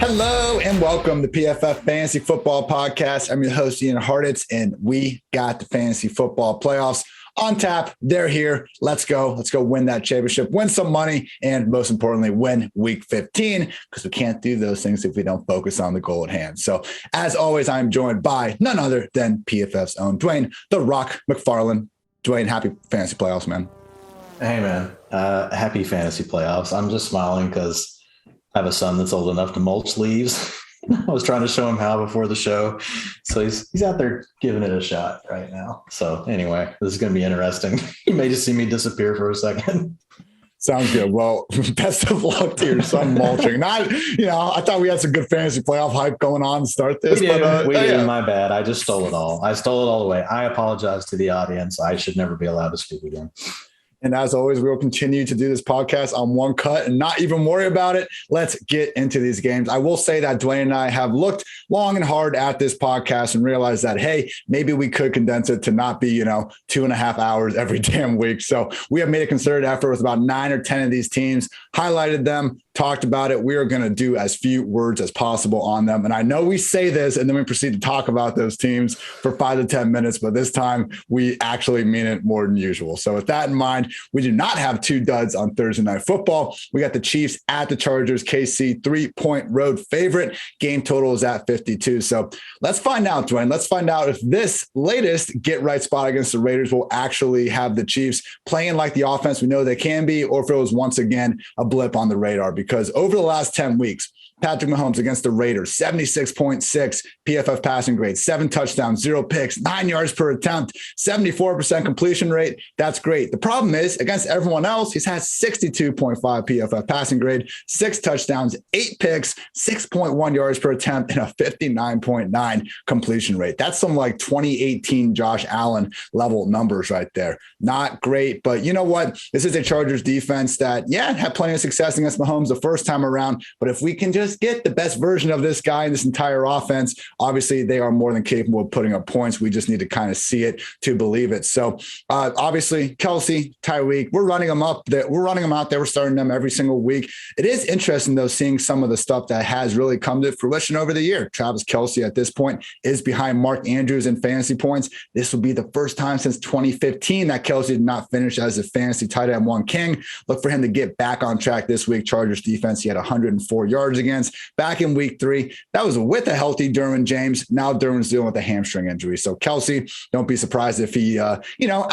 Hello and welcome to PFF Fantasy Football Podcast. I'm your host, Ian Hartitz, and we got the fantasy football playoffs on tap. They're here. Let's go. Let's go win that championship, win some money, and most importantly, win week 15, because we can't do those things if we don't focus on the goal at hand. So as always, I'm joined by none other than PFF's own Dwain, the Rock McFarland. Dwain, happy fantasy playoffs, man. Hey, man. Happy fantasy playoffs. I'm just smiling because I have a son that's old enough to mulch leaves. I was trying to show him how before the show. So he's out there giving it a shot right now. So anyway, this is going to be interesting. You may just see me disappear for a second. Sounds good. Well, best of luck to your son mulching. I thought we had some good fantasy playoff hype going on to start this. We did. My bad. I just stole it all. I stole it all away. I apologize to the audience. I should never be allowed to speak again. And as always, we'll continue to do this podcast on one cut and not even worry about it. Let's get into these games. I will say that Dwain and I have looked long and hard at this podcast and realized that, hey, maybe we could condense it to not be, 2.5 hours every damn week. So we have made a concerted effort with about 9 or 10 of these teams, highlighted them, talked about it. We are going to do as few words as possible on them. And I know we say this and then we proceed to talk about those teams for 5 to 10 minutes, but this time we actually mean it more than usual. So with that in mind, we do not have 2 duds on Thursday Night Football. We got the Chiefs at the Chargers. KC 3-point road favorite. Game total is at 52. So let's find out, Dwayne. Let's find out if this latest get right spot against the Raiders will actually have the Chiefs playing like the offense we know they can be, or if it was once again a blip on the radar. Because over the last 10 weeks, Patrick Mahomes against the Raiders, 76.6 PFF passing grade, 7 touchdowns, 0 picks, 9 yards per attempt, 74% completion rate. That's great. The problem is against everyone else, he's had 62.5 PFF passing grade, 6 touchdowns, 8 picks, 6.1 yards per attempt, and a 59.9 completion rate. That's some like 2018 Josh Allen level numbers right there. Not great, but you know what? This is a Chargers defense that, had plenty of success against Mahomes the first time around, but if we can just get the best version of this guy in this entire offense, obviously they are more than capable of putting up points. We just need to kind of see it to believe it. So obviously Kelsey, Tyreek, we're running them up there. We're running them out there. We're starting them every single week. It is interesting though, seeing some of the stuff that has really come to fruition over the year. Travis Kelsey at this point is behind Mark Andrews in fantasy points. This will be the first time since 2015 that Kelsey did not finish as a fantasy tight end 1 king. Look for him to get back on track this week. Chargers defense, he had 104 yards against back in week 3. That was with a healthy Derwin James. Now Derwin's dealing with a hamstring injury. So Kelsey, don't be surprised if he, at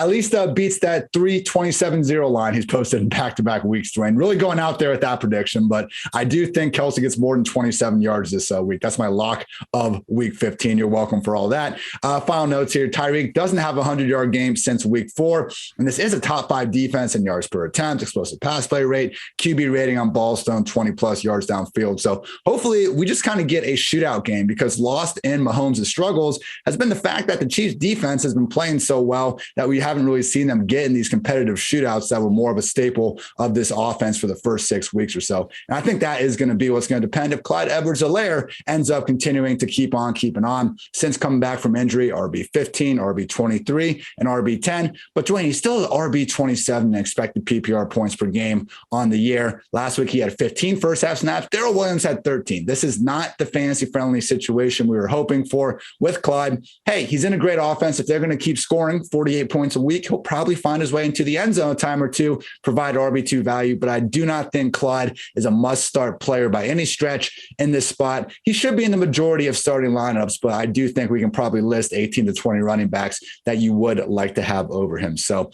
least beats that 3.27-0 line he's posted in back-to-back weeks, Dwayne. Really going out there with that prediction, but I do think Kelsey gets more than 27 yards this week. That's my lock of week 15. You're welcome for all that. Final notes here. Tyreek doesn't have a 100-yard game since week 4, and this is a top 5 defense in yards per attempt, explosive pass play rate, QB rating on Ballstone, 20-plus yards downfield. So hopefully we just kind of get a shootout game, because lost in Mahomes' struggles has been the fact that the Chiefs defense has been playing so well that we haven't really seen them get in these competitive shootouts that were more of a staple of this offense for the first 6 weeks or so. And I think that is going to be what's going to depend if Clyde Edwards-Helaire ends up continuing to keep on keeping on. Since coming back from injury, RB15, RB23, and RB10. But Dwayne, he's still RB27 in expected PPR points per game on the year. Last week he had 15 first half snaps. Darrell Williams had 13. This is not the fantasy-friendly situation we were hoping for with Clyde. Hey, he's in a great offense. If they're going to keep scoring 48 points a week, he'll probably find his way into the end zone a time or two, provide RB2 value. But I do not think Clyde is a must-start player by any stretch in this spot. He should be in the majority of starting lineups, but I do think we can probably list 18 to 20 running backs that you would like to have over him. So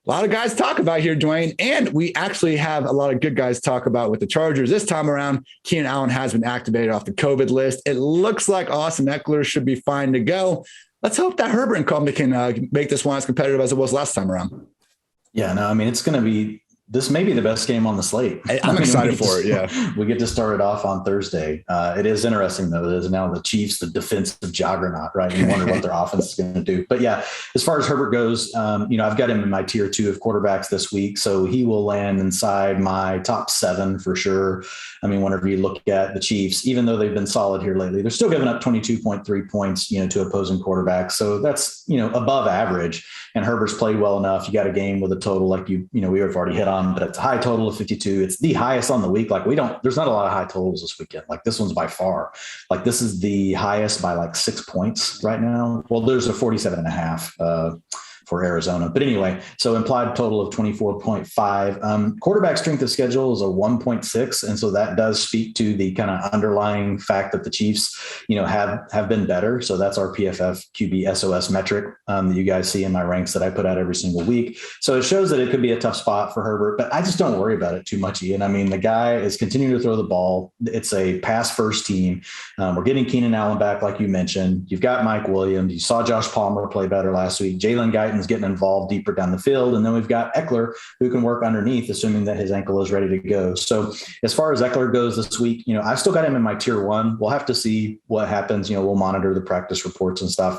a lot of guys talk about here, Dwayne, and we actually have a lot of good guys talk about with the Chargers. This time around, Keenan Allen has been activated off the COVID list. It looks like Austin Eckler should be fine to go. Let's hope that Herbert and company can make this one as competitive as it was last time around. Yeah, no, I mean, it's going to be this may be the best game on the slate. I'm excited for it. Yeah. We get to start it off on Thursday. It is interesting though. It is now the Chiefs, the defensive juggernaut, right? You wonder what their offense is going to do. But yeah, as far as Herbert goes, I've got him in my tier 2 of quarterbacks this week. So he will land inside my top 7 for sure. I mean, whenever you look at the Chiefs, even though they've been solid here lately, they're still giving up 22.3 points, to opposing quarterbacks. So that's, above average. And Herbert's played well enough. You got a game with a total like we have already hit but it's a high total of 52. It's the highest on the week. Like there's not a lot of high totals this weekend. Like this one's by far, like this is the highest by like 6 points right now. Well, there's a 47.5 for Arizona. But anyway, so implied total of 24.5. Quarterback strength of schedule is a 1.6. And so that does speak to the kind of underlying fact that the Chiefs, have been better. So that's our PFF QB SOS metric that you guys see in my ranks that I put out every single week. So it shows that it could be a tough spot for Herbert, but I just don't worry about it too much, Ian. I mean, the guy is continuing to throw the ball. It's a pass first team. We're getting Keenan Allen back, like you mentioned. You've got Mike Williams. You saw Josh Palmer play better last week. Jalen Guyton's getting involved deeper down the field. And then we've got Eckler who can work underneath, assuming that his ankle is ready to go. So as far as Eckler goes this week, I've still got him in my tier 1. We'll have to see what happens. We'll monitor the practice reports and stuff.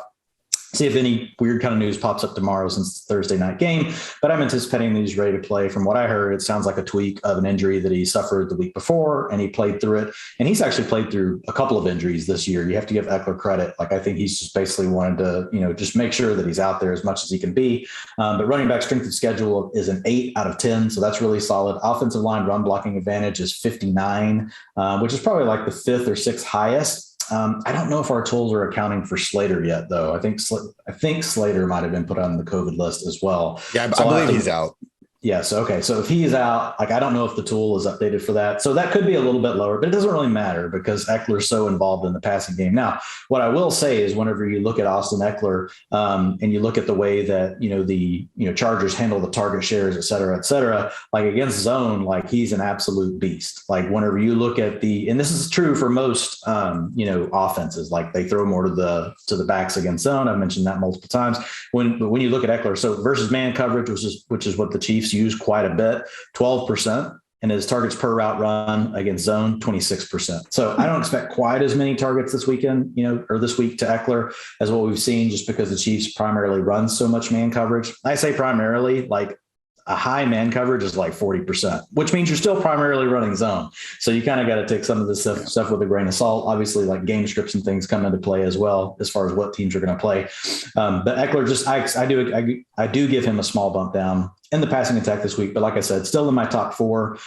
See if any weird kind of news pops up tomorrow since it's the Thursday night game, but I'm anticipating that he's ready to play. From what I heard, it sounds like a tweak of an injury that he suffered the week before, and he played through it. And he's actually played through a couple of injuries this year. You have to give Eckler credit. Like, I think he's just basically wanted to, just make sure that he's out there as much as he can be. But running back strength of schedule is an 8 out of 10. So that's really solid. Offensive line run blocking advantage is 59, which is probably like the 5th or 6th highest. I don't know if our tools are accounting for Slater yet, though. I think Slater might have been put on the COVID list as well. Yeah, I believe he's out. Yes. Okay. So if he's out, like, I don't know if the tool is updated for that. So that could be a little bit lower, but it doesn't really matter because Eckler's so involved in the passing game. Now, what I will say is whenever you look at Austin Eckler and you look at the way that, the Chargers handle the target shares, et cetera, like against zone, like he's an absolute beast. Like whenever you look at and this is true for most, offenses, like they throw more to the backs against zone. I've mentioned that multiple times. When you look at Eckler, so versus man coverage, which is what the Chiefs use quite a bit, 12%, and his targets per route run against zone, 26%. So I don't expect quite as many targets this weekend, or this week to Eckler as what we've seen, just because the Chiefs primarily run so much man coverage. I say primarily, like a high man coverage is like 40%, which means you're still primarily running zone. So you kind of got to take some of this stuff with a grain of salt. Obviously, like game scripts and things come into play as well, as far as what teams are going to play. But Eckler, I do give him a small bump down in the passing attack this week. But like I said, still in my top 4,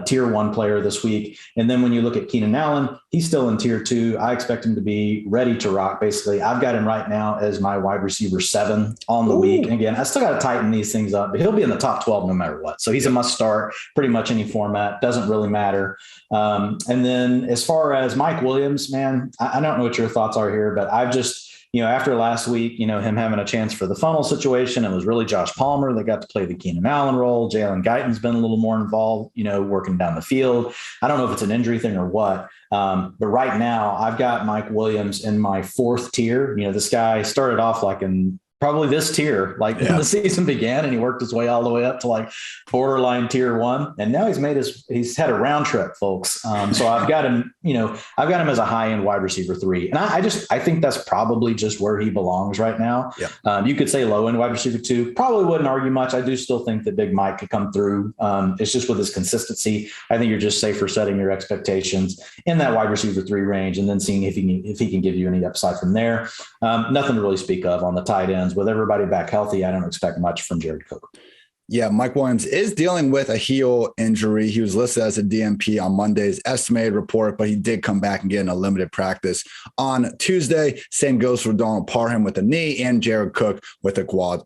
tier 1 player this week. And then when you look at Keenan Allen, he's still in tier 2. I expect him to be ready to rock. Basically, I've got him right now as my wide receiver 7 on the week. And again, I still got to tighten these things up, but he'll be in the top 12 no matter what. So he's a must start, pretty much any format, doesn't really matter. And then as far as Mike Williams, man, I don't know what your thoughts are here, but I've just, after last week, him having a chance for the funnel situation, it was really Josh Palmer that got to play the Keenan Allen role. Jalen Guyton's been a little more involved, working down the field. I don't know if it's an injury thing or what, but right now I've got Mike Williams in my 4th tier. This guy started off like in probably this tier, when the season began, and he worked his way all the way up to like borderline tier 1. And now he's had a round trip, folks. So I've got him, I've got him as a high end wide receiver 3. And I think that's probably just where he belongs right now. Yeah. You could say low end wide receiver 2, probably wouldn't argue much. I do still think that Big Mike could come through. It's just with his consistency. I think you're just safer setting your expectations in that wide receiver 3 range, and then seeing if he can give you any upside from there. Nothing to really speak of on the tight ends. With everybody back healthy, I don't expect much from Jared Cook. Yeah, Mike Williams is dealing with a heel injury. He was listed as a DNP on Monday's estimated report, but he did come back and get in a limited practice on Tuesday. Same goes for Donald Parham with a knee and Jared Cook with a quad.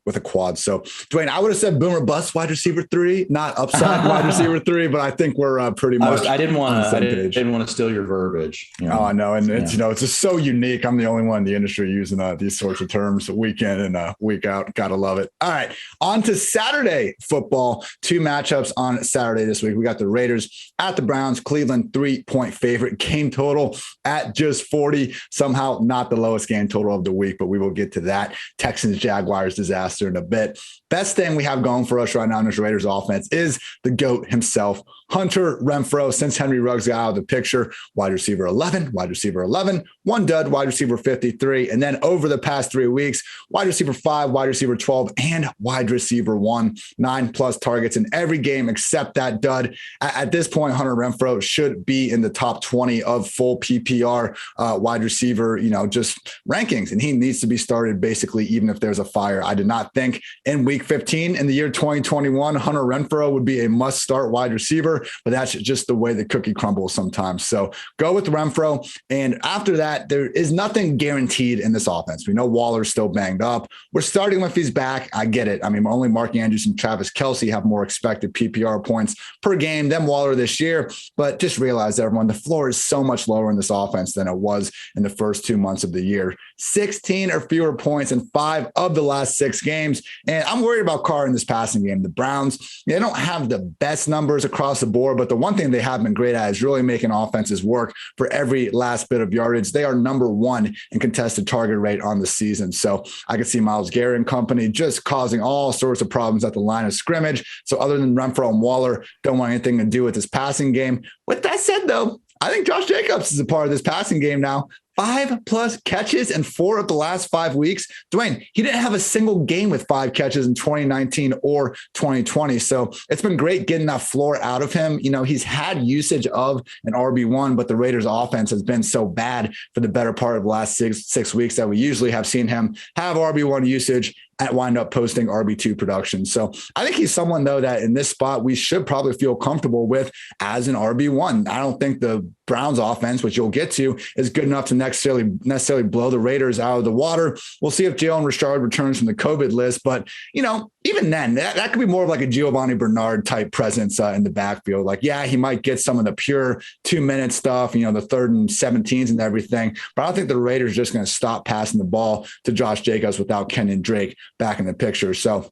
So, Dwayne, I would have said boomer bust wide receiver 3, not upside wide receiver 3, but I think we're pretty much. I didn't want to steal your verbiage. Oh, I know, and it's it's just so unique. I'm the only one in the industry using these sorts of terms week in and week out. Gotta love it. All right, on to Saturday football. 2 matchups on Saturday this week. We got the Raiders at the Browns. Cleveland 3-point favorite. Game total at just 40. Somehow not the lowest game total of the week, but we will get to that. Texans Jaguars disaster in a bit. Best thing we have going for us right now in this Raiders offense is the GOAT himself, Hunter Renfrow. Since Henry Ruggs got out of the picture, wide receiver 11, 1 dud, wide receiver 53. And then over the past 3 weeks, wide receiver 5, wide receiver 12, and wide receiver 1. 9+ targets in every game except that dud. At this point, Hunter Renfrow should be in the top 20 of full PPR wide receiver, just rankings. And he needs to be started basically, even if there's a fire. I did not think in week 15 in the year 2021, Hunter Renfrow would be a must start wide receiver, but that's just the way the cookie crumbles sometimes. So go with Renfrow. And after that, there is nothing guaranteed in this offense. We know Waller's still banged up. We're starting if he's back. I get it. I mean, only Mark Andrews and Travis Kelce have more expected PPR points per game than Waller this year. But just realize, everyone, the floor is so much lower in this offense than it was in the first 2 months of the year. 16 or fewer points in 5 of the last 6 games. And I'm worried about Carr in this passing game. The Browns, they don't have the best numbers across the board, but the one thing they have been great at is really making offenses work for every last bit of yardage. They are number 1 in contested target rate on the season. So I could see Myles Garrett and company just causing all sorts of problems at the line of scrimmage. So other than Renfrow and Waller, don't want anything to do with this passing game. With that said, though, I think Josh Jacobs is a part of this passing game now. 5+ catches in 4 of the last 5 weeks. Dwain, he didn't have a single game with 5 catches in 2019 or 2020. So it's been great getting that floor out of him. He's had usage of an RB1, but the Raiders offense has been so bad for the better part of the last six weeks that we usually have seen him have RB1 usage and wind up posting RB2 production. So I think he's someone, though, that in this spot we should probably feel comfortable with as an RB1. I don't think the Browns offense, which you'll get to, is good enough to necessarily blow the Raiders out of the water. We'll see if Jalen Richard returns from the COVID list. But, even then, that could be more of like a Giovanni Bernard type presence in the backfield. Like, yeah, he might get some of the pure 2-minute stuff, the 3rd and 17s and everything. But I don't think the Raiders are just going to stop passing the ball to Josh Jacobs without Kenyon Drake back in the picture. So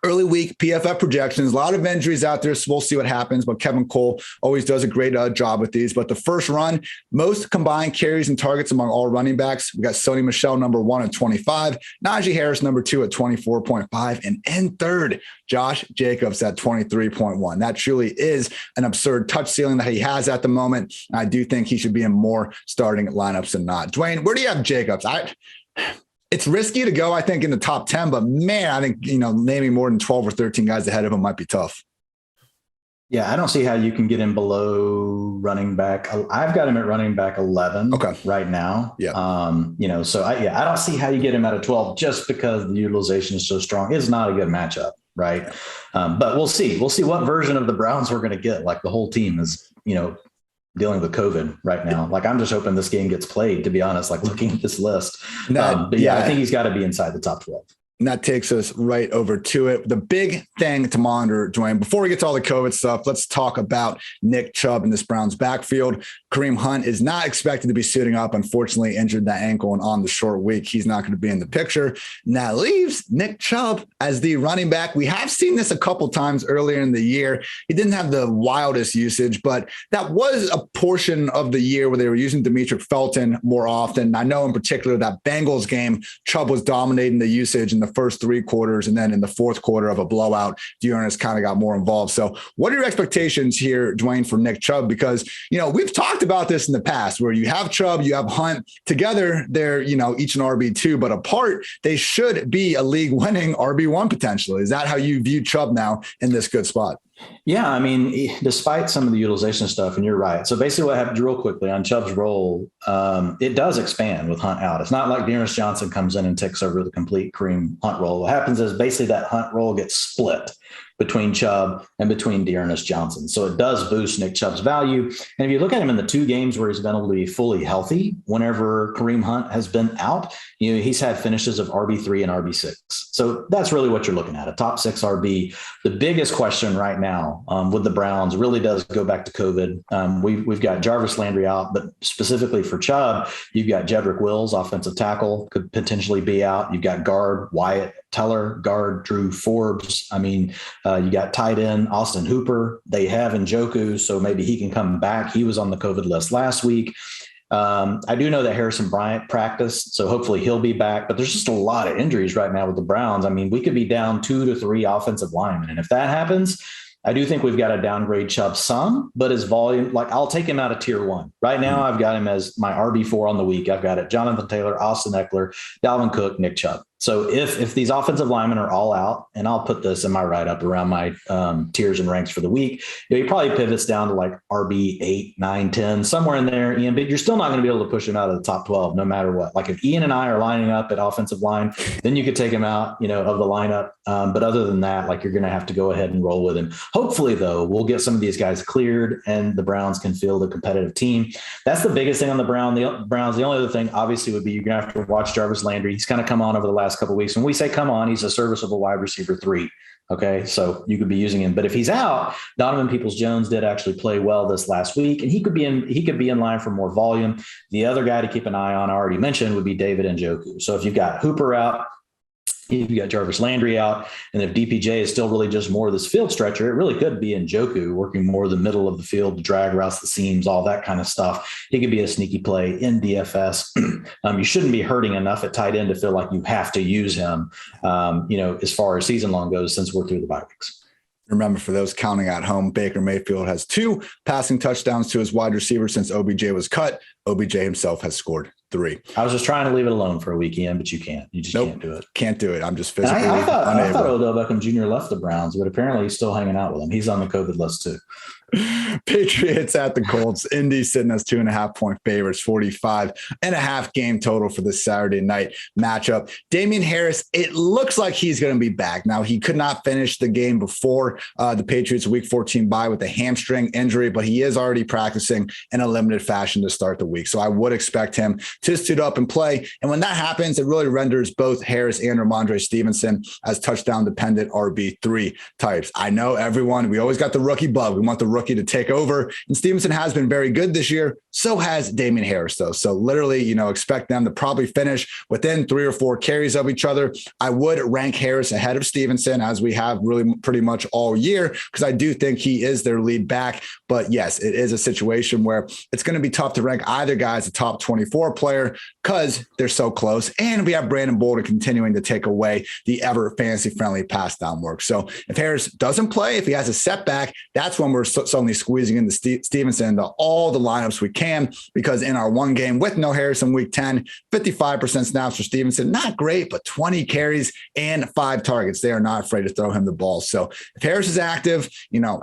early week PFF projections, a lot of injuries out there, so we'll see what happens. But Kevin Cole always does a great job with these. But the first run, most combined carries and targets among all running backs. We got Sony Michel, number 1 at 25, Najee Harris, number 2 at 24.5, and in third, Josh Jacobs at 23.1. That truly is an absurd touch ceiling that he has at the moment. I do think he should be in more starting lineups than not. Dwain, where do you have Jacobs? It's risky to go, I think, in the top 10, but man, I think, naming more than 12 or 13 guys ahead of him might be tough. Yeah, I don't see how you can get him below running back. I've got him at running back 11 right now. Yeah. So I don't see how you get him out of 12 just because the utilization is so strong. It's not a good matchup, right? But we'll see. We'll see what version of the Browns we're going to get. Like the whole team is, dealing with COVID right now. Like, I'm just hoping this game gets played, to be honest, like looking at this list. But I think he's got to be inside the top 12. And that takes us right over to it. The big thing to monitor, Dwain, before we get to all the COVID stuff, let's talk about Nick Chubb in this Browns backfield. Kareem Hunt is not expected to be suiting up, unfortunately injured that ankle, and on the short week, he's not going to be in the picture. And that leaves Nick Chubb as the running back. We have seen this a couple times earlier in the year. He didn't have the wildest usage, but that was a portion of the year where they were using Demetric Felton more often. I know in particular that Bengals game, Chubb was dominating the usage in the first 3 quarters, and then in the fourth quarter of a blowout, Dearness kind of got more involved. So what are your expectations here, Dwain, for Nick Chubb? Because, we've talked about this in the past where you have Chubb, you have Hunt together. They're, each an RB2, but apart, they should be a league winning RB1 potentially. Is that how you view Chubb now in this good spot? Yeah, I mean, despite some of the utilization stuff, and you're right. So basically what happens real quickly on Chubb's role, it does expand with Hunt out. It's not like Dearness Johnson comes in and takes over the complete Kareem Hunt role. What happens is basically that Hunt role gets split between Chubb and between Dearness Johnson. So it does boost Nick Chubb's value. And if you look at him in the 2 games where he's been able to be fully healthy, whenever Kareem Hunt has been out, he's had finishes of RB3 and RB6. So that's really what you're looking at, a top 6 RB. The biggest question right now with the Browns really does go back to COVID. We've got Jarvis Landry out, but specifically for Chubb, you've got Jedrick Wills, offensive tackle, could potentially be out. You've got guard Wyatt Teller, guard Drew Forbes. I mean, you got tight end Austin Hooper. They have Njoku, so maybe he can come back. He was on the COVID list last week. I do know that Harrison Bryant practiced, so hopefully he'll be back. But there's just a lot of injuries right now with the Browns. I mean, we could be down 2 to 3 offensive linemen. And if that happens, I do think we've got to downgrade Chubb some, but his volume, like I'll take him out of tier 1. Right now, I've got him as my RB4 on the week. I've got it Jonathan Taylor, Austin Eckler, Dalvin Cook, Nick Chubb. So if these offensive linemen are all out, and I'll put this in my write-up around my tiers and ranks for the week, he probably pivots down to like RB 8, 9, 10, somewhere in there, Ian, but you're still not going to be able to push him out of the top 12 no matter what. Like if Ian and I are lining up at offensive line, then you could take him out, of the lineup. But other than that, like you're going to have to go ahead and roll with him. Hopefully, though, we'll get some of these guys cleared and the Browns can field a competitive team. That's the biggest thing on the Browns. The only other thing, obviously, would be you're going to have to watch Jarvis Landry. He's kind of come on over the last couple of weeks. When we say come on, he's a serviceable wide receiver 3. Okay, so you could be using him, but if he's out, Donovan Peoples-Jones did actually play well this last week, and he could be in line for more volume. The other guy to keep an eye on, I already mentioned, would be David Njoku. So if you've got Hooper out, if you got Jarvis Landry out, and if DPJ is still really just more of this field stretcher, it really could be Njoku working more the middle of the field to drag routes, the seams, all that kind of stuff. He could be a sneaky play in DFS. You shouldn't be hurting enough at tight end to feel like you have to use him, as far as season long goes, since we're through the bye weeks. Remember, for those counting at home, Baker Mayfield has 2 passing touchdowns to his wide receiver since OBJ was cut. OBJ himself has scored 3. I was just trying to leave it alone for a week, Ian, but you can't. You just can't do it. Can't do it. I'm just physically unable. I thought Odell Beckham Jr. left the Browns, but apparently he's still hanging out with them. He's on the COVID list too. Patriots at the Colts. Indy sitting as 2.5-point favorites, 45.5 game total for this Saturday night matchup. Damian Harris, it looks like he's going to be back. Now, he could not finish the game before the Patriots week 14 bye with a hamstring injury, but he is already practicing in a limited fashion to start the week. So I would expect him to suit up and play. And when that happens, it really renders both Harris and Ramondre Stevenson as touchdown dependent RB3 types. I know we always got the rookie bug. We want the rookie to take over, and Stevenson has been very good this year. So has Damian Harris, though. So literally, expect them to probably finish within 3 or 4 carries of each other. I would rank Harris ahead of Stevenson, as we have really pretty much all year, because I do think he is their lead back. But yes, it is a situation where it's going to be tough to rank either guy as a top 24 player because they're so close. And we have Brandon Bolden continuing to take away the ever fantasy friendly pass down work. So if Harris doesn't play, if he has a setback, that's when we're suddenly squeezing into Stevenson into all the lineups we can, because in our one game with no Harris in week 10, 55% snaps for Stevenson, not great, but 20 carries and 5 targets. They are not afraid to throw him the ball. So if Harris is active,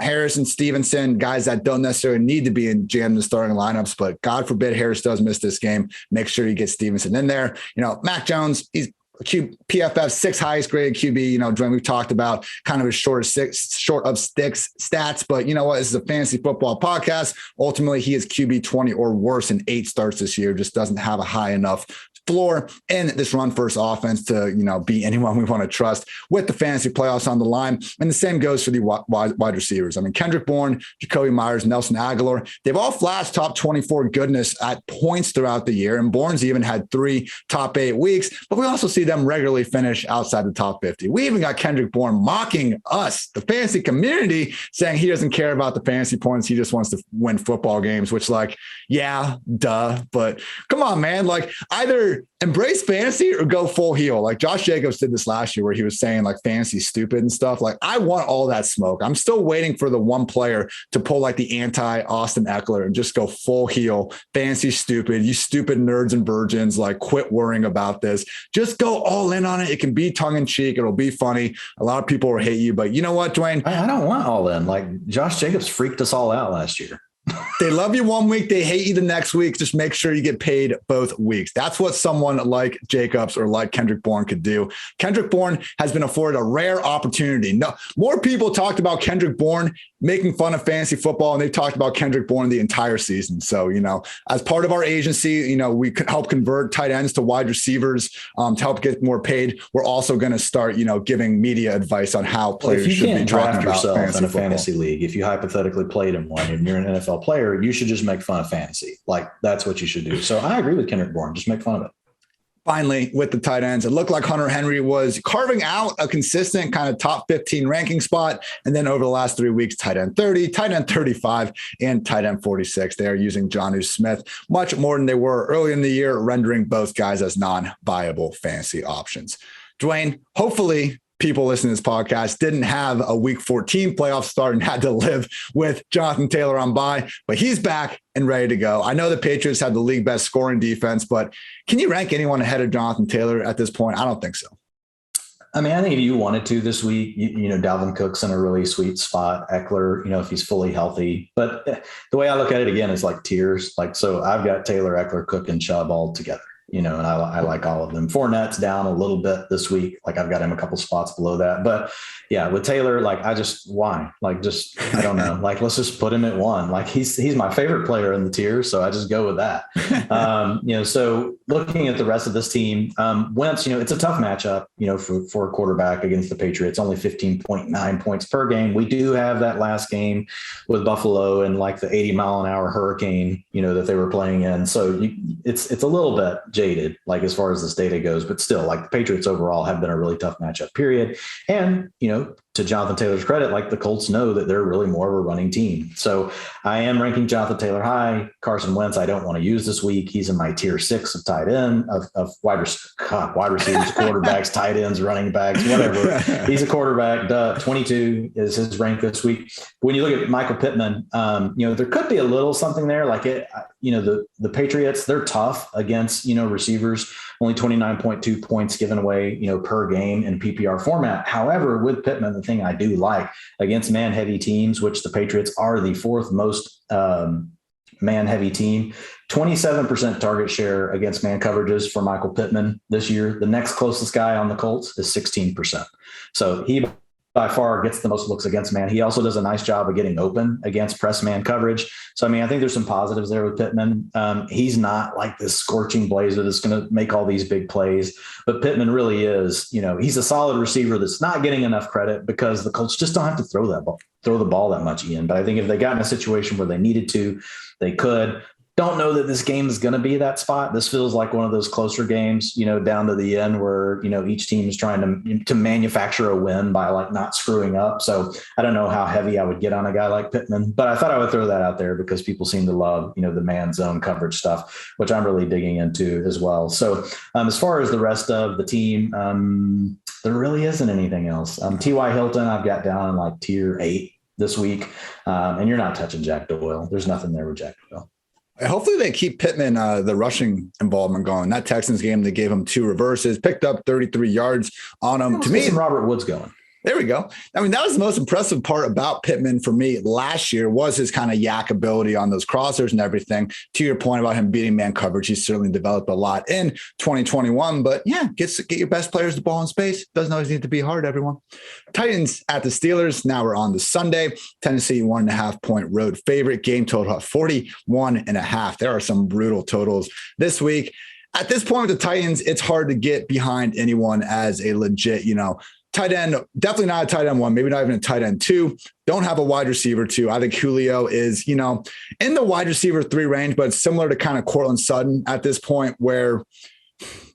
Harris and Stevenson, guys that don't necessarily need to be in jammed in starting lineups, but God forbid Harris does miss this game, make sure you get Stevenson in there. Mac Jones, he's PFF 6th highest graded QB. Dwayne, we've talked about kind of his short of sticks stats, but you know what? This is a fantasy football podcast. Ultimately, he is QB 20 or worse in 8 starts this year. Just doesn't have a high enough floor in this run first offense to, be anyone we want to trust with the fantasy playoffs on the line. And the same goes for the wide receivers. I mean, Kendrick Bourne, Jacoby Myers, Nelson Aguilar, they've all flashed top 24 goodness at points throughout the year. And Bourne's even had 3 top 8 weeks, but we also see them regularly finish outside the top 50. We even got Kendrick Bourne mocking us, the fantasy community, saying he doesn't care about the fantasy points. He just wants to win football games, which yeah, duh. But come on, man, either embrace fantasy or go full heel. Like Josh Jacobs did this last year where he was saying fantasy stupid and stuff. I want all that smoke. I'm still waiting for the one player to pull the anti Austin Eckler and just go full heel, fantasy stupid, you stupid nerds and virgins, quit worrying about this. Just go all in on it. It can be tongue in cheek. It'll be funny. A lot of people will hate you, but you know what, Dwayne? I don't want all in. Josh Jacobs freaked us all out last year. They love you one week, they hate you the next week. Just make sure you get paid both weeks. That's what someone like Jacobs or like Kendrick Bourne could do. Kendrick Bourne has been afforded a rare opportunity. No, more people talked about Kendrick Bourne making fun of fantasy football, and they've talked about Kendrick Bourne the entire season. So, as part of our agency, we could help convert tight ends to wide receivers to help get more paid. We're also going to start, giving media advice on how players should be talking about yourself in a fantasy league. If you hypothetically played in one and you're an NFL player, you should just make fun of fantasy. That's what you should do. So I agree with Kendrick Bourne. Just make fun of it. Finally, with the tight ends, it looked like Hunter Henry was carving out a consistent kind of top 15 ranking spot. And then over the last 3 weeks, tight end 30, tight end 35, and tight end 46. They are using Jonnu Smith much more than they were early in the year, rendering both guys as non-viable fantasy options. Dwayne, hopefully people listening to this podcast didn't have a week 14 playoff start and had to live with Jonathan Taylor on bye, but he's back and ready to go. I know the Patriots have the league best scoring defense, but can you rank anyone ahead of Jonathan Taylor at this point? I don't think so. I mean, I think if you wanted to this week, Dalvin Cook's in a really sweet spot. Eckler, if he's fully healthy. But the way I look at it again is like tiers. Like, so I've got Taylor, Eckler, Cook, and Chubb all together. And I like all of them. Fournette's down a little bit this week. Like I've got him a couple spots below that. But yeah, with Taylor, like I don't know. Like, let's just put him at 1. Like he's my favorite player in the tier. So I just go with that. So looking at the rest of this team, Wentz, it's a tough matchup, for a quarterback against the Patriots, only 15.9 points per game. We do have that last game with Buffalo and like the 80-mile-an-hour hurricane, that they were playing in. So it's a little bit jaded, like as far as this data goes, but still, like the Patriots overall have been a really tough matchup, period. And, to Jonathan Taylor's credit, like the Colts know that they're really more of a running team. So I am ranking Jonathan Taylor high. Carson Wentz, I don't want to use this week. He's in my tier 6 of tight end of wide receivers, quarterbacks, tight ends, running backs, whatever. He's a quarterback. 22 is his rank this week. When you look at Michael Pittman, there could be a little something there. Like the Patriots, they're tough against, receivers, only 29.2 points given away, per game in PPR format. However, with Pittman, the thing I do like against man-heavy teams, which the Patriots are the 4th most man-heavy team, 27% target share against man coverages for Michael Pittman this year. The next closest guy on the Colts is 16%. So he by far gets the most looks against man. He also does a nice job of getting open against press man coverage. So, I think there's some positives there with Pittman. He's not like this scorching blazer that's going to make all these big plays, but Pittman really is, he's a solid receiver that's not getting enough credit because the Colts just don't have to throw the ball that much, Ian. But I think if they got in a situation where they needed to, they could. Don't know that this game is going to be that spot. This feels like one of those closer games, down to the end where, each team is trying to manufacture a win by like not screwing up. So I don't know how heavy I would get on a guy like Pittman, but I thought I would throw that out there because people seem to love, the man zone coverage stuff, which I'm really digging into as well. So as far as the rest of the team, there really isn't anything else. T.Y. Hilton, I've got down in like tier 8 this week. And you're not touching Jack Doyle. There's nothing there with Jack Doyle. Hopefully they keep Pittman, the rushing involvement going. That Texans game, they gave him 2 reverses, picked up 33 yards on him. To me, Robert Woods going. There we go. That was the most impressive part about Pittman for me last year was his kind of yak ability on those crossers and everything. To your point about him beating man coverage, he's certainly developed a lot in 2021. But yeah, get your best players the ball in space. Doesn't always need to be hard, everyone. Titans at the Steelers. Now we're on the Sunday. Tennessee 1.5 point road favorite. Game total at 41.5. There are some brutal totals this week. At this point with the Titans, it's hard to get behind anyone as a legit, tight end, definitely not a tight end 1, maybe not even a tight end 2. Don't have a wide receiver 2. I think Julio is, in the wide receiver 3 range, but it's similar to kind of Cortland Sutton at this point where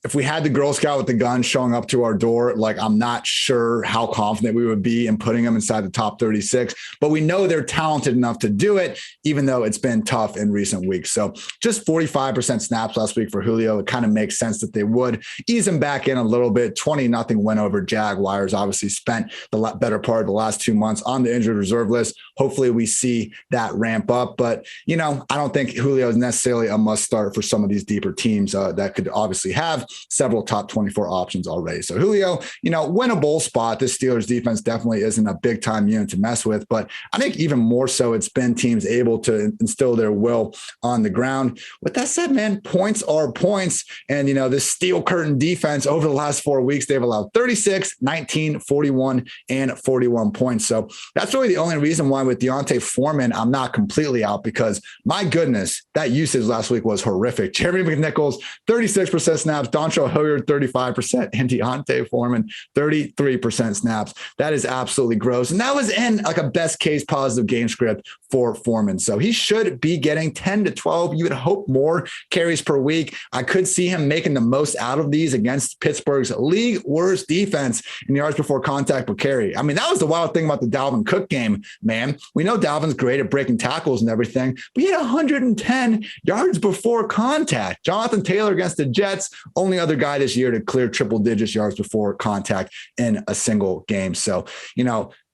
if we had the Girl Scout with the gun showing up to our door, like I'm not sure how confident we would be in putting them inside the top 36, but we know they're talented enough to do it, even though it's been tough in recent weeks. So just 45% snaps last week for Julio. It kind of makes sense that they would ease him back in a little bit. 20-0 win over Jaguars. Obviously spent the better part of the last 2 months on the injured reserve list. Hopefully we see that ramp up, but I don't think Julio is necessarily a must start for some of these deeper teams that could obviously have several top 24 options already. So Julio, winnable spot. This Steelers defense definitely isn't a big time unit to mess with, but I think even more so it's been teams able to instill their will on the ground. With that said, man, points are points. And, this steel curtain defense over the last 4 weeks, they've allowed 36, 19, 41, and 41 points. So that's really the only reason why with Deontay Foreman, I'm not completely out because my goodness, that usage last week was horrific. Jeremy McNichols, 36% snaps, Dontrell Hilliard, 35%, and Deontay Foreman, 33% snaps. That is absolutely gross. And that was in like a best case positive game script for Foreman. So he should be getting 10 to 12. You would hope more carries per week. I could see him making the most out of these against Pittsburgh's league worst defense in yards before contact per carry. That was the wild thing about the Dalvin Cook game, man. We know Dalvin's great at breaking tackles and everything, but he had 110 yards before contact. Jonathan Taylor against the Jets, only other guy this year to clear triple digits yards before contact in a single game. So,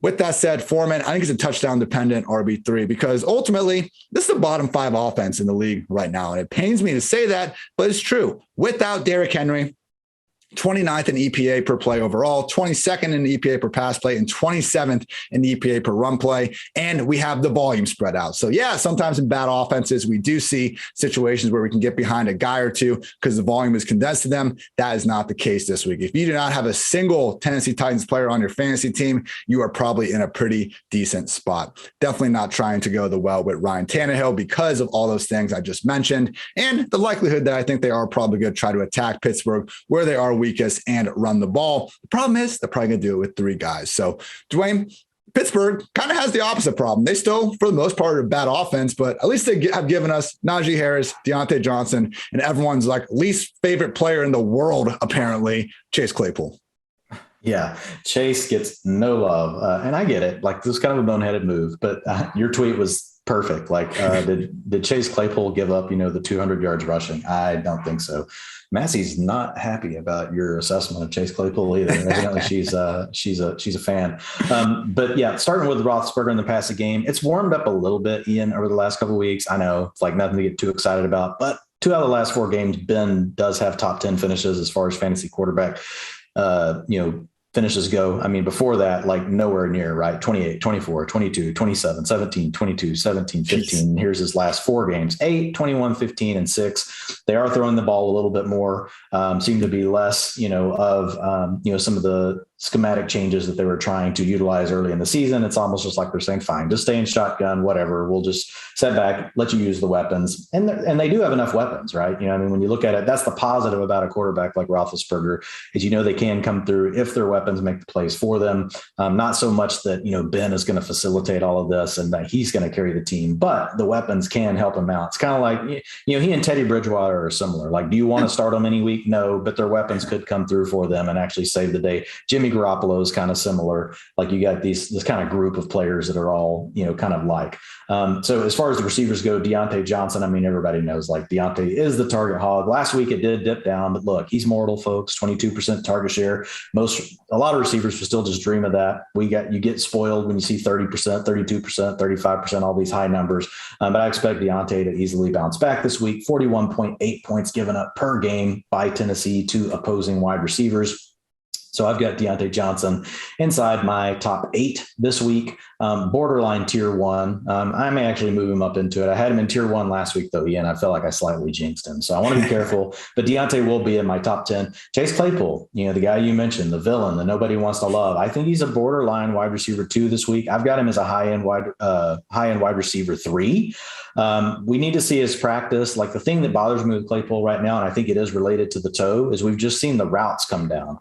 with that said, Foreman, I think he's a touchdown dependent RB3 because ultimately this is the bottom 5 offense in the league right now. And it pains me to say that, but it's true. Without Derrick Henry, 29th in EPA per play overall, 22nd in EPA per pass play, and 27th in EPA per run play. And we have the volume spread out. So yeah, sometimes in bad offenses, we do see situations where we can get behind a guy or two because the volume is condensed to them. That is not the case this week. If you do not have a single Tennessee Titans player on your fantasy team, you are probably in a pretty decent spot. Definitely not trying to go the well with Ryan Tannehill because of all those things I just mentioned and the likelihood that I think they are probably going to try to attack Pittsburgh where they are weakest and run the ball. The problem is they're probably going to do it with three guys. So Dwayne, Pittsburgh kind of has the opposite problem. They still, for the most part, are a bad offense, but at least they have given us Najee Harris, Deontay Johnson, and everyone's like least favorite player in the world, apparently, Chase Claypool. Yeah, Chase gets no love. And I get it. Like, this was kind of a boneheaded move, but your tweet was perfect. Like, did Chase Claypool give up, the 200 yards rushing? I don't think so. Massey's not happy about your assessment of Chase Claypool either. Evidently, she's a fan. But yeah, starting with Roethlisberger in the passing game, it's warmed up a little bit, Ian, over the last couple of weeks. I know it's like nothing to get too excited about, but 2 out of the last 4 games, Ben does have top 10 finishes as far as fantasy quarterback, finishes go. I mean, before that, like nowhere near, right? 28, 24, 22, 27, 17, 22, 17, 15. Jeez. Here's his last 4 games, 8, 21, 15, and 6. They are throwing the ball a little bit more, seem to be less, of some of the schematic changes that they were trying to utilize early in the season. It's almost just like they're saying, fine, just stay in shotgun, whatever. We'll just set back, let you use the weapons. And they do have enough weapons, right? When you look at it, that's the positive about a quarterback like Roethlisberger is, they can come through if their weapons make the plays for them. Not so much that, Ben is going to facilitate all of this and that he's going to carry the team, but the weapons can help him out. It's kind of like, he and Teddy Bridgewater are similar. Like, do you want to start them any week? No, but their weapons could come through for them and actually save the day. Jimmy Garoppolo is kind of similar. Like, you got this kind of group of players that are all, kind of like. So as far as the receivers go, Deontay Johnson, everybody knows like Deontay is the target hog. Last week it did dip down, but look, he's mortal, folks. 22% target share. A lot of receivers will still just dream of that. You get spoiled when you see 30%, 32%, 35%, all these high numbers. But I expect Deontay to easily bounce back this week. 41.8 points given up per game by Tennessee to opposing wide receivers. So I've got Deontay Johnson inside my top 8 this week, borderline tier 1. I may actually move him up into it. I had him in tier 1 last week, though, Ian. I felt like I slightly jinxed him. So I want to be careful. But Deontay will be in my top 10. Chase Claypool, the guy you mentioned, the villain that nobody wants to love. I think he's a borderline wide receiver 2 this week. I've got him as a high-end wide receiver 3. We need to see his practice. Like, the thing that bothers me with Claypool right now, and I think it is related to the toe, is we've just seen the routes come down.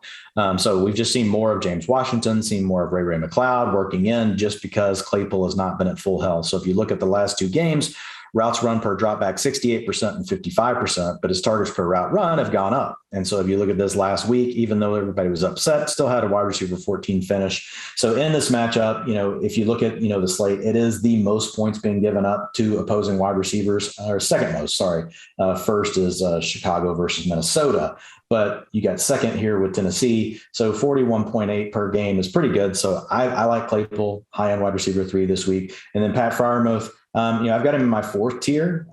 So we've just seen more of James Washington, seen more of Ray McLeod working in just because Claypool has not been at full health. So if you look at the last 2 games, routes run per dropback 68% and 55%, but his targets per route run have gone up. And so if you look at this last week, even though everybody was upset, still had a wide receiver 14 finish. So in this matchup, if you look at, the slate, it is the most points being given up to opposing wide receivers, or second most, sorry. First is Chicago versus Minnesota, but you got second here with Tennessee. So 41.8 per game is pretty good. So I like Claypool, high-end wide receiver 3 this week. And then Pat Freiermuth, I've got him in my 4th tier.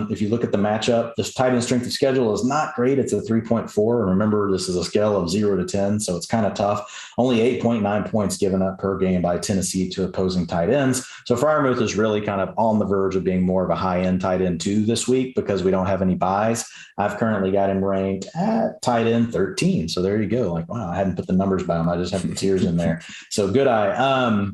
If you look at the matchup, the tight end strength of schedule is not great. It's a 3.4. And remember, this is a scale of 0 to 10, so it's kind of tough. Only 8.9 points given up per game by Tennessee to opposing tight ends. So Freiermuth is really kind of on the verge of being more of a high-end tight end 2 this week because we don't have any buys. I've currently got him ranked at tight end 13. So there you go. Like, wow, I hadn't put the numbers by him. I just have the tiers in there. So good eye.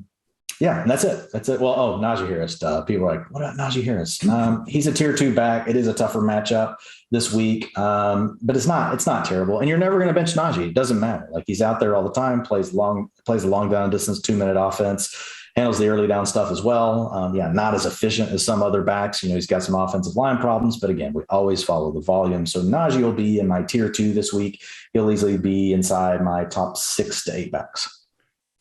Yeah, and that's it. Well, Najee Harris. People are like, what about Najee Harris? He's a tier 2 back. It is a tougher matchup this week, but it's not terrible. And you're never going to bench Najee. It doesn't matter. Like, he's out there all the time, plays a long down distance, 2-minute offense, handles the early down stuff as well. Not as efficient as some other backs. He's got some offensive line problems, but again, we always follow the volume. So Najee will be in my tier 2 this week. He'll easily be inside my top 6 to 8 backs.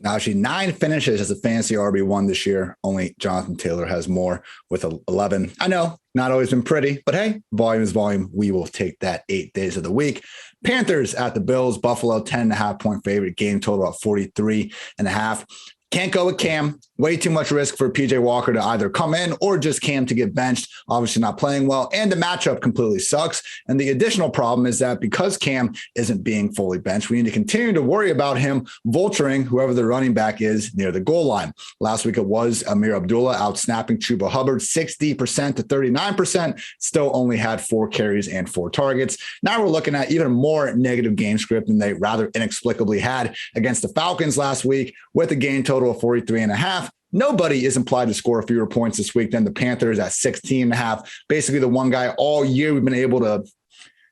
Najee, 9 finishes as a fantasy RB1 this year. Only Jonathan Taylor has more with 11. I know, not always been pretty, but hey, volume is volume. We will take that 8 days of the week. Panthers at the Bills. Buffalo, 10.5 point favorite. Game total of 43.5. Can't go with Cam. Way too much risk for PJ Walker to either come in or just Cam to get benched. Obviously not playing well. And the matchup completely sucks. And the additional problem is that because Cam isn't being fully benched, we need to continue to worry about him vulturing whoever the running back is near the goal line. Last week it was Amir Abdullah out snapping Chuba Hubbard 60% to 39%. Still only had 4 carries and 4 targets. Now we're looking at even more negative game script than they rather inexplicably had against the Falcons last week with a game total of 43.5. Nobody is implied to score fewer points this week than the Panthers at 16.5. Basically the one guy all year we've been able to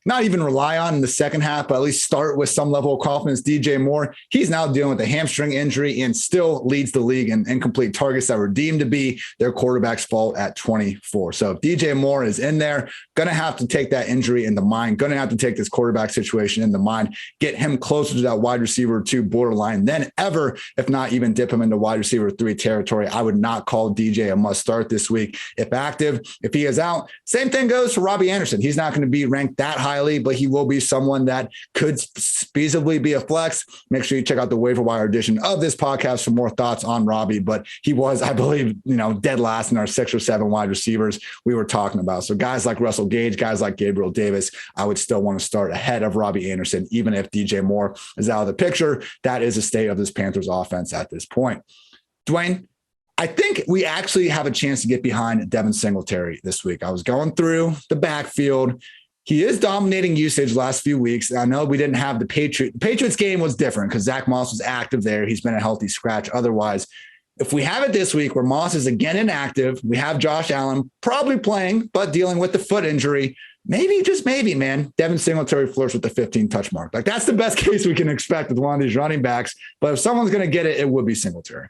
not even rely on in the second half, but at least start with some level of confidence. DJ Moore, he's now dealing with a hamstring injury and still leads the league in incomplete targets that were deemed to be their quarterback's fault at 24. So if DJ Moore is in there, going to have to take that injury into mind, going to have to take this quarterback situation into mind, get him closer to that wide receiver 2 borderline than ever, if not even dip him into wide receiver 3 territory. I would not call DJ a must start this week if active. If he is out, same thing goes for Robbie Anderson. He's not going to be ranked that high, but he will be someone that could feasibly be a flex. Make sure you check out the waiver wire edition of this podcast for more thoughts on Robbie, but he was, I believe, dead last in our 6 or 7 wide receivers we were talking about. So guys like Russell Gage, guys like Gabriel Davis, I would still want to start ahead of Robbie Anderson, even if DJ Moore is out of the picture. That is the state of this Panthers offense at this point. Dwain, I think we actually have a chance to get behind Devin Singletary this week. I was going through the backfield. He is dominating usage last few weeks. I know we didn't have the Patriots game was different because Zach Moss was active there. He's been a healthy scratch. Otherwise, if we have it this week where Moss is again inactive, we have Josh Allen probably playing, but dealing with the foot injury. Maybe, just maybe, man, Devin Singletary flirts with the 15 touch mark. Like that's the best case we can expect with one of these running backs. But if someone's going to get it, it would be Singletary.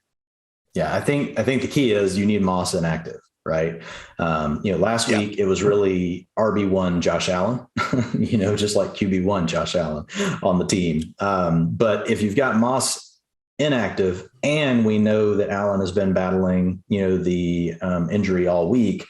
Yeah, I think the key is you need Moss inactive. Right. Last week it was really RB1 Josh Allen, just like QB1 Josh Allen on the team. But if you've got Moss inactive and we know that Allen has been battling, the injury all week,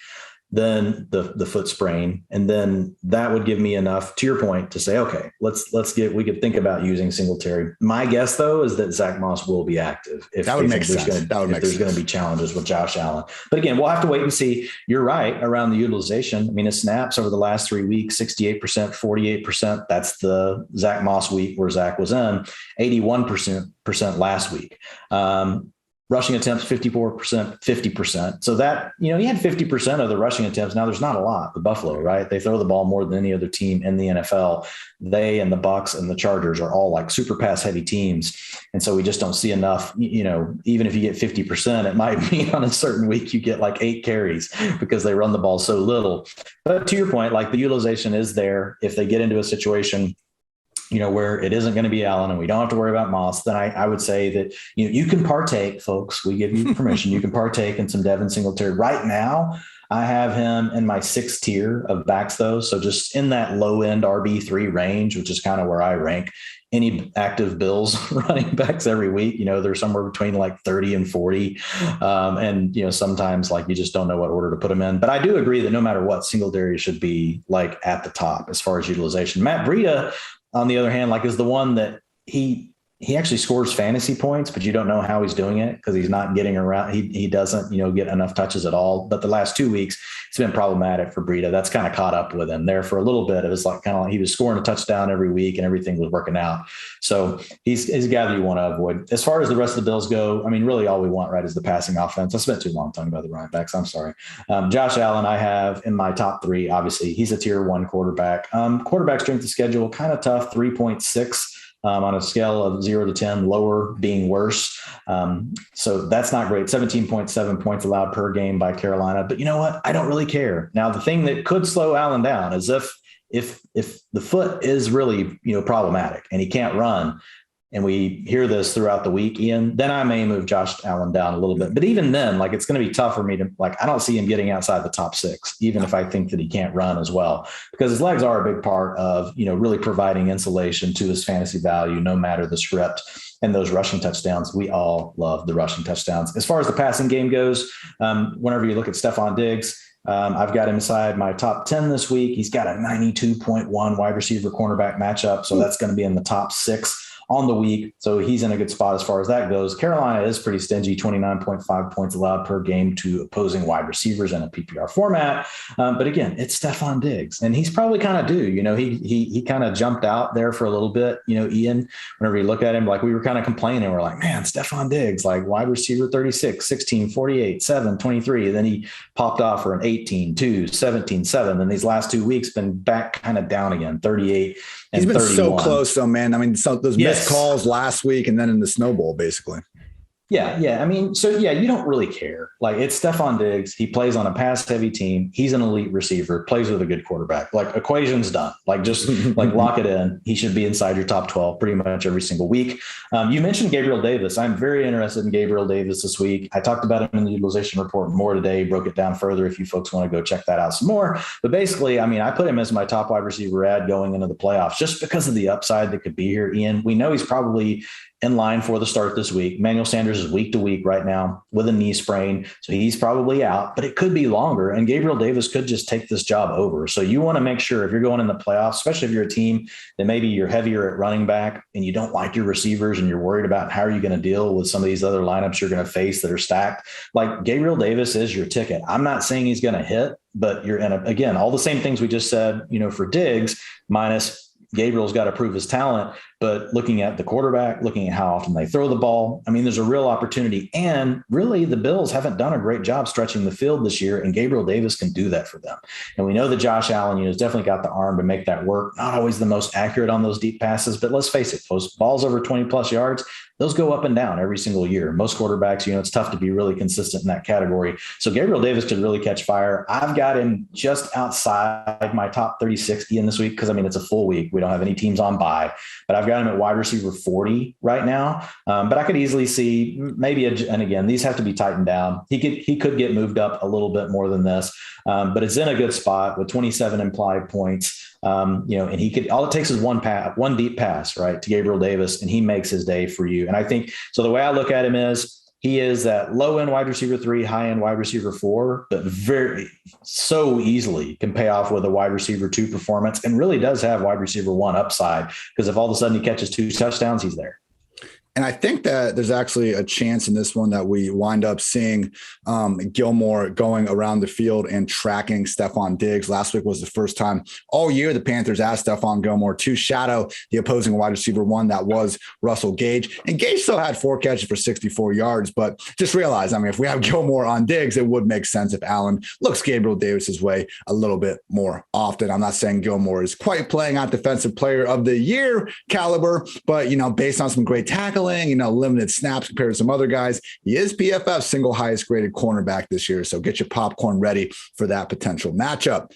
then the foot sprain. And then that would give me enough, to your point, to say, okay, we could think about using Singletary. My guess, though, is that Zach Moss will be active. That would make sense. There's going to be challenges with Josh Allen. But again, we'll have to wait and see. You're right around the utilization. I mean, his snaps over the last 3 weeks, 68%, 48%. That's the Zach Moss week where Zach was in, 81% last week. Rushing attempts, 54%, 50%. So that, he had 50% of the rushing attempts. Now there's not a lot. The Buffalo, right? They throw the ball more than any other team in the NFL. They and the Bucs and the Chargers are all like super pass heavy teams. And so we just don't see enough, even if you get 50%, it might be on a certain week, you get like 8 carries because they run the ball so little. But to your point, like the utilization is there. If they get into a situation, where it isn't going to be Allen and we don't have to worry about Moss, then I would say that, you can partake, folks. We give you permission. You can partake in some Devin Singletary. Right now, I have him in my 6th tier of backs, though. So just in that low end RB3 range, which is kind of where I rank any active Bills running backs every week. They're somewhere between like 30 and 40. And sometimes like you just don't know what order to put them in. But I do agree that no matter what, Singletary should be like at the top as far as utilization. Matt Breida, on the other hand, like is the one that he actually scores fantasy points, but you don't know how he's doing it because he's not getting around. He doesn't, get enough touches at all. But the last 2 weeks, it's been problematic for Breida. That's kind of caught up with him there for a little bit. It was like kind of like he was scoring a touchdown every week and everything was working out. So he's a guy that you want to avoid. As far as the rest of the Bills go, I mean, really all we want, right, is the passing offense. I spent too long talking about the running backs. I'm sorry. Josh Allen, I have in my top 3. Obviously, he's a tier 1 quarterback. Quarterback strength of schedule, kind of tough, 3.6. On a scale of 0 to 10, lower being worse. So that's not great. 17.7 points allowed per game by Carolina. But you know what? I don't really care. Now, the thing that could slow Allen down is if the foot is really, problematic and he can't run, and we hear this throughout the week, Ian, then I may move Josh Allen down a little bit. But even then, like, it's going to be tough for me to, like, I don't see him getting outside the top 6, even if I think that he can't run as well, because his legs are a big part of, really providing insulation to his fantasy value, no matter the script. And those rushing touchdowns, we all love the rushing touchdowns. As far as the passing game goes, whenever you look at Stephon Diggs, I've got him inside my top 10 this week. He's got a 92.1 wide receiver cornerback matchup. So that's going to be in the top 6 on the week. So he's in a good spot as far as that goes. Carolina is pretty stingy, 29.5 points allowed per game to opposing wide receivers in a PPR format. But again, it's Stephon Diggs, and he's probably kind of due. He kind of jumped out there for a little bit, Ian, whenever you look at him, like we were kind of complaining. We're like, man, Stephon Diggs, like wide receiver 36, 16, 48, 7, 23. And then he popped off for an 18, 2, 17, 7. And these last 2 weeks been back kind of down again, 38 and he's been 31. So close though, man. I mean, so those missed calls last week and then in the snowball, basically. Yeah. I mean, so yeah, you don't really care. Like it's Stephon Diggs. He plays on a pass heavy team. He's an elite receiver, plays with a good quarterback. Like equation's done. Like just like lock it in. He should be inside your top 12 pretty much every single week. You mentioned Gabriel Davis. I'm very interested in Gabriel Davis this week. I talked about him in the utilization report more today, broke it down further if you folks want to go check that out some more. But basically, I mean, I put him as my top wide receiver ad going into the playoffs just because of the upside that could be here, Ian. We know he's probably in line for the start this week. Emmanuel Sanders is week to week right now with a knee sprain. So he's probably out, but it could be longer. And Gabriel Davis could just take this job over. So you want to make sure if you're going in the playoffs, especially if you're a team that maybe you're heavier at running back and you don't like your receivers and you're worried about how are you going to deal with some of these other lineups you're going to face that are stacked, like Gabriel Davis is your ticket. I'm not saying he's going to hit, but you're in again, all the same things we just said, for Diggs minus Gabriel's got to prove his talent, but looking at the quarterback, looking at how often they throw the ball, I mean, there's a real opportunity. And really, the Bills haven't done a great job stretching the field this year, and Gabriel Davis can do that for them. And we know that Josh Allen, has definitely got the arm to make that work. Not always the most accurate on those deep passes, but let's face it, those balls over 20 plus yards, those go up and down every single year. Most quarterbacks, it's tough to be really consistent in that category. So Gabriel Davis could really catch fire. I've got him just outside my top 36 in this week because, it's a full week. We don't have any teams on bye, but I've got him at wide receiver 40 right now. But I could easily see maybe, and again, these have to be tightened down. He could get moved up a little bit more than this, but it's in a good spot with 27 implied points. And he could, all it takes is one deep pass, right, to Gabriel Davis, and he makes his day for you. And I think, so the way I look at him is he is that low end wide receiver 3, high end wide receiver 4, but very so easily can pay off with a wide receiver 2 performance and really does have wide receiver 1 upside because if all of a sudden he catches 2 touchdowns, he's there. And I think that there's actually a chance in this one that we wind up seeing Gilmore going around the field and tracking Stephon Diggs. Last week was the first time all year the Panthers asked Stephon Gilmore to shadow the opposing wide receiver 1. That was Russell Gage. And Gage still had 4 catches for 64 yards. But just realize, if we have Gilmore on Diggs, it would make sense if Allen looks Gabriel Davis's way a little bit more often. I'm not saying Gilmore is quite playing at Defensive Player of the Year caliber, but, based on some great tackling, limited snaps compared to some other guys, he is PFF's single highest graded cornerback this year. So get your popcorn ready for that potential matchup.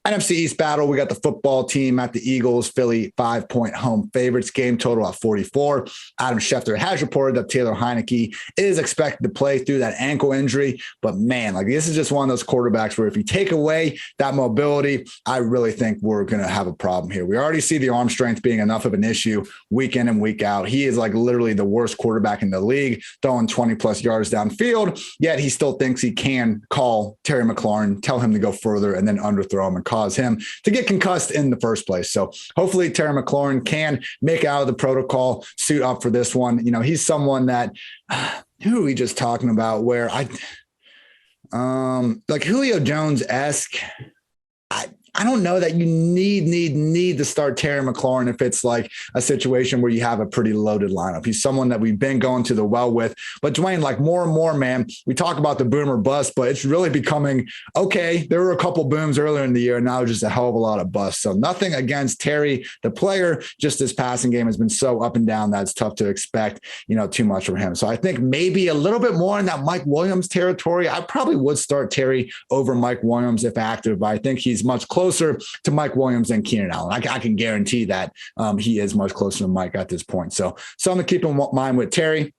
NFC East battle, we got the football team at the Eagles, Philly 5-point home favorites, game total at 44. Adam Schefter has reported that Taylor Heineke is expected to play through that ankle injury. But man, this is just one of those quarterbacks where if you take away that mobility, I really think we're going to have a problem here. We already see the arm strength being enough of an issue week in and week out. He is literally the worst quarterback in the league, throwing 20 plus yards downfield, yet he still thinks he can call Terry McLaurin, tell him to go further and then underthrow him and cause him to get concussed in the first place. So hopefully Terry McLaurin can make out of the protocol, suit up for this one. He's someone that, who are we just talking about where Julio Jones-esque. I don't know that you need to start Terry McLaurin if it's a situation where you have a pretty loaded lineup. He's someone that we've been going to the well with. But Dwain, more and more, man, we talk about the boom or bust, but it's really becoming, okay, there were a couple booms earlier in the year, and now just a hell of a lot of busts. So nothing against Terry, the player, just this passing game has been so up and down that it's tough to expect, too much from him. So I think maybe a little bit more in that Mike Williams territory. I probably would start Terry over Mike Williams if active, but I think he's much closer to Mike Williams than Keenan Allen. I can guarantee that he is much closer to Mike at this point. So something to keep in mind with Terry.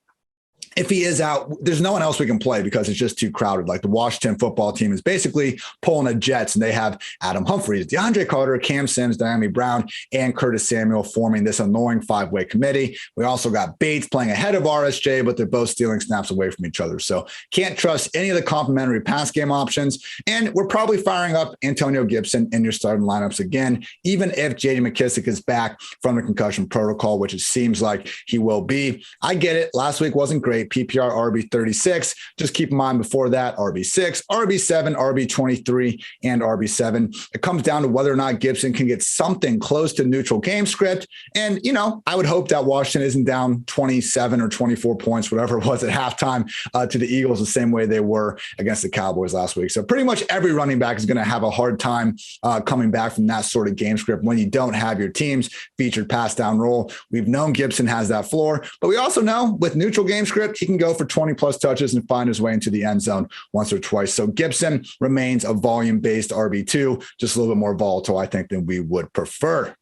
if he is out, there's no one else we can play because it's just too crowded. Like the Washington football team is basically pulling a Jets, and they have Adam Humphries, DeAndre Carter, Cam Sims, Diami Brown, and Curtis Samuel forming this annoying 5-way committee. We also got Bates playing ahead of RSJ, but they're both stealing snaps away from each other. So can't trust any of the complementary pass game options. And we're probably firing up Antonio Gibson in your starting lineups again, even if J.D. McKissic is back from the concussion protocol, which it seems like he will be. I get it. Last week wasn't great. PPR RB 36. Just keep in mind before that, RB 6, RB 7, RB 23, and RB 7. It comes down to whether or not Gibson can get something close to neutral game script. And, I would hope that Washington isn't down 27 or 24 points, whatever it was at halftime, to the Eagles the same way they were against the Cowboys last week. So pretty much every running back is going to have a hard time coming back from that sort of game script when you don't have your team's featured pass down role. We've known Gibson has that floor, but we also know with neutral game script, he can go for 20 plus touches and find his way into the end zone once or twice. So Gibson remains a volume-based RB2, just a little bit more volatile, I think, than we would prefer.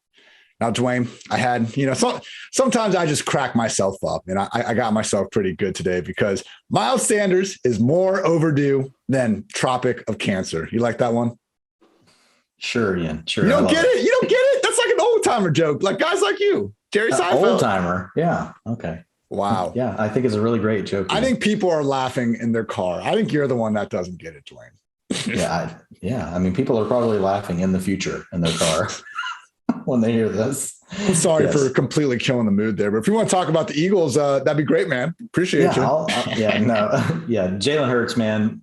Now, Dwain, I had, sometimes I just crack myself up, and I got myself pretty good today because Miles Sanders is more overdue than Tropic of Cancer. You like that one? Sure, Ian. Sure. You don't get it? You don't get it? That's like an old-timer joke. Like guys like you, Jerry Seinfeld. Old-timer. Yeah. Okay. Wow. Yeah, I think it's a really great joke. I think people are laughing in their car. I think you're the one that doesn't get it, Dwain. I mean, people are probably laughing in the future in their car when they hear this. I'm sorry for completely killing the mood there, but if you want to talk about the Eagles, that'd be great, man. Appreciate you. Jalen Hurts, man.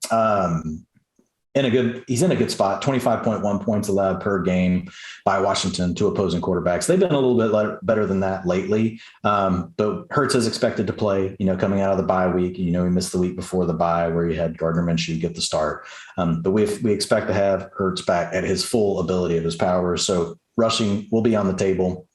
He's in a good spot. 25.1 points allowed per game by Washington to opposing quarterbacks. They've been a little bit better than that lately. But Hurts is expected to play, coming out of the bye week. He missed the week before the bye where he had Gardner Minshew get the start. But we expect to have Hurts back at his full ability of his powers. So rushing will be on the table.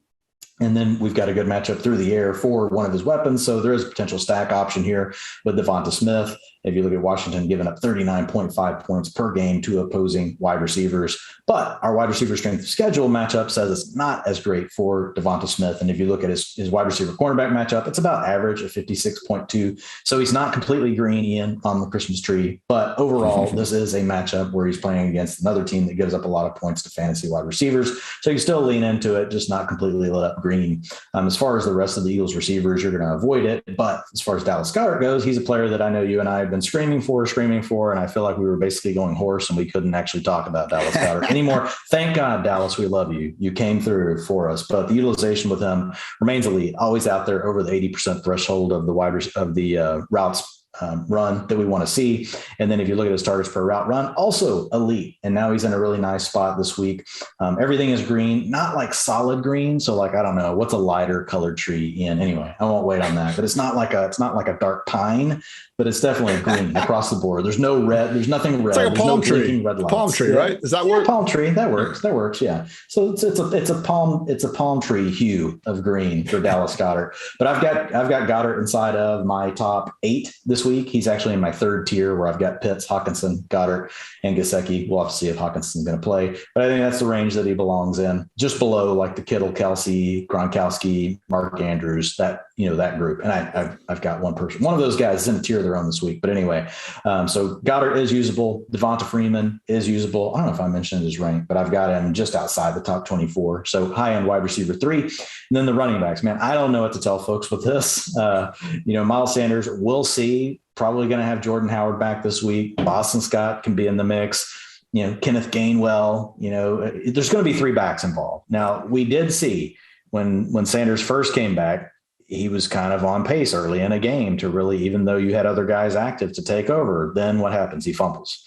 And then we've got a good matchup through the air for one of his weapons. So there is a potential stack option here with Devonta Smith. If you look at Washington giving up 39.5 points per game to opposing wide receivers. But our wide receiver strength of schedule matchup says it's not as great for Devonta Smith. And if you look at his wide receiver cornerback matchup, it's about average at 56.2. So he's not completely green, Ian, on the Christmas tree. But overall, this is a matchup where he's playing against another team that gives up a lot of points to fantasy wide receivers. So you still lean into it, just not completely lit up green. As far as the rest of the Eagles receivers, you're going to avoid it. But as far as Dallas Goedert goes, he's a player that I know you and I have been screaming for. And I feel like we were basically going hoarse and we couldn't actually talk about Dallas Goedert anymore. Thank God, Dallas, we love you. You came through for us, but the utilization with him remains elite, always out there over the 80% threshold of the routes run that we want to see. And then if you look at his targets per route run, also elite. And now he's in a really nice spot this week. Everything is green, not like solid green. So like, I don't know, what's a lighter colored tree in anyway, I won't wait on that, but it's not like a dark pine, but it's definitely green across the board. There's no red. There's nothing red. It's like a palm tree. Red lights. Palm tree, right? Does that work? Palm tree. That works. Yeah. So it's a palm tree hue of green for Dallas Goedert. But I've got Goedert inside of my top 8 this week. He's actually in my 3rd tier where I've got Pitts, Hawkinson, Goedert, and Gesicki. We'll have to see if Hawkinson's going to play, but I think that's the range that he belongs in, just below like the Kittle, Kelsey, Gronkowski, Mark Andrews, that group. And I've got one of those guys is in a tier of their own this week. But anyway, so Goedert is usable. Devonta Freeman is usable. I don't know if I mentioned his rank, but I've got him just outside the top 24. So high end wide receiver 3. And then the running backs, man, I don't know what to tell folks with this. Miles Sanders, we'll see. Probably going to have Jordan Howard back this week. Boston Scott can be in the mix. Kenneth Gainwell, there's going to be 3 backs involved. Now, we did see when Sanders first came back, he was kind of on pace early in a game to really, even though you had other guys active to take over, then what happens? He fumbles.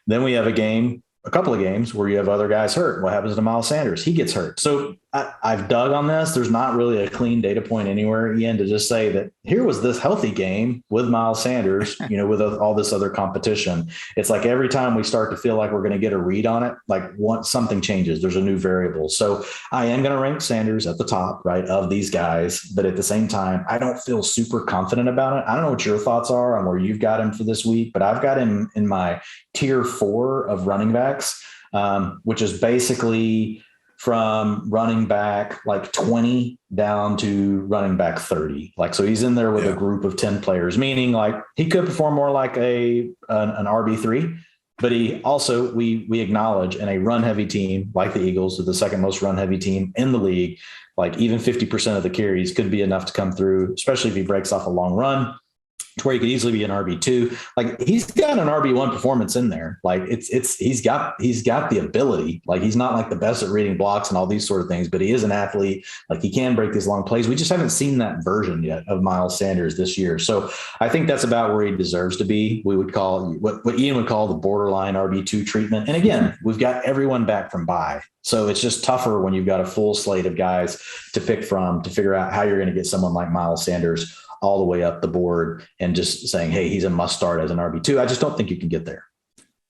Then we have a couple of games where you have other guys hurt. What happens to Miles Sanders? He gets hurt. So I've dug on this. There's not really a clean data point anywhere, Ian, to just say that here was this healthy game with Miles Sanders, with all this other competition. It's like every time we start to feel like we're going to get a read on it, like something changes. There's a new variable. So I am going to rank Sanders at the top, right, of these guys. But at the same time, I don't feel super confident about it. I don't know what your thoughts are on where you've got him for this week, but I've got him in my tier 4 of running backs, which is basically from running back like 20 down to running back 30. Like, so he's in there with a group of 10 players, meaning like he could perform more like an RB3, but he also, we acknowledge in a run heavy team like the Eagles, the second most run heavy team in the league, like even 50% of the carries could be enough to come through, especially if he breaks off a long run to where he could easily be an RB2. Like he's got an RB1 performance in there. Like he's got the ability. Like he's not like the best at reading blocks and all these sort of things, but he is an athlete. Like he can break these long plays. We just haven't seen that version yet of Miles Sanders this year. So I think that's about where he deserves to be. We would call what Ian would call the borderline RB2 treatment. And again, we've got everyone back from bye. So it's just tougher when you've got a full slate of guys to pick from to figure out how you're going to get someone like Miles Sanders all the way up the board and just saying, hey, he's a must start as an RB2. I just don't think you can get there.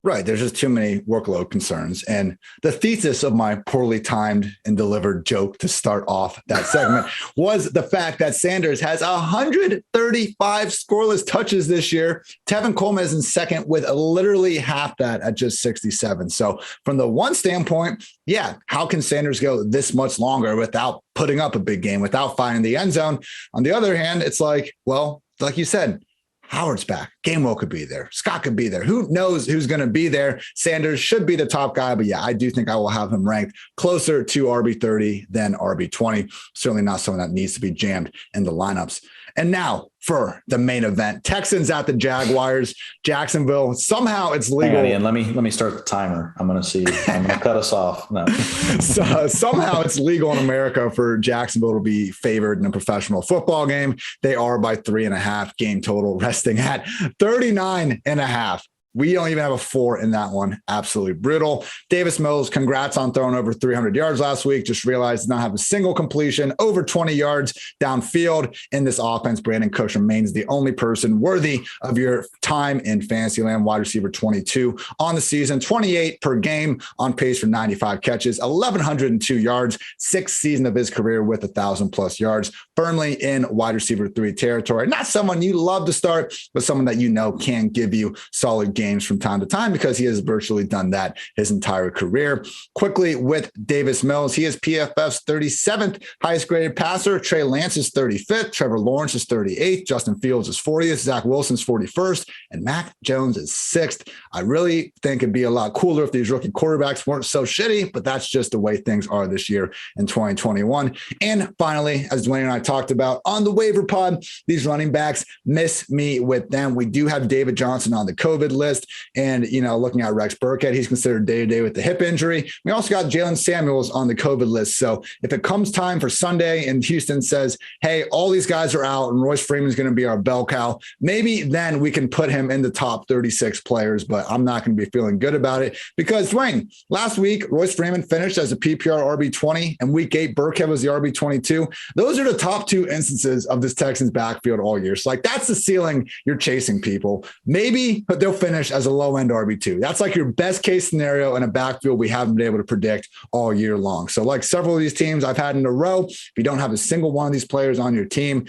Right. There's just too many workload concerns. And the thesis of my poorly timed and delivered joke to start off that segment was the fact that Sanders has 135 scoreless touches this year. Tevin Coleman is in second with literally half that at just 67. So from the one standpoint, yeah, how can Sanders go this much longer without putting up a big game, without finding the end zone? On the other hand, it's like, well, like you said, Howard's back. Gainwell could be there. Scott could be there. Who knows who's going to be there? Sanders should be the top guy. But yeah, I do think I will have him ranked closer to RB30 than RB20. Certainly not someone that needs to be jammed in the lineups. And now for the main event, Texans at the Jaguars, Jacksonville. Somehow it's legal. Hang on, Ian. Let me start the timer. I'm going to cut us off. No. So, somehow it's legal in America for Jacksonville to be favored in a professional football game. They are by 3.5, game total resting at 39.5. We don't even have a 4 in that one. Absolutely brutal. Davis Mills, congrats on throwing over 300 yards last week. Just realized did not have a single completion over 20 yards downfield in this offense. Brandon Cooks remains the only person worthy of your time in Fantasyland. Wide receiver 22 on the season, 28 per game, on pace for 95 catches, 1,102 yards, 6th season of his career with 1,000+ yards, firmly in wide receiver 3 territory. Not someone you love to start, but someone that you know can give you solid games from time to time because he has virtually done that his entire career. Quickly with Davis Mills, he is PFF's 37th highest graded passer. Trey Lance is 35th. Trevor Lawrence is 38th. Justin Fields is 40th. Zach Wilson's 41st. And Mac Jones is 6th. I really think it'd be a lot cooler if these rookie quarterbacks weren't so shitty, but that's just the way things are this year in 2021. And finally, as Dwayne and I talked about on the waiver pod, these running backs, miss me with them. We do have David Johnson on the COVID list. And, looking at Rex Burkhead, he's considered day-to-day with the hip injury. We also got Jalen Samuels on the COVID list. So if it comes time for Sunday and Houston says, hey, all these guys are out and Royce Freeman's going to be our bell cow, maybe then we can put him in the top 36 players, but I'm not going to be feeling good about it because, Dwayne, last week, Royce Freeman finished as a PPR RB20 and week 8, Burkhead was the RB22. Those are the top 2 instances of this Texans backfield all year. So that's the ceiling you're chasing, people. Maybe they'll finish as a low-end RB2. That's like your best case scenario in a backfield we haven't been able to predict all year long. So like several of these teams I've had in a row, if you don't have a single one of these players on your team,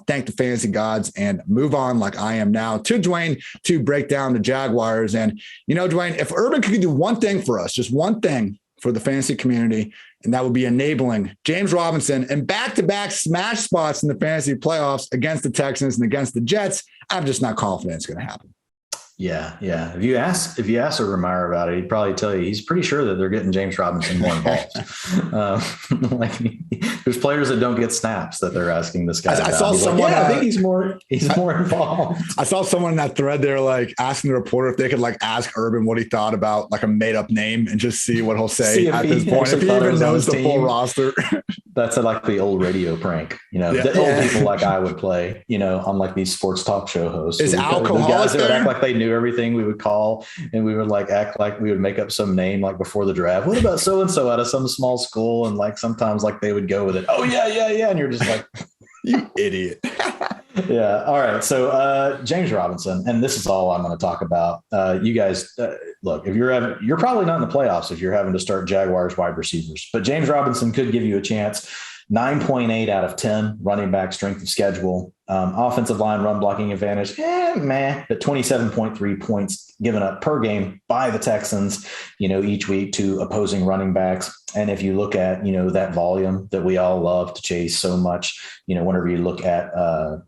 thank the fantasy gods and move on like I am now to Dwayne to break down the Jaguars. And, Dwayne, if Urban could do one thing for us, just one thing for the fantasy community, and that would be enabling James Robinson and back-to-back smash spots in the fantasy playoffs against the Texans and against the Jets, I'm just not confident it's going to happen. Yeah. If you ask Urban Meyer about it, he'd probably tell you he's pretty sure that they're getting James Robinson more involved. There's players that don't get snaps that they're asking this guy. I saw someone. I think he's more involved. I saw someone in that thread there, asking the reporter if they could ask Urban what he thought about a made up name and just see what he'll say at this point. If he even knows the full roster. That's like the old radio prank, that old people like I would play, on these sports talk show hosts. Is alcohol the guys that would act like they knew everything we would call, and we would act like we would make up some name before the draft. What about so-and-so out of some small school? And sometimes they would go with it. Oh yeah. And you're just like, you idiot. Yeah. All right. So James Robinson, and this is all I'm going to talk about. You guys, look, if you're probably not in the playoffs if you're having to start Jaguars wide receivers, but James Robinson could give you a chance. 9.8 out of 10 running back strength of schedule. Offensive line run blocking advantage, but 27.3 points given up per game by the Texans, each week to opposing running backs. And if you look at, that volume that we all love to chase so much, whenever you look at,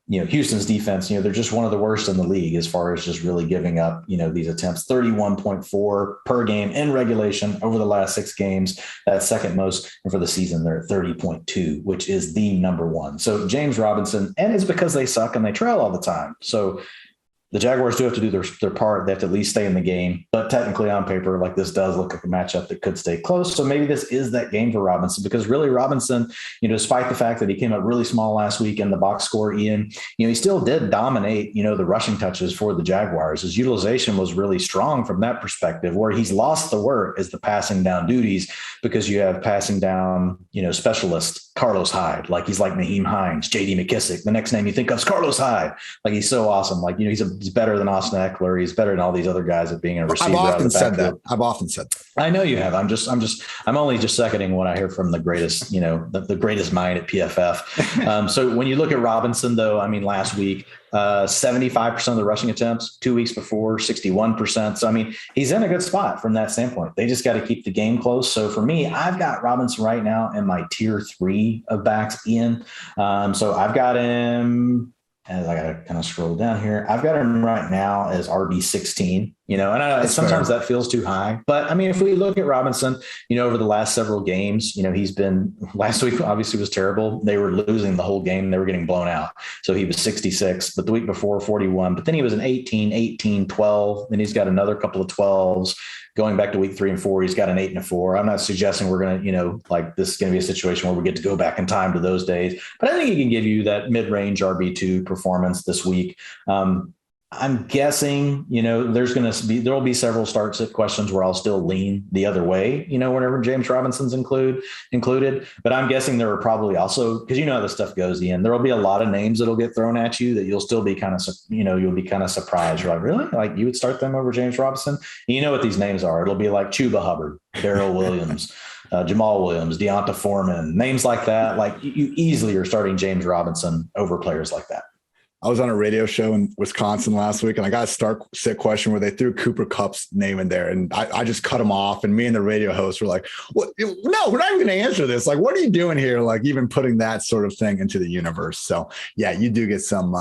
Houston's defense, they're just one of the worst in the league as far as just really giving up, these attempts, 31.4 per game in regulation over the last 6 games. That's second most. And for the season, they're at 30.2, which is the number one. So James Robinson, and it's because they suck and they trail all the time. So the Jaguars do have to do their part. They have to at least stay in the game. But technically on paper, this does look like a matchup that could stay close. So maybe this is that game for Robinson, because really Robinson, despite the fact that he came up really small last week in the box score, Ian, he still did dominate, the rushing touches for the Jaguars. His utilization was really strong from that perspective. Where he's lost the work is the passing down duties, because you have passing down, specialist Carlos Hyde. He's like Naheem Hines, J.D. McKissick. The next name you think of is Carlos Hyde. He's so awesome. He's better than Austin Eckler. He's better than all these other guys at being a receiver. I've often said that. I know you have. I'm only just seconding what I hear from the greatest, the greatest mind at PFF. So when you look at Robinson, though, last week, 75% of the rushing attempts, 2 weeks before, 61%. So, he's in a good spot from that standpoint. They just got to keep the game close. So for me, I've got Robinson right now in my tier 3 of backs, Ian. So I've got him, as I got to kind of scroll down here, I've got him right now as RB 16, and I know sometimes that feels too high, but if we look at Robinson, over the last several games, he's been, last week obviously was terrible. They were losing the whole game. They were getting blown out. So he was 66, but the week before 41, but then he was an 18, 12. Then he's got another couple of 12s. Going back to week 3 and 4, he's got an 8 and a 4. I'm not suggesting we're going to, this is going to be a situation where we get to go back in time to those days, but I think he can give you that mid-range RB2 performance this week. I'm guessing, there'll be several starts at questions where I'll still lean the other way, whenever James Robinson's included. But I'm guessing there are probably also, because how this stuff goes, Ian, there will be a lot of names that'll get thrown at you that you'll still be kind of, you'll be kind of surprised. You're like, really? You would start them over James Robinson? And you know what these names are. It'll be like Chuba Hubbard, Darrell Williams, Jamal Williams, Deonta Foreman, names like that. You easily are starting James Robinson over players like that. I was on a radio show in Wisconsin last week, and I got a start-sit question where they threw Cooper Kupp's name in there, and I just cut him off. And me and the radio host were like, "What? No, we're not even going to answer this. What are you doing here? Even putting that sort of thing into the universe." So, yeah, you do get some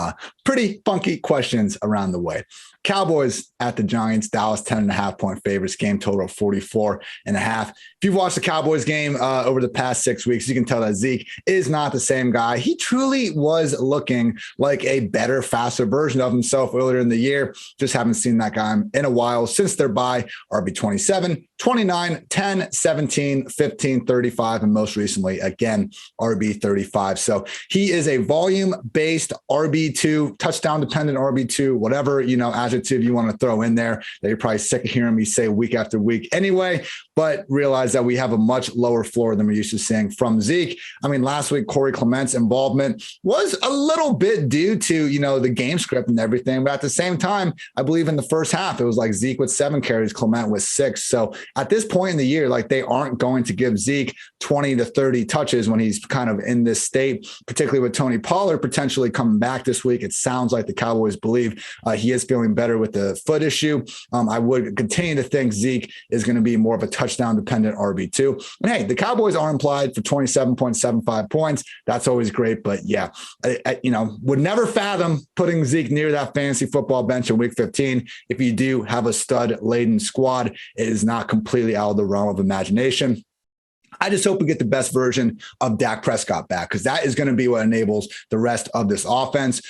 pretty funky questions around the way. Cowboys at the Giants, Dallas 10.5 point favorites, game total of 44.5. If you've watched the Cowboys game over the past 6 weeks, you can tell that Zeke is not the same guy. He truly was looking like a better, faster version of himself earlier in the year. Just haven't seen that guy in a while since their bye. RB 27, 29, 10, 17, 15, 35, and most recently, again, RB 35. So he is a volume-based RB2, touchdown-dependent RB2, whatever, adjective you want to throw in there that you're probably sick of hearing me say week after week anyway, but realize that we have a much lower floor than we're used to seeing from Zeke. Last week, Corey Clement's involvement was a little bit due to, the game script and everything, but at the same time, I believe in the first half, it was like Zeke with 7 carries, Clement with 6. So at this point in the year, they aren't going to give Zeke 20 to 30 touches when he's kind of in this state, particularly with Tony Pollard potentially coming back this week. It sounds like the Cowboys believe he is feeling better with the foot issue. I would continue to think Zeke is going to be more of a touchdown dependent RB2. And hey, the Cowboys are implied for 27.75 points. That's always great. But yeah, I would never fathom putting Zeke near that fantasy football bench in week 15. If you do have a stud laden squad, it is not completely out of the realm of imagination. I just hope we get the best version of Dak Prescott back, because that is going to be what enables the rest of this offense.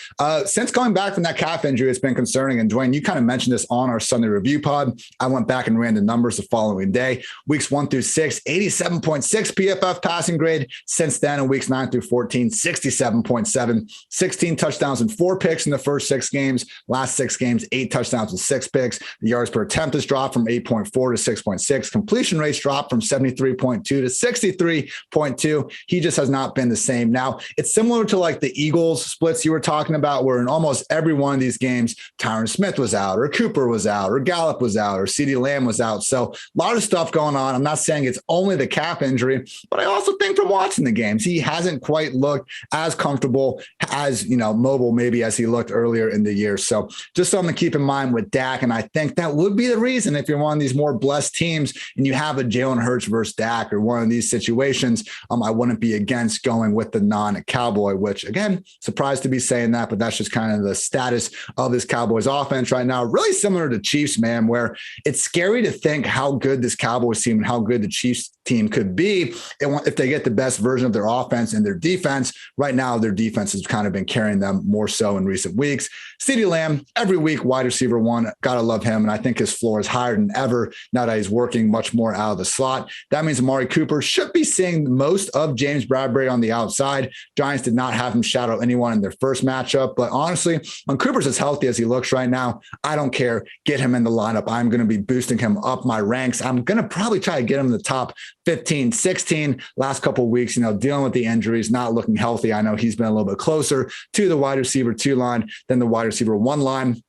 Since coming back from that calf injury, it's been concerning. And Dwain, you kind of mentioned this on our Sunday review pod. I went back and ran the numbers the following day. Weeks 1 through 6, 87.6 PFF passing grade. Since then, in weeks 9 through 14, 67.7, 16 touchdowns and 4 picks in the first 6 games. Last 6 games, 8 touchdowns and 6 picks. The yards per attempt has dropped from 8.4 to 6.6. Completion rates dropped from 73.2 to 63.2. He just has not been the same. Now, it's similar to like the Eagles splits you were talking about, where in almost every one of these games, Tyron Smith was out, or Cooper was out, or Gallup was out, or CeeDee Lamb was out. So a lot of stuff going on. I'm not saying it's only the calf injury, but I also think from watching the games, he hasn't quite looked as comfortable, as, mobile maybe as he looked earlier in the year. So just something to keep in mind with Dak. And I think that would be the reason, if you're one of these more blessed teams and you have a Jalen Hurts versus Dak or one of these situations, I wouldn't be against going with the non-Cowboy, which again, surprised to be saying that, but that's just kind of the status of this Cowboys offense right now. Really similar to Chiefs, man, where it's scary to think how good this Cowboys team and how good the Chiefs team could be if they get the best version of their offense and their defense. Right now, their defense has kind of been carrying them more so in recent weeks. CeeDee Lamb, every week, wide receiver one. Got to love him. And I think his floor is higher than ever now that he's working much more out of the slot. That means Amari Cooper should be seeing most of James Bradbury on the outside. Giants did not have him shadow anyone in their first matchup. But honestly, when Cooper's as healthy as he looks right now, I don't care. Get him in the lineup. I'm going to be boosting him up my ranks. I'm going to probably try to get him in the top 15, 16 last couple of weeks, dealing with the injuries, not looking healthy. I know he's been a little bit closer to the wide receiver 2 line than the wide receiver 1 line.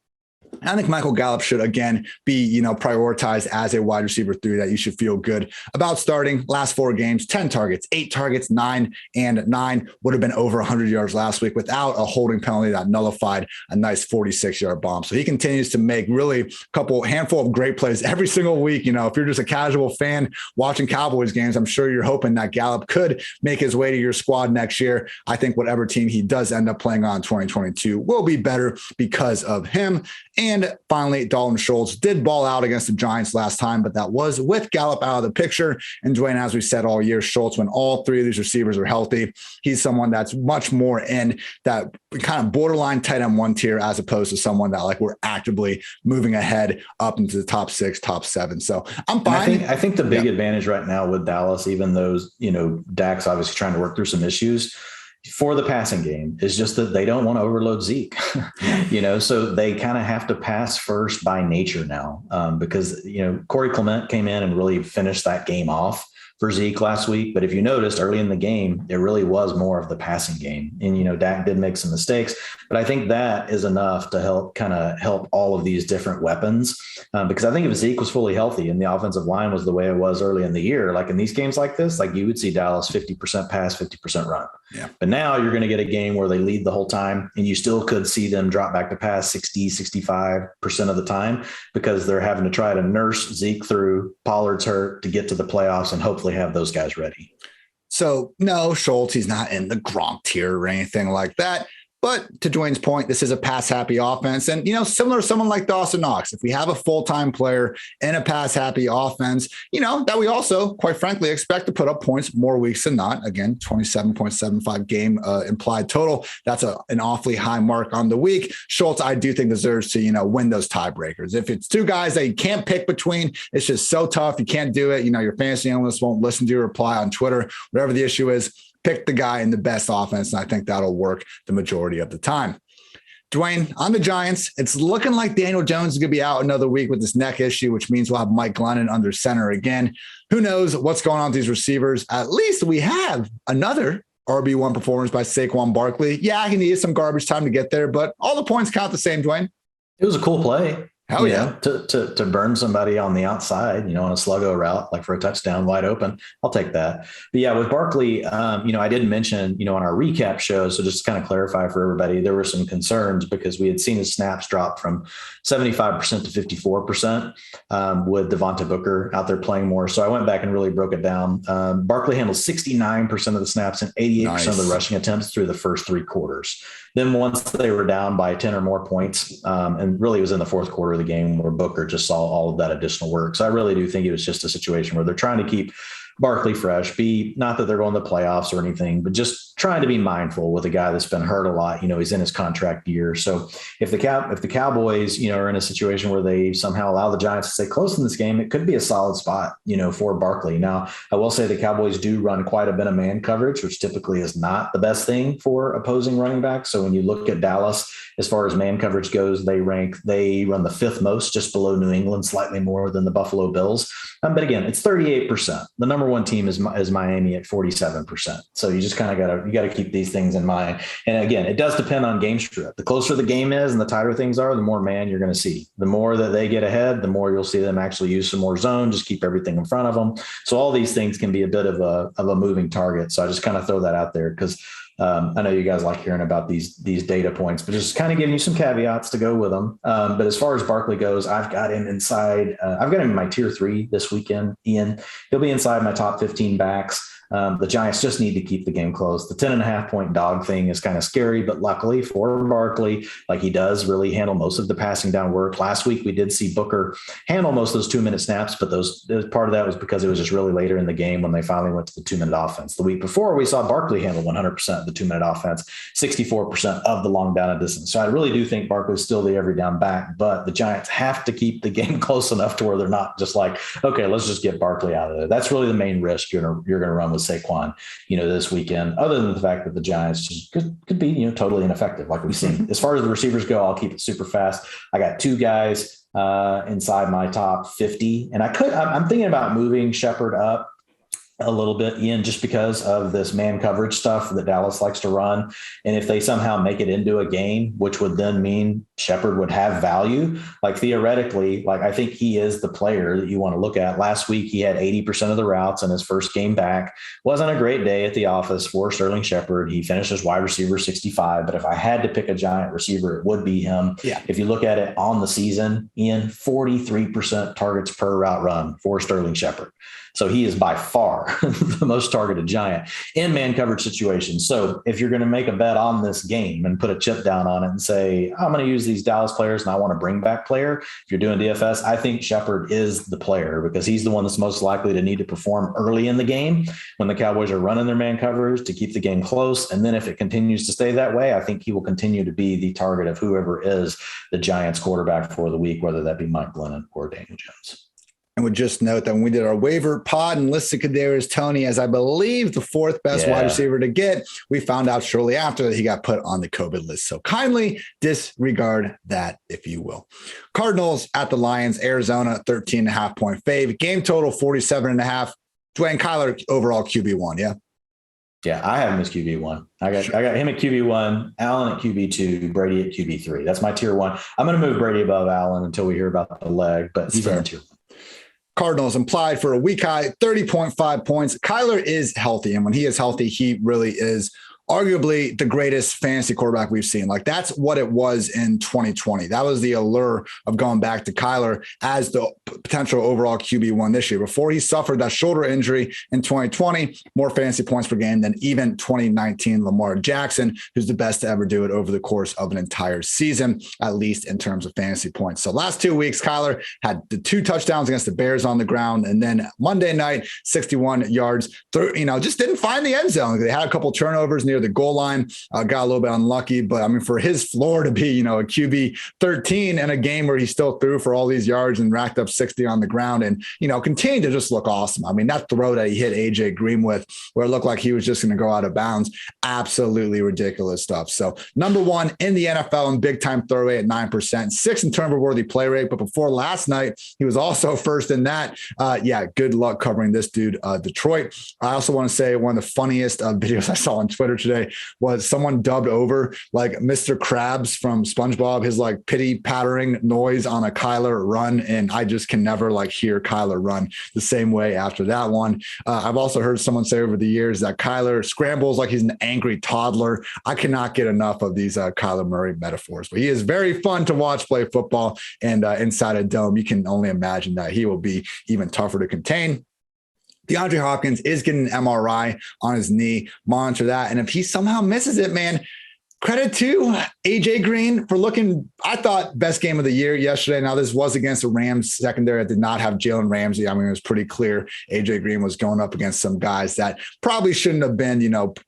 I think Michael Gallup should, again, be, prioritized as a wide receiver 3 that you should feel good about starting. Last 4 games, 10 targets, 8 targets, 9 and 9, would have been over 100 yards last week without a holding penalty that nullified a nice 46-yard bomb. So he continues to make really handful of great plays every single week. If you're just a casual fan watching Cowboys games, I'm sure you're hoping that Gallup could make his way to your squad next year. I think whatever team he does end up playing on 2022 will be better because of him. And finally, Dalton Schultz did ball out against the Giants last time, but that was with Gallup out of the picture. And Dwayne, as we said all year, Schultz, when all 3 of these receivers are healthy, he's someone that's much more in that kind of borderline tight end 1 tier, as opposed to someone that we're actively moving ahead up into the top 6, top 7. So I'm fine. I think the big advantage right now with Dallas, even though, Dak's obviously trying to work through some issues for the passing game, is just that they don't want to overload Zeke, so they kind of have to pass first by nature now, because, Corey Clement came in and really finished that game off for Zeke last week. But if you noticed early in the game, it really was more of the passing game. And, Dak did make some mistakes, but I think that is enough to help all of these different weapons. Because I think if Zeke was fully healthy and the offensive line was the way it was early in the year, like in these games like this, you would see Dallas 50% pass, 50% run. Yeah. But now you're going to get a game where they lead the whole time, and you still could see them drop back to pass 60, 65% of the time, because they're having to try to nurse Zeke through. Pollard's hurt to get to the playoffs and hopefully have those guys ready. So no, Schultz, he's not in the Gronk tier or anything like that. But to Dwayne's point, this is a pass-happy offense. And, similar to someone like Dawson Knox, if we have a full-time player in a pass-happy offense, that we also, quite frankly, expect to put up points more weeks than not. Again, 27.75 game implied total. That's an awfully high mark on the week. Schultz, I do think, deserves to, win those tiebreakers. If it's 2 guys that you can't pick between, it's just so tough. You can't do it. Your fantasy analysts won't listen to your reply on Twitter, whatever the issue is. Pick the guy in the best offense, and I think that'll work the majority of the time. Dwayne, on the Giants, it's looking like Daniel Jones is going to be out another week with this neck issue, which means we'll have Mike Glennon under center again. Who knows what's going on with these receivers? At least we have another RB1 performance by Saquon Barkley. Yeah, he needed some garbage time to get there, but all the points count the same, Dwayne. It was a cool play. Hell yeah. To burn somebody on the outside, on a sluggo route, like for a touchdown wide open, I'll take that. But yeah, with Barkley, I didn't mention, on our recap show. So just to kind of clarify for everybody, there were some concerns because we had seen his snaps drop from 75% to 54% with Devontae Booker out there playing more. So I went back and really broke it down. Barkley handled 69% of the snaps and 88% of the rushing attempts through the first 3 quarters. Then once they were down by 10 or more points, and really it was in the fourth quarter of the game where Booker just saw all of that additional work. So I really do think it was just a situation where they're trying to keep Barkley fresh, not that they're going to the playoffs or anything, but just trying to be mindful with a guy that's been hurt a lot. He's in his contract year. So if the Cowboys, are in a situation where they somehow allow the Giants to stay close in this game, it could be a solid spot, for Barkley. Now, I will say the Cowboys do run quite a bit of man coverage, which typically is not the best thing for opposing running backs. So when you look at Dallas, as far as man coverage goes, they run the 5th most, just below New England, slightly more than the Buffalo Bills. But again, it's 38%. The number number one team is Miami at 47%. So you just kind of got to keep these things in mind. And again, it does depend on game script. The closer the game is and the tighter things are, the more man you're going to see. The more that they get ahead, the more you'll see them actually use some more zone, just keep everything in front of them. So all these things can be a bit of a moving target. So I just kind of throw that out there because I know you guys like hearing about these data points, but just kind of giving you some caveats to go with them. But as far as Barkley goes, I've got him inside. I've got him in my tier 3 this weekend, Ian. He'll be inside my top 15 backs. The Giants just need to keep the game close. The 10.5-point dog thing is kind of scary, but luckily for Barkley, like he does really handle most of the passing down work. Last week, we did see Booker handle most of those 2-minute snaps, but part of that was because it was just really later in the game when they finally went to the 2-minute offense. The week before, we saw Barkley handle 100% of the 2-minute offense, 64% of the long down and distance. So I really do think Barkley's still the every down back, but the Giants have to keep the game close enough to where they're not just like, okay, let's just get Barkley out of there. That's really the main risk you're going to run with Saquon, this weekend, other than the fact that the Giants just could be, totally ineffective like we've seen. As far as the receivers go, I'll keep it super fast. I got 2 guys inside my top 50, and I'm thinking about moving Shepard up a little bit, Ian, just because of this man coverage stuff that Dallas likes to run. And if they somehow make it into a game, which would then mean Shepard would have value, like theoretically, like I think he is the player that you want to look at. Last week, he had 80% of the routes in his first game back. Wasn't a great day at the office for Sterling Shepard. He finished as wide receiver 65, but if I had to pick a Giant receiver, it would be him. Yeah. If you look at it on the season, Ian, 43% targets per route run for Sterling Shepard. So he is by far the most targeted Giant in man coverage situations. So if you're going to make a bet on this game and put a chip down on it and say, I'm going to use these Dallas players and I want to bring back player, if you're doing DFS, I think Shepard is the player because he's the one that's most likely to need to perform early in the game when the Cowboys are running their man coverage to keep the game close. And then if it continues to stay that way, I think he will continue to be the target of whoever is the Giants quarterback for the week, whether that be Mike Glennon or Daniel Jones. And would just note that when we did our waiver pod and listed Kadarius Toney as I believe the 4th best wide receiver to get, we found out shortly after that he got put on the COVID list. So kindly disregard that, if you will. Cardinals at the Lions, Arizona 13.5-point fave. Game total 47.5. Dwayne, Kyler overall QB1, yeah? Yeah, I have him as QB1. I got him at QB1, Allen at QB2, Brady at QB3. That's my tier 1. I'm going to move Brady above Allen until we hear about the leg, but he's in tier 1. Cardinals implied for a week high, 30.5 points. Kyler is healthy, and when he is healthy, he really is arguably the greatest fantasy quarterback we've seen. Like that's what it was in 2020. That was the allure of going back to Kyler as the potential overall QB1 this year. Before he suffered that shoulder injury in 2020, more fantasy points per game than even 2019 Lamar Jackson, who's the best to ever do it over the course of an entire season, at least in terms of fantasy points. So last 2 weeks, Kyler had the 2 touchdowns against the Bears on the ground. And then Monday night, 61 yards, just didn't find the end zone. They had a couple turnovers near the goal line, got a little bit unlucky, but I mean, for his floor to be, a QB 13 in a game where he still threw for all these yards and racked up 60 on the ground and, continued to just look awesome. I mean, that throw that he hit AJ Green with, where it looked like he was just going to go out of bounds, absolutely ridiculous stuff. So number 1 in the NFL in big time throw rate at 9%, 6th in turnover worthy play rate. But before last night, he was also 1st in that. Good luck covering this dude, Detroit. I also want to say one of the funniest videos I saw on Twitter today was someone dubbed over like Mr. Krabs from SpongeBob, his like pity pattering noise on a Kyler run. And I just can never hear Kyler run the same way after that one. I've also heard someone say over the years that Kyler scrambles like he's an angry toddler. I cannot get enough of these Kyler Murray metaphors, but he is very fun to watch play football. And inside a dome, you can only imagine that he will be even tougher to contain. DeAndre Hopkins is getting an MRI on his knee. Monitor that. And if he somehow misses it, man, credit to AJ Green for looking, I thought, best game of the year yesterday. Now, this was against the Rams secondary that did not have Jalen Ramsey. I mean, it was pretty clear AJ Green was going up against some guys that probably shouldn't have been,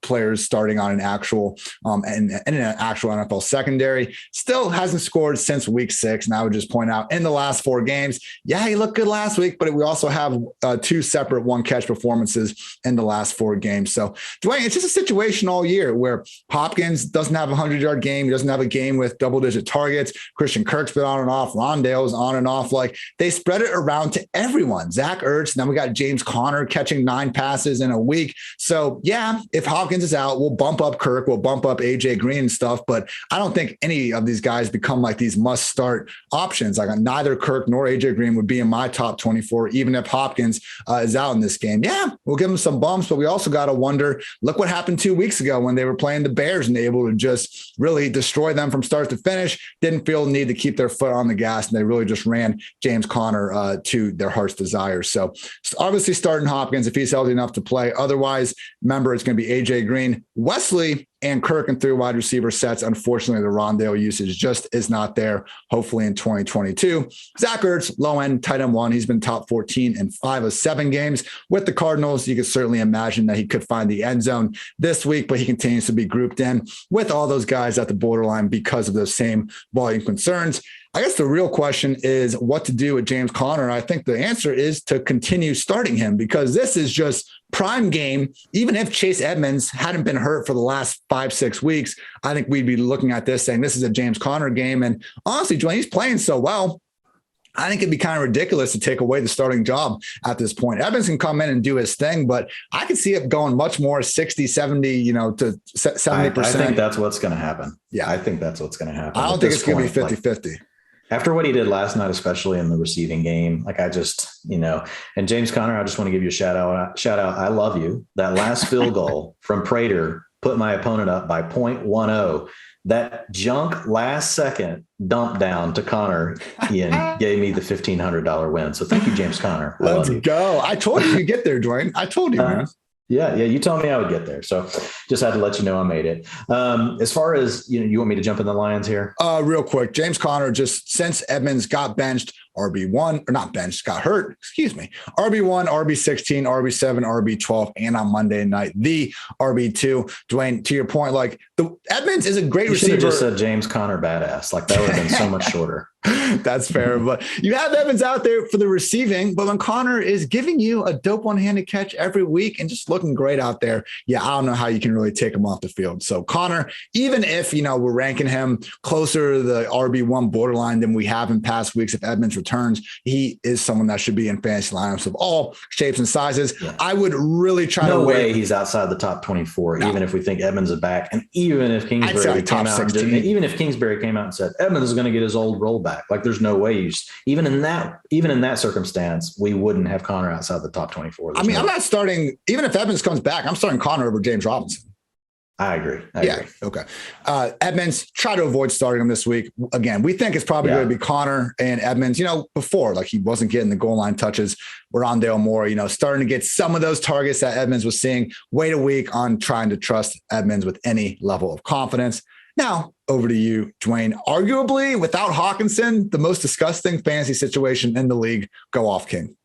players starting on an actual in an actual NFL secondary. Still hasn't scored since week 6. And I would just point out in the last 4 games, he looked good last week, but we also have 2 separate 1-catch performances in the last 4 games. So, Dwayne, it's just a situation all year where Hopkins doesn't have have a 100-yard game. He doesn't have a game with double-digit targets. Christian Kirk's been on and off. Rondale's on and off. Like, they spread it around to everyone. Zach Ertz. Now we got James Conner catching 9 passes in a week. So, yeah, if Hopkins is out, we'll bump up Kirk. We'll bump up AJ Green and stuff. But I don't think any of these guys become like these must-start options. Like, neither Kirk nor AJ Green would be in my top 24, even if Hopkins is out in this game. Yeah, we'll give them some bumps, but we also got to wonder, look what happened 2 weeks ago when they were playing the Bears and they were able to just really destroy them from start to finish. Didn't feel the need to keep their foot on the gas, and they really just ran James Conner to their heart's desire. So obviously starting Hopkins if he's healthy enough to play. Otherwise, remember, it's going to be AJ Green, Wesley, and Kirk and 3 wide receiver sets. Unfortunately, the Rondale usage just is not there, hopefully in 2022. Zach Ertz, low end, tight end 1. He's been top 14 in 5 of 7 games. With the Cardinals, you could certainly imagine that he could find the end zone this week, but he continues to be grouped in with all those guys at the borderline because of those same volume concerns. I guess the real question is what to do with James Conner. I think the answer is to continue starting him, because this is just prime game. Even if Chase Edmonds hadn't been hurt for the last 5-6 weeks, I think we'd be looking at this saying this is a James Conner game. And honestly, Dwayne, he's playing so well, I think it'd be kind of ridiculous to take away the starting job at this point. Evans can come in and do his thing, but I could see it going much more 60, 70, to 70%. I think that's what's going to happen. Yeah. I think that's what's going to happen. I don't think it's going to be 50-50. After what he did last night, especially in the receiving game, like I just, and James Conner, I just want to give you a shout out. I love you. That last field goal from Prater put my opponent up by 0.10. That junk last second dump down to Conner, Ian, gave me the $1,500 win. So thank you, James Conner. Let's go. I told you you'd get there, Dwayne. I told you, man. Yeah. You told me I would get there. So just had to let you know I made it. As far as, you want me to jump in the Lions here? Real quick, James Conner, just since Edmonds got benched, RB1, or not benched, got hurt, RB1, RB16, RB7, RB12, and on Monday night, the RB2. Dwayne, to your point, like the Edmonds is a great receiver. You should have just said James Conner badass. Like that would have been so much shorter. That's fair. But you have Evans out there for the receiving, but when Conner is giving you a dope one-handed catch every week and just looking great out there, yeah, I don't know how you can really take him off the field. So Conner, even if, we're ranking him closer to the RB1 borderline than we have in past weeks, if Edmonds returns, he is someone that should be in fantasy lineups of all shapes and sizes. Yeah. I would really try to way he's outside the top 24, even if we think Edmonds is back. And even if Kingsbury came out and said Edmonds is going to get his old rollback, like there's no way even in that circumstance, we wouldn't have Conner outside the top 24. I'm not starting, even if Edmonds comes back, I'm starting Conner over James Robinson. I agree. Okay. Edmonds, try to avoid starting him this week. Again, we think it's probably going to be Conner and Edmonds. Before, like he wasn't getting the goal line touches. We're on Dale Moore, starting to get some of those targets that Edmonds was seeing. Wait a week on trying to trust Edmonds with any level of confidence. Now, over to you, Dwayne. Arguably, without Hawkinson, the most disgusting fantasy situation in the league. Go off, King.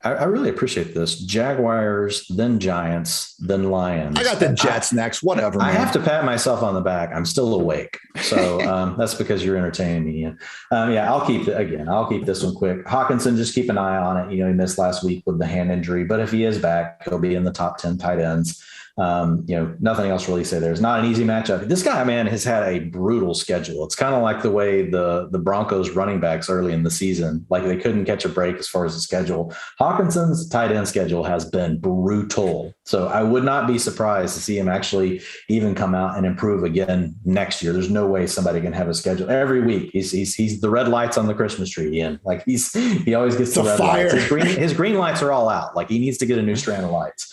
I really appreciate this. Jaguars, then Giants, then Lions. I got the Jets next. Whatever, man. I have to pat myself on the back. I'm still awake. So that's because you're entertaining me, Ian. I'll keep this one quick. Hawkinson, just keep an eye on it. He missed last week with the hand injury, but if he is back, he'll be in the top 10 tight ends. Nothing else really to say. There's not an easy matchup. This guy, man, has had a brutal schedule. It's kind of like the way the Broncos running backs early in the season, like they couldn't catch a break as far as the schedule. Hawkinson's tight end schedule has been brutal. So I would not be surprised to see him actually even come out and improve again next year. There's no way somebody can have a schedule every week. He's the red lights on the Christmas tree, Ian. Like he always gets the red lights. His green lights are all out. Like he needs to get a new strand of lights.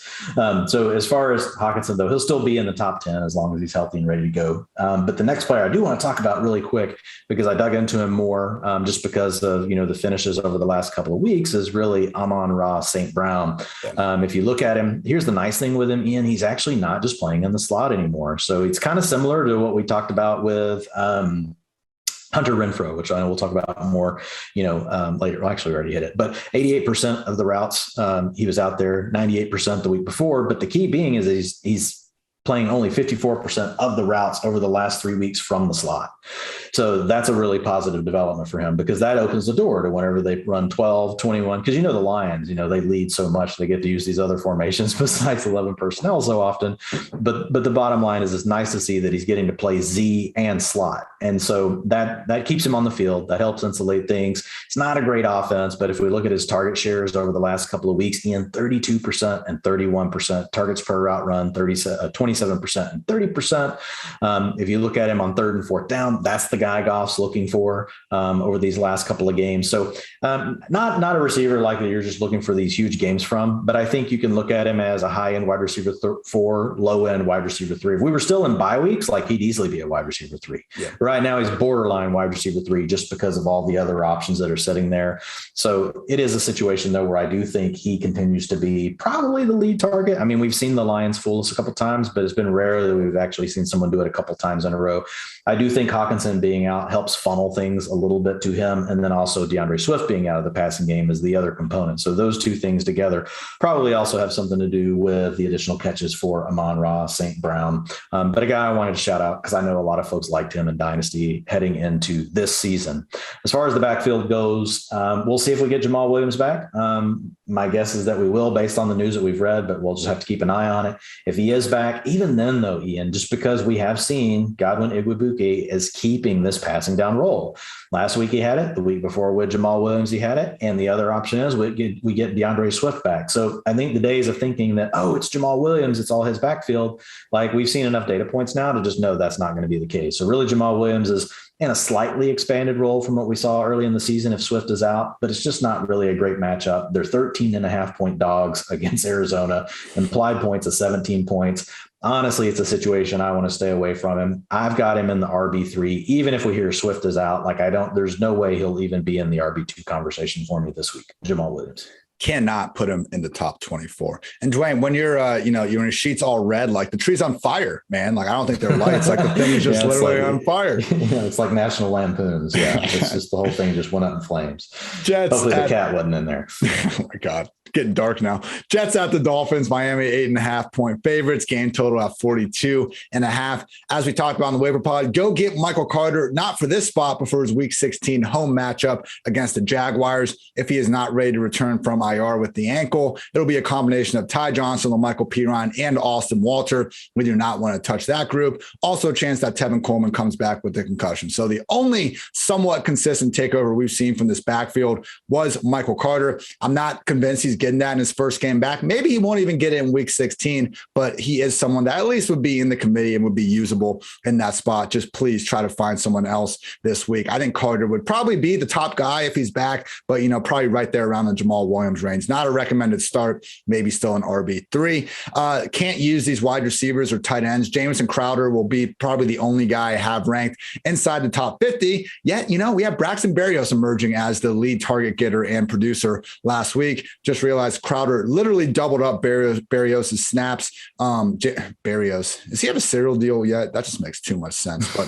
So as far as Hawkinson, though, he'll still be in the top 10 as long as he's healthy and ready to go. But the next player I do want to talk about really quick, because I dug into him more just because of, the finishes over the last couple of weeks, is really Amon-Ra St. Brown. If you look at him, here's the nice thing with him, Ian, he's actually not just playing in the slot anymore. So it's kind of similar to what we talked about with Hunter Renfrow, which I know we'll talk about more, later. Well, actually, we already hit it, but 88% of the routes he was out there, 98% the week before. But the key being is he's playing only 54% of the routes over the last 3 weeks from the slot. So that's a really positive development for him, because that opens the door to whenever they run 12, 21, because the Lions, they lead so much, they get to use these other formations besides 11 personnel so often. But the bottom line is, it's nice to see that he's getting to play Z and slot. And so that keeps him on the field. That helps insulate things. It's not a great offense, but if we look at his target shares over the last couple of weeks, Ian, 32% and 31%, targets per route run, 27% and 30%. If you look at him on third and fourth down, that's the guy Goff's looking for over these last couple of games. So not a receiver like that you're just looking for these huge games from, but I think you can look at him as a high-end wide receiver 4, low-end wide receiver 3. If we were still in bye weeks, like, he'd easily be a wide receiver 3. Yeah. Right now he's borderline wide receiver 3 just because of all the other options that are sitting there. So it is a situation, though, where I do think he continues to be probably the lead target. I mean, we've seen the Lions fool us a couple of times, but it's been rare that we've actually seen someone do it a couple of times in a row. I do think Hawkinson being out helps funnel things a little bit to him. And then also DeAndre Swift being out of the passing game is the other component. So those two things together probably also have something to do with the additional catches for Amon-Ra St. Brown. But a guy I wanted to shout out because I know a lot of folks liked him in Dynasty heading into this season. As far as the backfield goes, we'll see if we get Jamal Williams back. My guess is that we will, based on the news that we've read, but we'll just have to keep an eye on it. If he is back, even then, though, Ian, just because we have seen Godwin Igwebuike is keeping this passing down role. Last week he had it. The week before with Jamal Williams, he had it. And the other option is we get DeAndre Swift back. So I think the days of thinking that, it's Jamal Williams, it's all his backfield, like, we've seen enough data points now to just know that's not going to be the case. So really Jamal Williams is in a slightly expanded role from what we saw early in the season if Swift is out, but it's just not really a great matchup. They're 13.5-point dogs against Arizona, implied points of 17 points. Honestly, it's a situation I want to stay away from him. I've got him in the RB3, even if we hear Swift is out. There's no way he'll even be in the RB2 conversation for me this week. Jamal Williams. Cannot put him in the top 24. And Dwayne, when you're, you're in sheets all red, like the tree's on fire, man. Like, I don't think they're lights. Like, the thing is just literally on fire. It's like National Lampoons. Yeah. It's just the whole thing just went up in flames. Jets. Hopefully the cat wasn't in there. Oh my God. Getting dark now. Jets at the Dolphins, Miami 8.5-point favorites, game total at 42.5. As we talked about on the waiver pod, go get Michael Carter, not for this spot, but for his week 16 home matchup against the Jaguars. If he is not ready to return from IR with the ankle, it'll be a combination of Ty Johnson, Michael Piron, and Austin Walter. We do not want to touch that group. Also a chance that Tevin Coleman comes back with the concussion. So the only somewhat consistent takeover we've seen from this backfield was Michael Carter. I'm not convinced he's getting that in his first game back. Maybe he won't even get it in week 16, but he is someone that at least would be in the committee and would be usable in that spot. Just please try to find someone else this week. I think Carter would probably be the top guy if he's back, but probably right there around the Jamal Williams range. Not a recommended start, maybe still an RB3. Can't use these wide receivers or tight ends. Jamison Crowder will be probably the only guy I have ranked inside the top 50. Yet, we have Braxton Berrios emerging as the lead target getter and producer last week. Just realized Crowder literally doubled up Berrios' snaps. Berrios, does he have a cereal deal yet? That just makes too much sense. But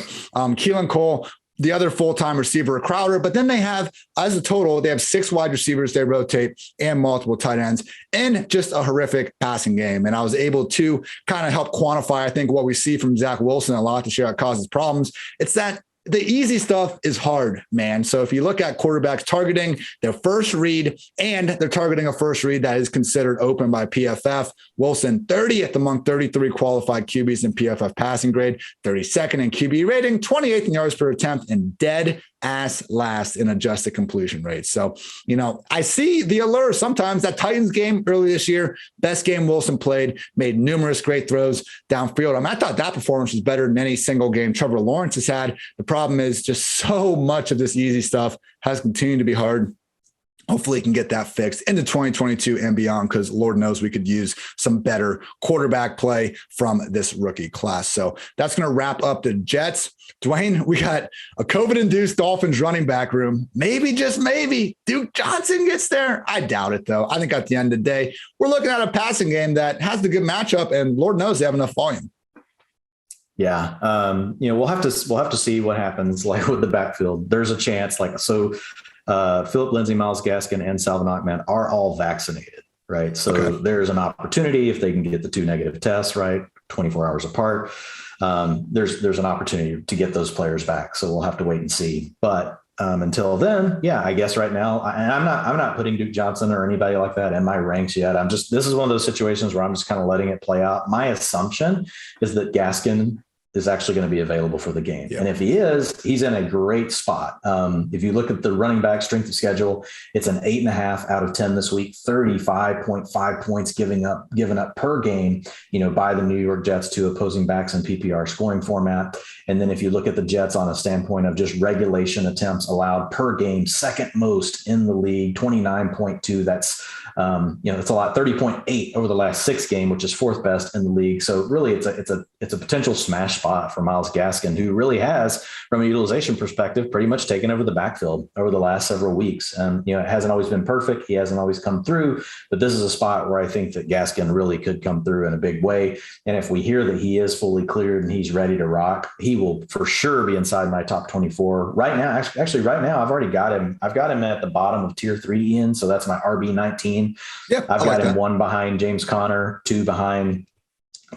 Keelan Cole, the other full-time receiver, Crowder, but then they have, as a total, they have 6 wide receivers they rotate and multiple tight ends and just a horrific passing game. And I was able to kind of help quantify, I think, what we see from Zach Wilson a lot to share that causes problems. It's that the easy stuff is hard, man. So if you look at quarterbacks targeting their first read, and they're targeting a first read that is considered open by PFF, Wilson 30th among 33 qualified QBs in PFF passing grade, 32nd in QB rating, 28th in yards per attempt, and dead ass last in adjusted completion rate. So, I see the allure sometimes. That Titans game early this year, best game Wilson played, made numerous great throws downfield. I thought that performance was better than any single game Trevor Lawrence has had. The problem is just so much of this easy stuff has continued to be hard. Hopefully he can get that fixed into 2022 and beyond, because Lord knows we could use some better quarterback play from this rookie class. So that's going to wrap up the Jets. Dwayne, we got a COVID-induced Dolphins running back room. Maybe, just maybe, Duke Johnson gets there. I doubt it, though. I think at the end of the day, we're looking at a passing game that has the good matchup, and Lord knows they have enough volume. Yeah. We'll have to see what happens like with the backfield. There's a chance Philip Lindsay, Myles Gaskin, and Salvon Ahmed are all vaccinated, right? So there's an opportunity if they can get the 2 negative tests, right, 24 hours apart. There's an opportunity to get those players back. So we'll have to wait and see. But until then, yeah, I guess right now, and I'm not putting Duke Johnson or anybody like that in my ranks yet. This is one of those situations where I'm just kind of letting it play out. My assumption is that Gaskin is actually going to be available for the game. Yeah. And if he is, he's in a great spot. If you look at the running back strength of schedule, it's an 8.5 out of 10 this week, 35.5 points given up per game, by the New York Jets to opposing backs in PPR scoring format. And then if you look at the Jets on a standpoint of just regulation attempts allowed per game, second most in the league, 29.2. That's, it's a lot, 30.8 over the last 6 games, which is 4th best in the league. So really it's a potential smash spot for Myles Gaskin, who really has, from a utilization perspective, pretty much taken over the backfield over the last several weeks. It hasn't always been perfect. He hasn't always come through, but this is a spot where I think that Gaskin really could come through in a big way. And if we hear that he is fully cleared and he's ready to rock, he will for sure be inside my top 24 right now. Actually right now, I've already got him. I've got him at the bottom of tier 3, Ian. So that's my RB 19. Yeah, I've got him 1 behind James Conner, 2 behind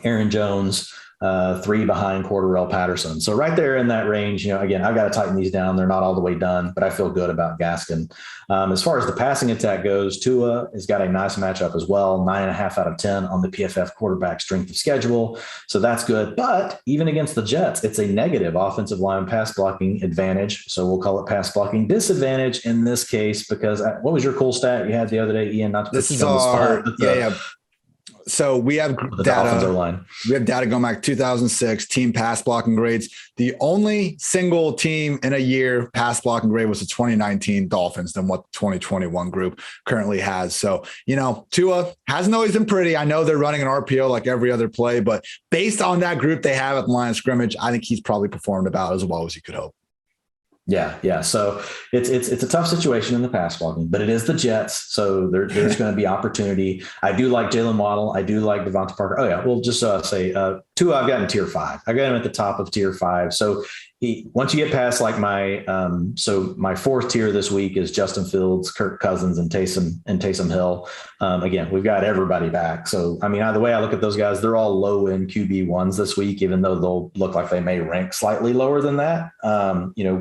Aaron Jones, 3 behind Cordarrelle Patterson. So right there in that range, again, I've got to tighten these down. They're not all the way done, but I feel good about Gaskin. As far as the passing attack goes, Tua has got a nice matchup as well, 9.5 out of 10 on the PFF quarterback strength of schedule. So that's good. But even against the Jets, it's a negative offensive line pass blocking advantage. So we'll call it pass blocking disadvantage in this case, because what was your cool stat you had the other day, Ian? Not to put you on the spot. Yeah. So we have data. We have data going back 2006 team pass blocking grades. The only single team in a year pass blocking grade was the 2019 Dolphins than what the 2021 group currently has. So, Tua hasn't always been pretty. I know they're running an RPO like every other play, but based on that group they have at the line of scrimmage, I think he's probably performed about as well as you could hope. Yeah. So it's a tough situation in the pass blocking, but it is the Jets. So there's going to be opportunity. I do like Jalen Waddle. I do like Devonta Parker. Oh yeah. We'll just say Tua, I've got him tier 5. I got him at the top of tier 5. So once you get past like my 4th tier this week is Justin Fields, Kirk Cousins, and Taysom Hill. Again, we've got everybody back. So, the way I look at those guys, they're all low end QB1s this week, even though they'll look like they may rank slightly lower than that.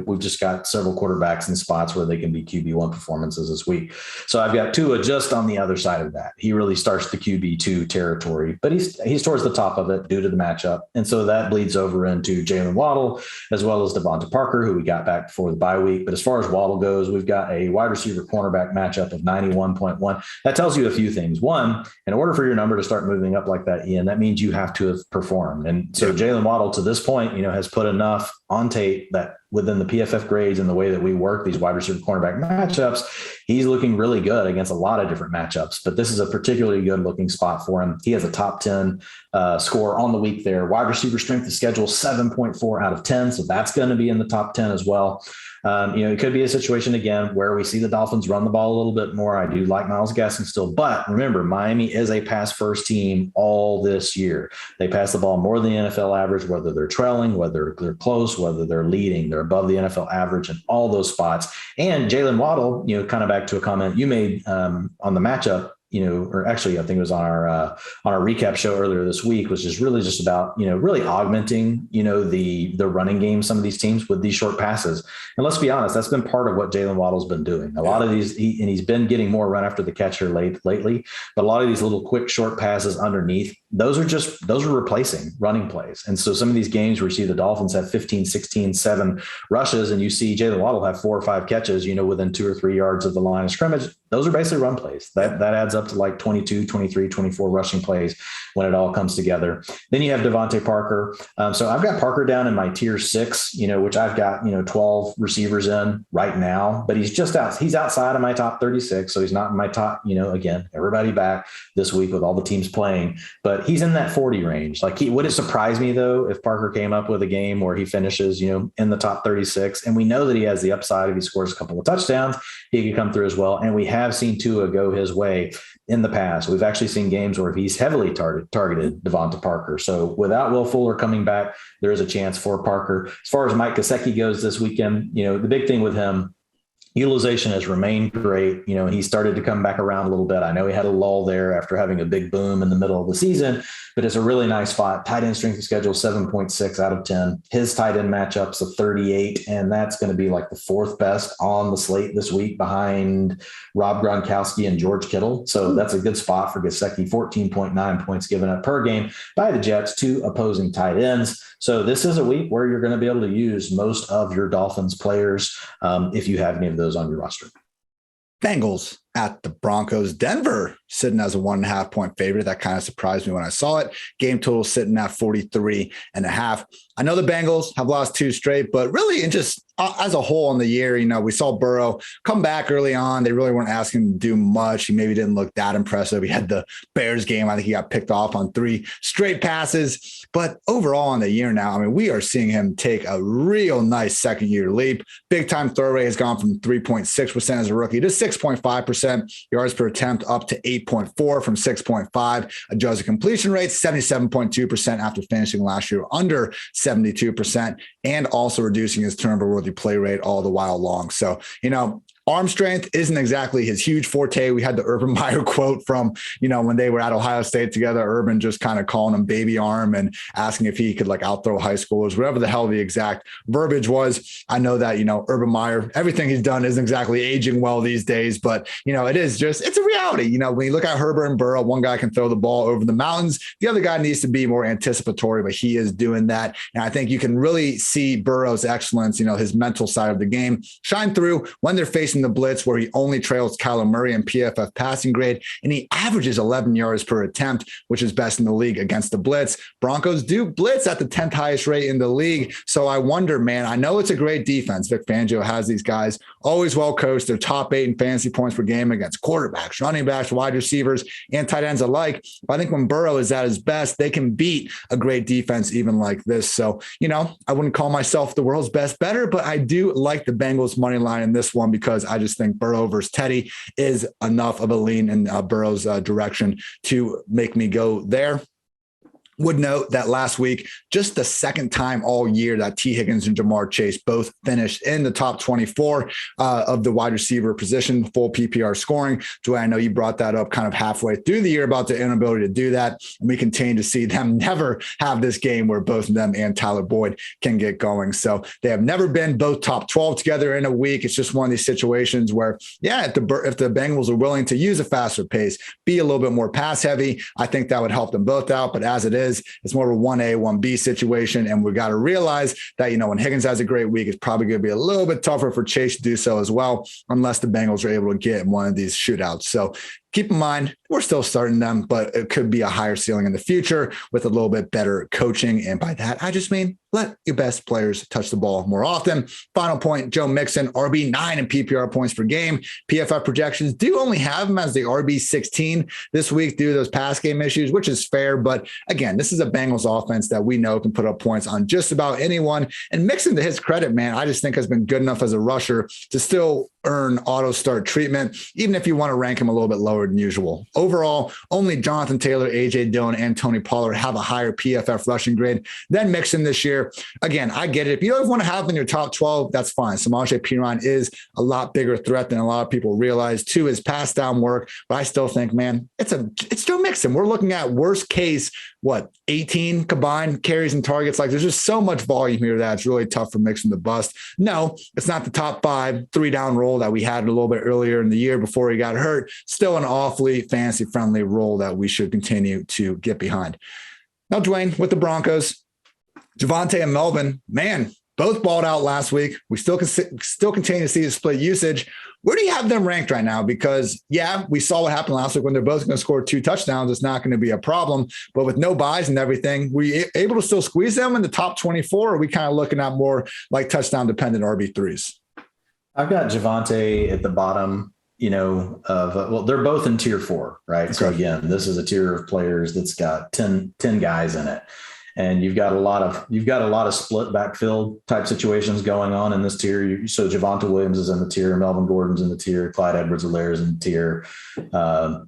We've just got several quarterbacks in spots where they can be QB1 performances this week. So I've got Tua just on the other side of that. He really starts the QB2 territory, but he's towards the top of it due to the matchup. And so that bleeds over into Jalen Waddle as well as Devonta Parker, who we got back before the bye week. But as far as Waddle goes, we've got a wide receiver cornerback matchup of 91.1. That tells you a few things. One, in order for your number to start moving up like that, Ian, that means you have to have performed. And so Jalen Waddle to this point, has put enough on tape that within the PFF grades and the way that we work these wide receiver cornerback matchups, he's looking really good against a lot of different matchups. But this is a particularly good looking spot for him. He has a top 10 score on the week there. Wide receiver strength of schedule, 7.4 out of 10. So that's going to be in the top 10 as well. It could be a situation again where we see the Dolphins run the ball a little bit more. I do like Myles Gaskin still, but remember, Miami is a pass first team all this year. They pass the ball more than the NFL average, whether they're trailing, whether they're close, whether they're leading, they're above the NFL average in all those spots. And Jalen Waddle, kind of back to a comment you made on the matchup, or actually I think it was on our recap show earlier this week, which is really just about, really augmenting, the running game, some of these teams with these short passes. And let's be honest, that's been part of what Jalen Waddle's been doing. A lot of these, he's been getting more run after the catcher lately, but a lot of these little quick short passes underneath, those are replacing running plays. And so some of these games where you see the Dolphins have 15, 16, 7 rushes, and you see Jalen Waddle have 4 or 5 catches, within 2 or 3 yards of the line of scrimmage, those are basically run plays. That adds up to like 22, 23, 24 rushing plays when it all comes together. Then you have Devonta Parker. So I've got Parker down in my tier 6, which I've got, 12 receivers in right now, but he's outside of my top 36. So he's not in my top, again, everybody back this week with all the teams playing, but he's in that 40 range. Like would it surprise me though, if Parker came up with a game where he finishes, in the top 36, and we know that he has the upside. If he scores a couple of touchdowns, he could come through as well. And we have seen Tua go his way in the past. We've actually seen games where he's heavily targeted Devonta Parker. So without Will Fuller coming back, there is a chance for Parker. As far as Mike Gesicki goes this weekend, the big thing with him Utilization has remained great. He started to come back around a little bit. I know he had a lull there after having a big boom in the middle of the season, but it's a really nice spot. Tight end strength of schedule, 7.6 out of 10. His tight end matchups of 38, and that's going to be like the fourth best on the slate this week behind Rob Gronkowski and George Kittle. So that's a good spot for Gesicki. 14.9 points given up per game by the Jets to opposing tight ends. So this is a week where you're going to be able to use most of your Dolphins players if you have any of those on your roster. Bengals at the Broncos. Denver sitting as a 1.5 point favorite. That kind of surprised me when I saw it. Game total sitting at 43.5. I know the Bengals have lost 2 straight, but really, and just as a whole in the year, we saw Burrow come back early on. They really weren't asking him to do much. He maybe didn't look that impressive. He had the Bears game. I think he got picked off on 3 straight passes. But overall in the year now, we are seeing him take a real nice second year leap. Big time throw rate has gone from 3.6% as a rookie to 6.5%. Yards per attempt up to 8.4 from 6.5. Adjusted completion rate 77.2% after finishing last year under 72%, and also reducing his turnover-worthy play rate all the while long. So, arm strength isn't exactly his huge forte. We had the Urban Meyer quote from, when they were at Ohio State together, Urban just kind of calling him baby arm and asking if he could outthrow high schoolers, whatever the hell the exact verbiage was. I know that, Urban Meyer, everything he's done isn't exactly aging well these days, but, it's a reality. When you look at Herbert and Burrow, one guy can throw the ball over the mountains. The other guy needs to be more anticipatory, but he is doing that. And I think you can really see Burrow's excellence, his mental side of the game shine through when they're facing the blitz, where he only trails Kyler Murray in PFF passing grade, and he averages 11 yards per attempt, which is best in the league against the blitz. Broncos do blitz at the 10th highest rate in the league. So I wonder, man, I know it's a great defense. Vic Fangio has these guys always well coached. They're top 8 in fantasy points per game against quarterbacks, running backs, wide receivers, and tight ends alike. But I think when Burrow is at his best, they can beat a great defense even like this. So, I wouldn't call myself the world's best bettor, but I do like the Bengals money line in this one because I just think Burrow versus Teddy is enough of a lean in Burrow's direction to make me go there. Would note that last week, just the second time all year that T. Higgins and Jamar Chase both finished in the top 24 of the wide receiver position, full PPR scoring. Dwayne, I know you brought that up kind of halfway through the year about the inability to do that. And we continue to see them never have this game where both of them and Tyler Boyd can get going. So they have never been both top 12 together in a week. It's just one of these situations where, if the Bengals are willing to use a faster pace, be a little bit more pass heavy, I think that would help them both out. But as it is, it's more of a 1A, 1B situation. And we've got to realize that, when Higgins has a great week, it's probably going to be a little bit tougher for Chase to do so as well, unless the Bengals are able to get in one of these shootouts. So keep in mind, we're still starting them, but it could be a higher ceiling in the future with a little bit better coaching. And by that, I just mean let your best players touch the ball more often. Final point, Joe Mixon, RB9 in PPR points per game. PFF projections do only have him as the RB16 this week due to those pass game issues, which is fair. But again, this is a Bengals offense that we know can put up points on just about anyone. And Mixon, to his credit, man, I just think has been good enough as a rusher to still earn auto start treatment, even if you want to rank him a little bit lower than usual. Overall, only Jonathan Taylor, AJ Dillon, and Tony Pollard have a higher PFF rushing grade than Mixon this year. Again, I get it. If you don't want to have him in your top 12, that's fine. Samaje Perine is a lot bigger threat than a lot of people realize to his pass down work. But I still think, man, it's Joe Mixon. We're looking at worst case, 18 combined carries and targets. There's just so much volume here that it's really tough for Mixon to bust. No, it's not the top 5 3-down role that we had a little bit earlier in the year before he got hurt. Still an awfully fantasy friendly role that we should continue to get behind. Now, Dwayne, with the Broncos, Javonte and Melvin, man, both balled out last week. We still continue to see the split usage. Where do you have them ranked right now? Because, we saw what happened last week when they're both going to score 2 touchdowns. It's not going to be a problem. But with no buys and everything, we able to still squeeze them in the top 24? Or are we kind of looking at more like touchdown-dependent RB3s? I've got Javonte at the bottom, they're both in tier 4, right? Okay. So again, this is a tier of players that's got 10 guys in it. And you've got a lot of split backfield type situations going on in this tier. So Javonte Williams is in the tier, Melvin Gordon's in the tier, Clyde Edwards-Helaire is in the tier.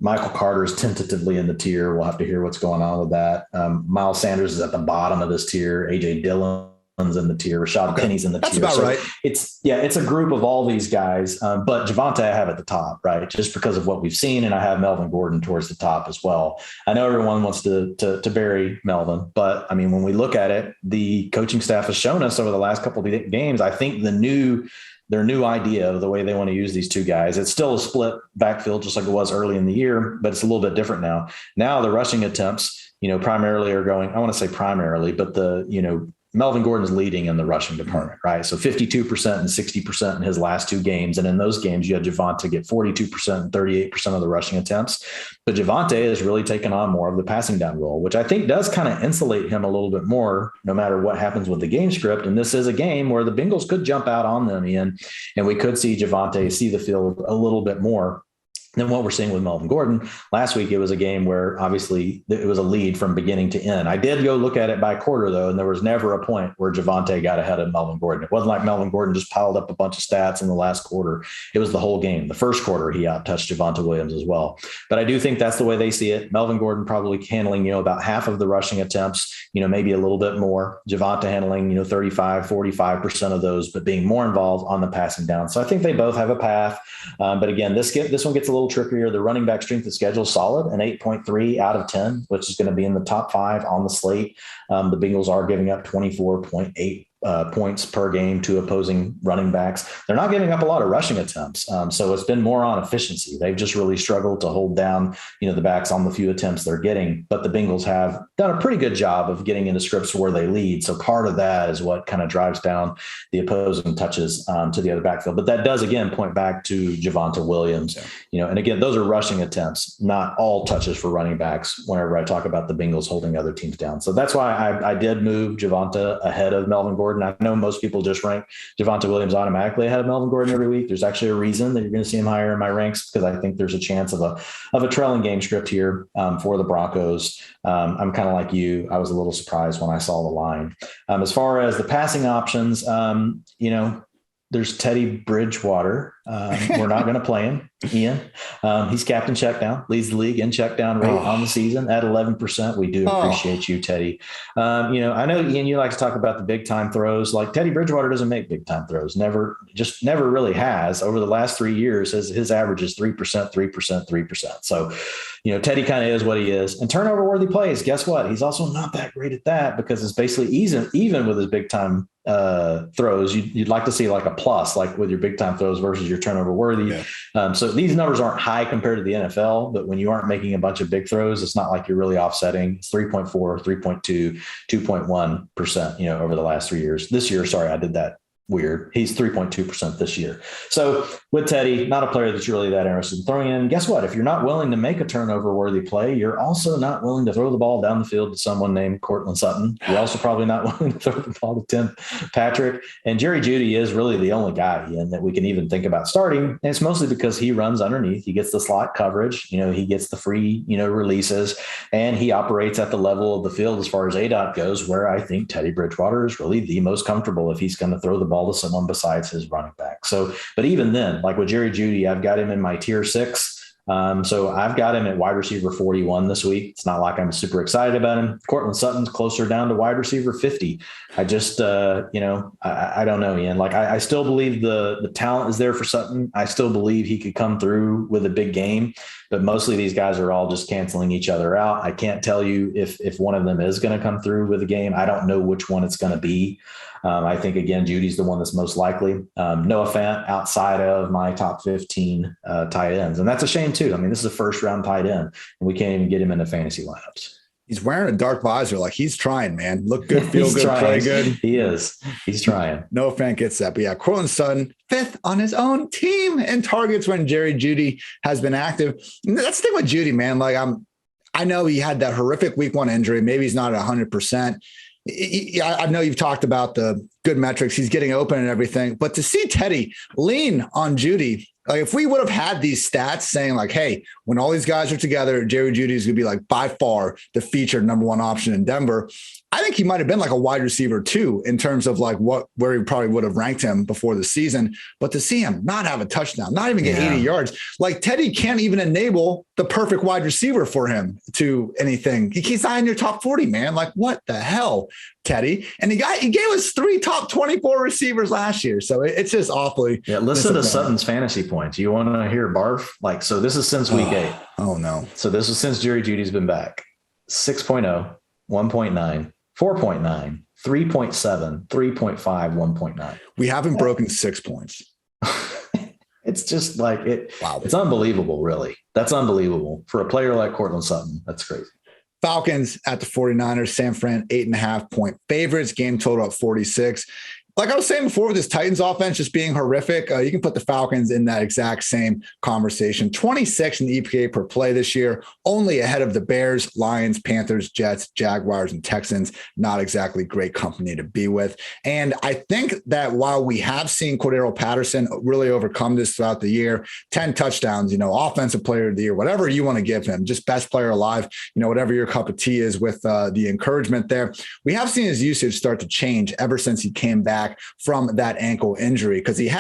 Michael Carter's tentatively in the tier. We'll have to hear what's going on with that. Miles Sanders is at the bottom of this tier. AJ Dillon in the tier, Rashad Penny's in the That's tier. That's about right. It's a group of all these guys, but Javonte I have at the top, right? Just because of what we've seen, and I have Melvin Gordon towards the top as well. I know everyone wants to bury Melvin, but I mean, when we look at it, the coaching staff has shown us over the last couple of games, I think their new idea of the way they want to use these two guys. It's still a split backfield, just like it was early in the year, but it's a little bit different now. Now the rushing attempts, primarily are going, I want to say primarily, but Melvin Gordon's leading in the rushing department, right? So 52% and 60% in his last two games. And in those games, you had Javonte get 42% and 38% of the rushing attempts. But Javonte has really taken on more of the passing down role, which I think does kind of insulate him a little bit more, no matter what happens with the game script. And this is a game where the Bengals could jump out on them, Ian, and we could see Javonte see the field a little bit more than what we're seeing with Melvin Gordon. Last week, it was a game where obviously it was a lead from beginning to end. I did go look at it by quarter, though, and there was never a point where Javonte got ahead of Melvin Gordon. It wasn't like Melvin Gordon just piled up a bunch of stats in the last quarter. It was the whole game. The first quarter, he out-touched Javonte Williams as well. But I do think that's the way they see it. Melvin Gordon probably handling, about half of the rushing attempts, maybe a little bit more. Javonte handling, 35, 45% of those, but being more involved on the passing down. So I think they both have a path. But again, this one gets a little trickier. The running back strength of schedule is solid, an 8.3 out of 10, which is going to be in the top 5 on the slate. The Bengals are giving up 24.8 points per game to opposing running backs. They're not giving up a lot of rushing attempts. So it's been more on efficiency. They've just really struggled to hold down, the backs on the few attempts they're getting, but the Bengals have done a pretty good job of getting into scripts where they lead. So part of that is what kind of drives down the opposing touches to the other backfield. But that does, again, point back to Javonte Williams, and again, those are rushing attempts, not all touches for running backs whenever I talk about the Bengals holding other teams down. So that's why I did move Javonte ahead of Melvin Gordon. I know most people just rank Javonte Williams automatically ahead of Melvin Gordon every week. There's actually a reason that you're going to see him higher in my ranks, because I think there's a chance of a trailing game script here for the Broncos. I'm kind of like you. I was a little surprised when I saw the line. As far as the passing options, there's Teddy Bridgewater. We're not going to play him, Ian. He's captain check down, leads the league in check down rate on the season at 11%. We do appreciate you, Teddy. I know, Ian, you like to talk about the big time throws. Like Teddy Bridgewater doesn't make big time throws. Never really has. Over the last 3 years, his average is 3%, 3%, 3%. So, Teddy kind of is what he is. And turnover worthy plays, guess what? He's also not that great at that, because it's basically even with his big time throws. You'd like to see like a plus, like with your big time throws versus your turnover worthy. Yeah. So these numbers aren't high compared to the NFL, but when you aren't making a bunch of big throws, it's not like you're really offsetting. It's 3.4, 3.2, 2.1%, over the last 3 years. This year, sorry, I did that weird. He's 3.2% this year. So with Teddy, not a player that's really that interested in throwing in. Guess what? If you're not willing to make a turnover worthy play, you're also not willing to throw the ball down the field to someone named Cortland Sutton. You're also probably not willing to throw the ball to Tim Patrick. And Jerry Jeudy is really the only guy, Ian, that we can even think about starting. And it's mostly because he runs underneath. He gets the slot coverage. He gets the free, releases, and he operates at the level of the field as far as ADOT goes, where I think Teddy Bridgewater is really the most comfortable if he's going to throw the ball to someone besides his running back. So, but even then, like with Jerry Jeudy, I've got him in my tier 6. So I've got him at wide receiver 41 this week. It's not like I'm super excited about him. Cortland Sutton's closer down to wide receiver 50. I just, I don't know, Ian. Like I still believe the talent is there for Sutton. I still believe he could come through with a big game, but mostly these guys are all just canceling each other out. I can't tell you if one of them is going to come through with a game. I don't know which one it's going to be. I think, again, Judy's the one that's most likely. Noah Fant outside of my top 15 tight ends. And that's a shame, too. I mean, this is a first-round tight end, and we can't even get him into fantasy lineups. He's wearing a dark visor. Like, he's trying, man. Look good, feel good, play good. He is. He's trying. Noah Fant gets that. But, yeah, Cortland Sutton, 5th on his own team in targets when Jerry Jeudy has been active. And that's the thing with Jeudy, man. Like, I know he had that horrific week 1 injury. Maybe he's not at 100%. I know you've talked about the good metrics. He's getting open and everything, but to see Teddy lean on Jeudy, like if we would have had these stats saying like, hey, when all these guys are together, Jerry Jeudy is going to be like by far the featured number 1 option in Denver. I think he might have been like a wide receiver too, in terms of like where he probably would have ranked him before the season. But to see him not have a touchdown, not even get 80 yards, like Teddy can't even enable the perfect wide receiver for him to anything. He's not in your top 40, man. Like, what the hell, Teddy? And he gave us 3 top 24 receivers last year. So it's just awfully. Yeah. Listen to Sutton's fantasy points. You want to hear barf? Like, so this is since week 8. Oh no. So this is since Jerry Jeudy's been back. 6.0, 1.9. 4.9, 3.7, 3.5, 1.9. We haven't broken 6 points. It's just like it. Wow. It's unbelievable, really. That's unbelievable for a player like Cortland Sutton. That's crazy. Falcons at the 49ers, San Fran, 8.5-point favorites, game total at 46. Like I was saying before, with this Titans offense just being horrific, you can put the Falcons in that exact same conversation. 26 in the EPA per play this year, only ahead of the Bears, Lions, Panthers, Jets, Jaguars, and Texans. Not exactly great company to be with. And I think that while we have seen Cordero Patterson really overcome this throughout the year, 10 touchdowns, offensive player of the year, whatever you want to give him, just best player alive, whatever your cup of tea is with the encouragement there. We have seen his usage start to change ever since he came back from that ankle injury, because he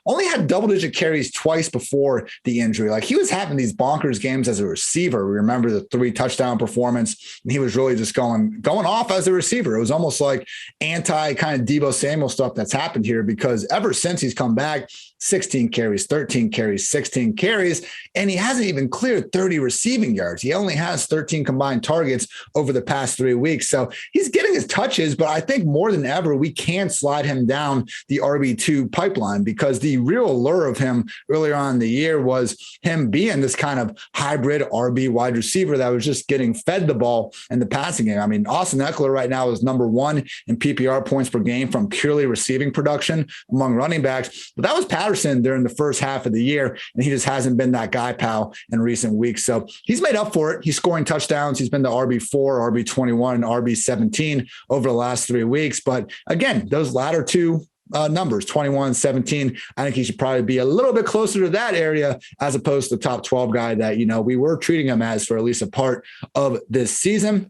only had double-digit carries twice before the injury. Like, he was having these bonkers games as a receiver. We remember the 3 touchdown performance, and he was really just going off as a receiver. It was almost like anti kind of Deebo Samuel stuff that's happened here, because ever since he's come back, 16 carries, 13 carries, 16 carries, and he hasn't even cleared 30 receiving yards. He only has 13 combined targets over the past 3 weeks. So he's getting his touches, but I think more than ever, we can slide him down the RB2 pipeline, because the real allure of him earlier on in the year was him being this kind of hybrid RB wide receiver that was just getting fed the ball in the passing game. I mean, Austin Eckler right now is number 1 in PPR points per game from purely receiving production among running backs, but that was Patterson during the first half of the year, and he just hasn't been that guy, pal, in recent weeks. So he's made up for it. He's scoring touchdowns. He's been the RB4, RB21, and RB17 over the last 3 weeks. But again, those latter 2 numbers, 21, 17, I think he should probably be a little bit closer to that area as opposed to the top 12 guy that, we were treating him as for at least a part of this season.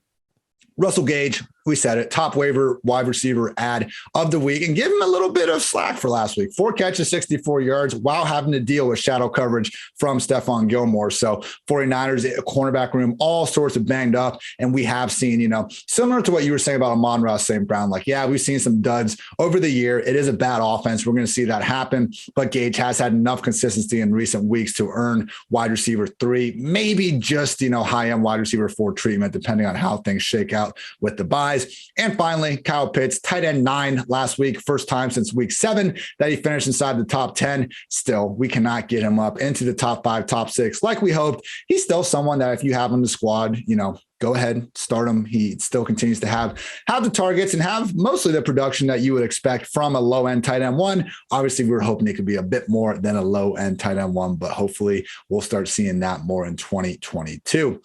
Russell Gage, we said it, top waiver wide receiver ad of the week, and give him a little bit of slack for last week. 4 catches, 64 yards, while having to deal with shadow coverage from Stephon Gilmore. So 49ers, cornerback room, all sorts of banged up. And we have seen, similar to what you were saying about Amon-Ra St. Brown, like, yeah, we've seen some duds over the year. It is a bad offense. We're going to see that happen. But Gage has had enough consistency in recent weeks to earn wide receiver 3, maybe just, high-end wide receiver 4 treatment, depending on how things shake out with the buys. And finally, Kyle Pitts, tight end 9 last week, first time since week 7 that he finished inside the top 10. Still, we cannot get him up into the top 5, top 6 like we hoped. He's still someone that if you have him in the squad, go ahead, start him. He still continues to have the targets and have mostly the production that you would expect from a low-end tight end 1. Obviously, we were hoping it could be a bit more than a low-end tight end 1, but hopefully we'll start seeing that more in 2022.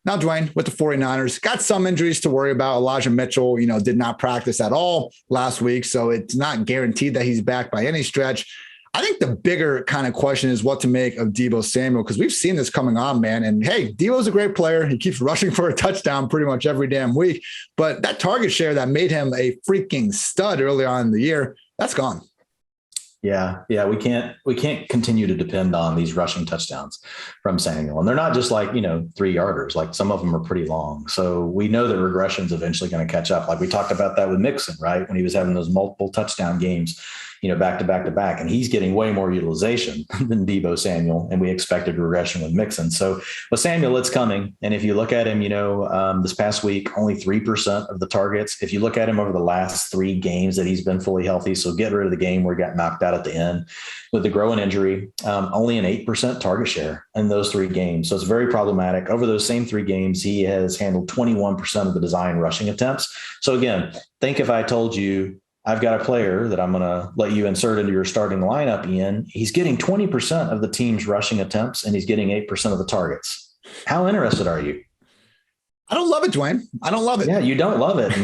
Now, Dwain, with the 49ers, got some injuries to worry about. Elijah Mitchell, did not practice at all last week, so it's not guaranteed that he's back by any stretch. I think the bigger kind of question is what to make of Deebo Samuel, because we've seen this coming on, man. And hey, Deebo's a great player. He keeps rushing for a touchdown pretty much every damn week. But that target share that made him a freaking stud early on in the year, that's gone. Yeah. We can't continue to depend on these rushing touchdowns from Samuel. And they're not just like, 3-yarders, like some of them are pretty long. So we know that regression's eventually going to catch up. Like we talked about that with Mixon, right? When he was having those multiple touchdown games, back to back to back, and he's getting way more utilization than Deebo Samuel. And we expected regression with Mixon. So with Samuel, it's coming. And if you look at him, this past week, only 3% of the targets. If you look at him over the last 3 games that he's been fully healthy, so get rid of the game where he got knocked out at the end with the growing injury, only an 8% target share in those 3 games. So it's very problematic. Over those same 3 games, he has handled 21% of the design rushing attempts. So again, think if I told you, I've got a player that I'm going to let you insert into your starting lineup, Ian. He's getting 20% of the team's rushing attempts, and he's getting 8% of the targets. How interested are you? I don't love it, Dwain. I don't love it. Yeah, you don't love it.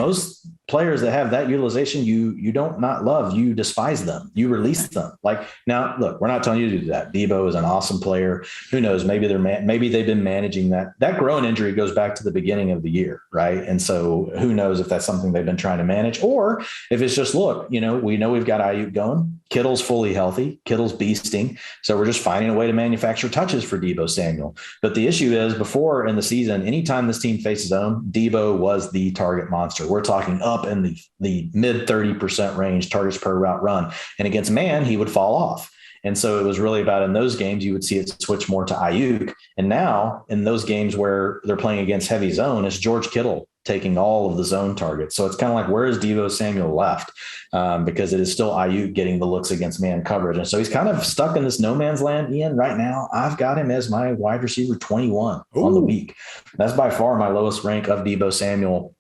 players that have that utilization, you don't not love, you despise them, you release them. Like, now, look, we're not telling you to do that. Debo is an awesome player. Who knows? Maybe maybe they've been managing that groin injury goes back to the beginning of the year, right? And so who knows if that's something they've been trying to manage, or if it's just, look, we know we've got Ayuk going. Kittle's fully healthy. Kittle's beasting. So we're just finding a way to manufacture touches for Debo Samuel. But the issue is, before in the season, anytime this team faces zone, Debo was the target monster. We're talking up in the mid 30% range targets per route run. And against man, he would fall off. And so it was really about, in those games, you would see it switch more to Ayuk. And now in those games where they're playing against heavy zone, it's George Kittle taking all of the zone targets. So it's kind of like, where is Debo Samuel left? Because it is still Ayuk getting the looks against man coverage. And so he's kind of stuck in this no man's land, Ian. Right now, I've got him as my wide receiver 21 on the week. That's by far my lowest rank of Debo Samuel.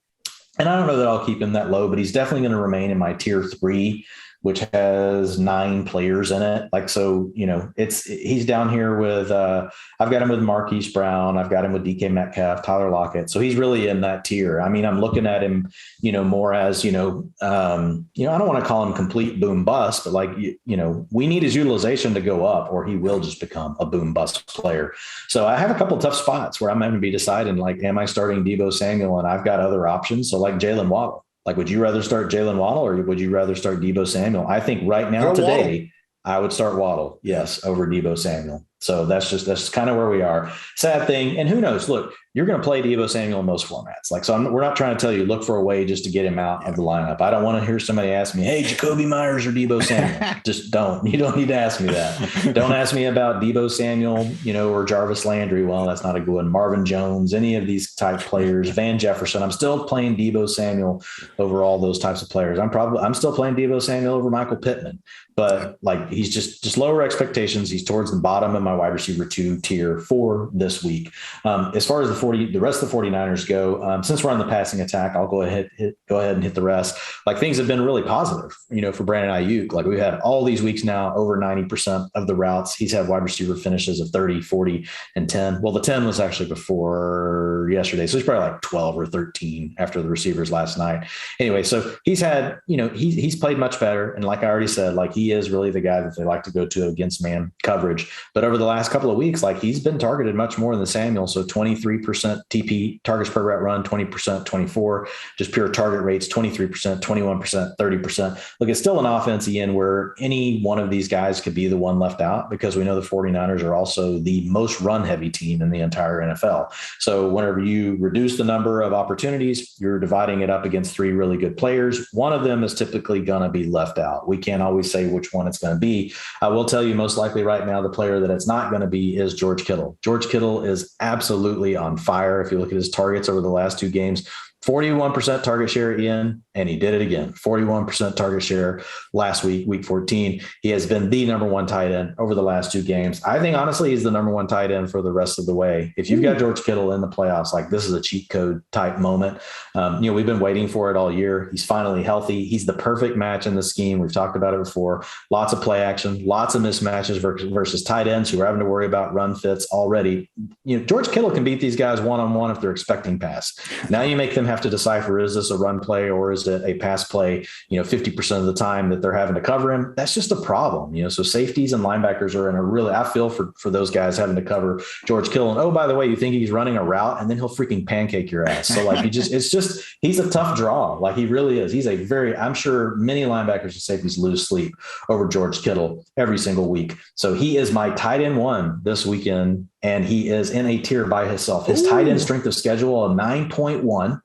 And I don't know that I'll keep him that low, but he's definitely going to remain in my tier 3, which has 9 players in it. Like, so, he's down here with, I've got him with Marquise Brown. I've got him with DK Metcalf, Tyler Lockett. So he's really in that tier. I mean, I'm looking at him, more as, I don't want to call him complete boom bust, but like, we need his utilization to go up, or he will just become a boom bust player. So I have a couple of tough spots where I'm going to be deciding, like, am I starting Debo Samuel? And I've got other options. So like Jalen Waddle. Like, would you rather start Jalen Waddle, or would you rather start Debo Samuel? I think right now, today, I would start Waddle, yes, over Debo Samuel. So that's kind of where we are. Sad thing. And who knows? Look, you're going to play Debo Samuel in most formats. Like, so we're not trying to tell you, look for a way just to get him out of the lineup. I don't want to hear somebody ask me, hey, Jacoby Myers or Debo Samuel. Just don't. You don't need to ask me that. Don't ask me about Debo Samuel, or Jarvis Landry. Well, that's not a good one. Marvin Jones, any of these type players, Van Jefferson. I'm still playing Debo Samuel over all those types of players. I'm still playing Debo Samuel over Michael Pittman. But like, he's just lower expectations. He's towards the bottom of my wide receiver 2 tier for this week. As far as the rest of the 49ers go, since we're on the passing attack, I'll go ahead and hit the rest. Like, things have been really positive, for Brandon Ayuk. Like, we've had all these weeks now, over 90% of the routes. He's had wide receiver finishes of 30, 40, and 10. Well, the 10 was actually before yesterday. So he's probably like 12 or 13 after the receivers last night. Anyway, so he's had, he's played much better. And like I already said, like, he is really the guy that they like to go to against man coverage. But over the last couple of weeks, like, he's been targeted much more than Samuel. So 23% TP, targets per route run, 20%, 24, just pure target rates, 23%, 21%, 30%. Look, it's still an offense, Ian, where any one of these guys could be the one left out, because we know the 49ers are also the most run heavy team in the entire NFL. So whenever you reduce the number of opportunities, you're dividing it up against 3 really good players. One of them is typically going to be left out. We can't always say which one it's going to be. I will tell you, most likely right now, the player that it's not going to be is George Kittle. George Kittle is absolutely on fire. If you look at his targets over the last 2 games, 41% target share, Ian, and he did it again. 41% target share last week, week 14. He has been the number 1 tight end over the last 2 games. I think, honestly, he's the number 1 tight end for the rest of the way. If you've got George Kittle in the playoffs, like, this is a cheat code type moment. We've been waiting for it all year. He's finally healthy. He's the perfect match in the scheme. We've talked about it before. Lots of play action, lots of mismatches versus tight ends who are having to worry about run fits already. George Kittle can beat these guys one-on-one if they're expecting pass. Now you make them have to decipher, is this a run play or is it a pass play, 50% of the time that they're having to cover him? That's just a problem, so safeties and linebackers are in a really, I feel for those guys having to cover George Kittle. And, oh, by the way, you think he's running a route and then he'll freaking pancake your ass. So like, he's a tough draw. Like, he really is. He's I'm sure many linebackers and safeties lose sleep over George Kittle every single week. So he is my tight end 1 this weekend, and he is in a tier by himself. His tight end strength of schedule, a 9.1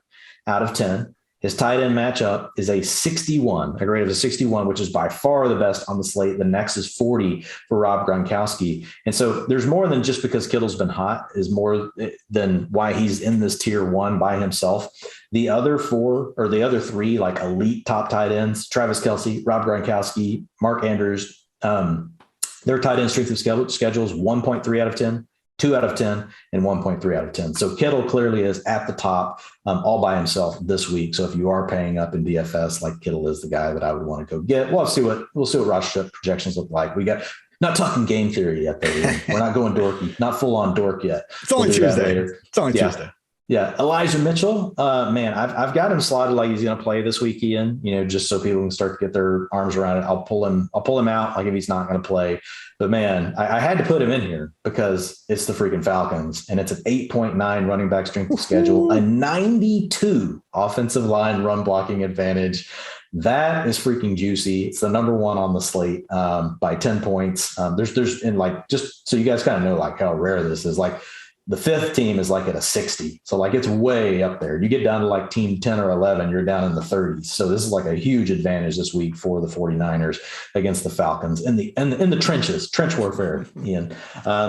out of 10. His tight end matchup is a 61, a grade of a 61, which is by far the best on the slate. The next is 40 for Rob Gronkowski. And so there's more than just because Kittle's been hot, is more than why he's in this tier 1 by himself. The other 3, like, elite top tight ends, Travis Kelce, Rob Gronkowski, Mark Andrews, their tight end strength of schedule is 1.3 out of 10. 2 out of 10 and 1.3 out of 10. So Kittle clearly is at the top all by himself this week. So if you are paying up in DFS, like, Kittle is the guy that I would want to go get. We'll see what roster projections look like. We got, not talking game theory yet, though. We're not going dorky, not full on dork yet. It's only Tuesday. It's only Tuesday. Yeah, Elijah Mitchell, man, I've got him slotted like he's going to play this week, Ian. Just so people can start to get their arms around it. I'll pull him out like if he's not going to play. But man, I had to put him in here because it's the freaking Falcons, and it's an 8.9 running back strength of schedule, a 92 offensive line run blocking advantage. That is freaking juicy. It's the number one on the slate by 10 points. There's and like just so you guys kind of know like how rare this is. Like the fifth team is like at a 60. So like it's way up there. You get down to like team 10 or 11, you're down in the 30s. So this is like a huge advantage this week for the 49ers against the Falcons in the trenches, trench warfare, Ian.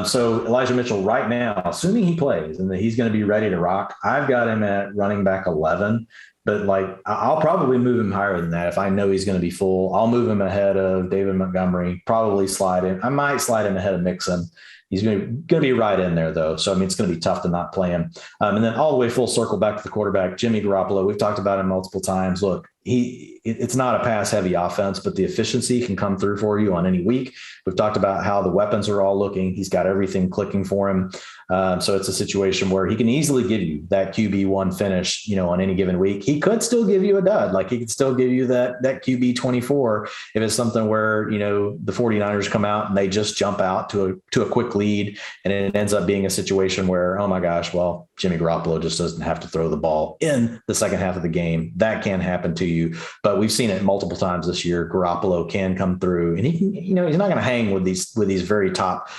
So Elijah Mitchell right now, assuming he plays and that he's going to be ready to rock, I've got him at running back 11. But like, I'll probably move him higher than that. If I know he's going to be full, I'll move him ahead of David Montgomery, probably slide him. I might slide him ahead of Mixon. He's going to be right in there, though. So, I mean, it's going to be tough to not play him. And then all the way full circle back to the quarterback, Jimmy Garoppolo. We've talked about him multiple times. Look, it's not a pass-heavy offense, but the efficiency can come through for you on any week. We've talked about how the weapons are all looking. He's got everything clicking for him. So it's a situation where he can easily give you that QB1 finish, on any given week. He could still give you a dud. Like he could still give you that QB 24 if it's something where, the 49ers come out and they just jump out to a quick lead. And it ends up being a situation where, oh my gosh, well, Jimmy Garoppolo just doesn't have to throw the ball in the second half of the game. That can happen to you, but we've seen it multiple times this year. Garoppolo can come through and he can, he's not going to hang with these very top,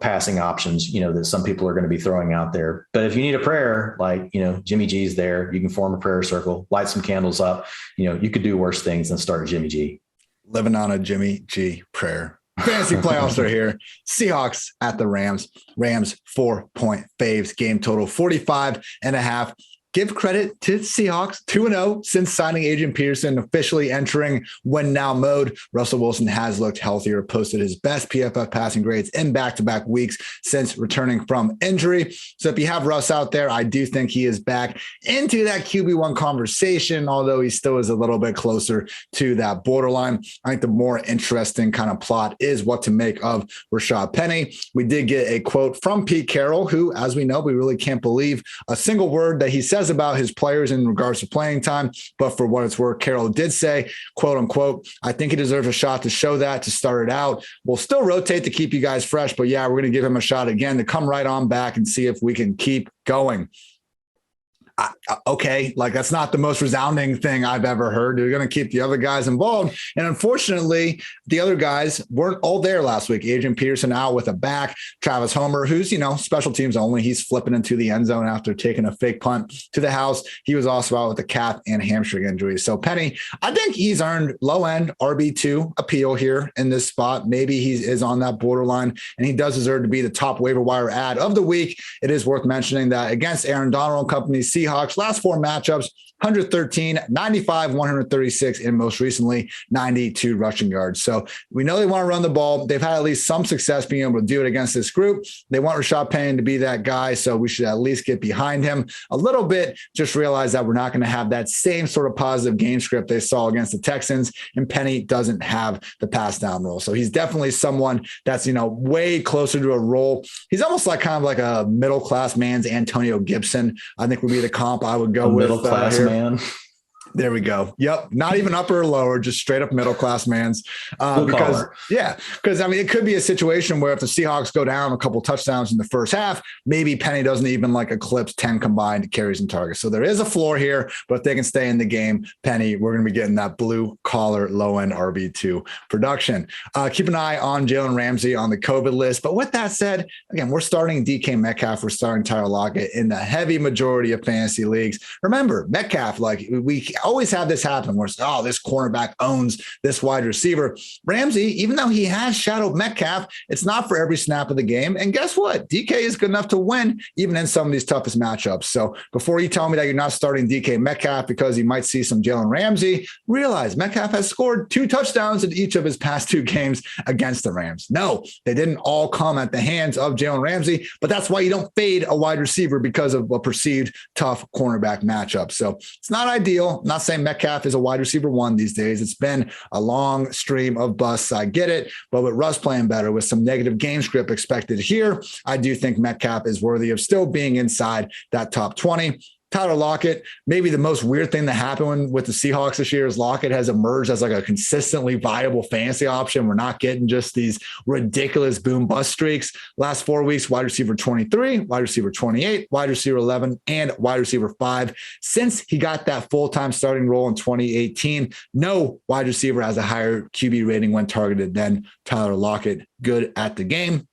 passing options, that some people are going to be throwing out there. But if you need a prayer, like, Jimmy G's there, you can form a prayer circle, light some candles up. You could do worse things than start Jimmy G. Living on a Jimmy G prayer. Fantasy playoffs are here. Seahawks at the Rams. Rams 4-point faves. Game total 45.5. Give credit to Seahawks, 2-0 since signing Adrian Peterson, officially entering win now mode. Russell Wilson has looked healthier, posted his best PFF passing grades in back-to-back weeks since returning from injury. So if you have Russ out there, I do think he is back into that QB1 conversation, although he still is a little bit closer to that borderline. I think the more interesting kind of plot is what to make of Rashad Penny. We did get a quote from Pete Carroll, who, as we know, we really can't believe a single word that he says about his players in regards to playing time. But for what it's worth, Carroll did say, quote unquote, I think he deserves a shot to show that, to start it out. We'll still rotate to keep you guys fresh, but yeah, we're going to give him a shot again to come right on back and see if we can keep going. Okay, like that's not the most resounding thing I've ever heard. They're going to keep the other guys involved. And unfortunately, the other guys weren't all there last week. Adrian Peterson out with a back. Travis Homer, who's, special teams only. He's flipping into the end zone after taking a fake punt to the house. He was also out with a calf and hamstring injury. So Penny, I think he's earned low-end RB2 appeal here in this spot. Maybe he is on that borderline, and he does deserve to be the top waiver wire ad of the week. It is worth mentioning that against Aaron Donald and company, Seahawks, last four matchups, 113, 95, 136, and most recently 92 rushing yards. So we know they want to run the ball. They've had at least some success being able to do it against this group. They want Rashad Penny to be that guy. So we should at least get behind him a little bit. Just realize that we're not going to have that same sort of positive game script they saw against the Texans. And Penny doesn't have the pass down role. So he's definitely someone that's, way closer to a role. He's almost like kind of like a middle class man's Antonio Gibson. I think would be the comp I would go with. Middle class man. There we go. Yep. Not even upper or lower, just straight up middle class man's. Because it could be a situation where if the Seahawks go down a couple touchdowns in the first half, maybe Penny doesn't even eclipse 10 combined carries and targets. So there is a floor here, but if they can stay in the game, Penny, we're going to be getting that blue collar low end RB2 production. Keep an eye on Jalen Ramsey on the COVID list. But with that said, again, we're starting DK Metcalf, we're starting Tyler Lockett in the heavy majority of fantasy leagues. Remember, Metcalf, we always have this happen where this cornerback owns this wide receiver. Ramsey, even though he has shadowed Metcalf, it's not for every snap of the game. And guess what? DK is good enough to win even in some of these toughest matchups. So before you tell me that you're not starting DK Metcalf because you might see some Jalen Ramsey, realize Metcalf has scored 2 touchdowns in each of his past 2 games against the Rams. No, they didn't all come at the hands of Jalen Ramsey, but that's why you don't fade a wide receiver because of a perceived tough cornerback matchup. So it's not ideal, not not saying Metcalf is a wide receiver one these days. It's been a long stream of busts. I get it. But with Russ playing better, with some negative game script expected here, I do think Metcalf is worthy of still being inside that top 20. Tyler Lockett, maybe the most weird thing that happened with the Seahawks this year is Lockett has emerged as like a consistently viable fantasy option. We're not getting just these ridiculous boom bust streaks. Last 4 weeks, wide receiver 23, wide receiver 28, wide receiver 11, and wide receiver 5. Since he got that full-time starting role in 2018, no wide receiver has a higher QB rating when targeted than Tyler Lockett. Good at the game.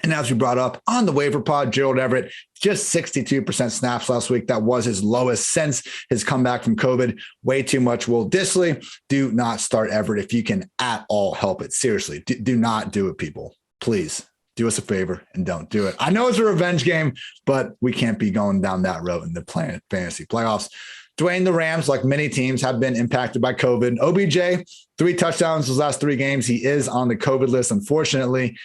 And as we brought up on the waiver pod, Gerald Everett, just 62% snaps last week. That was his lowest since his comeback from COVID. Way too much Will Dissly. Do not start Everett if you can at all help it. Seriously, do not do it, people. Please do us a favor and don't do it. I know it's a revenge game, but we can't be going down that road in the fantasy playoffs. Dwayne, the Rams, like many teams, have been impacted by COVID. OBJ, 3 touchdowns his last 3 games. He is on the COVID list, unfortunately.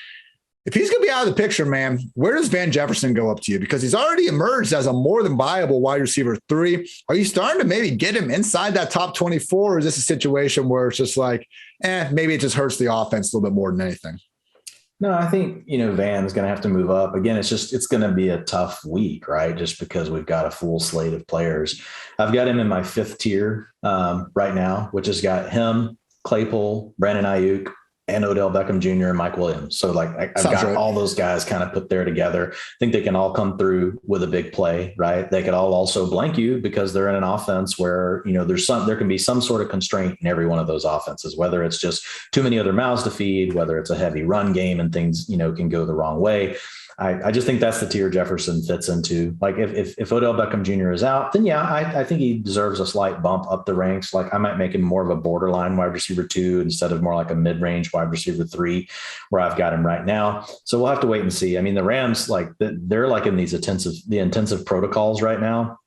If he's going to be out of the picture, man, where does Van Jefferson go up to you? Because he's already emerged as a more than viable wide receiver 3. Are you starting to maybe get him inside that top 24? Or is this a situation where it's just like, maybe it just hurts the offense a little bit more than anything? No, I think, Van's going to have to move up. Again, it's going to be a tough week, right? Just because we've got a full slate of players. I've got him in my 5th tier right now, which has got him, Claypool, Brandon Ayuk, and Odell Beckham Jr. and Mike Williams. So I've got right. All those guys kind of put there together. I think they can all come through with a big play, right? They could all also blank you because they're in an offense where, there can be some sort of constraint in every one of those offenses, whether it's just too many other mouths to feed, whether it's a heavy run game and things, can go the wrong way. I just think that's the tier Jefferson fits into. Like if Odell Beckham Jr. is out, then I think he deserves a slight bump up the ranks. Like I might make him more of a borderline wide receiver 2 instead of more like a mid-range wide receiver 3 where I've got him right now. So we'll have to wait and see. I mean, the Rams, they're like in these intensive protocols right now,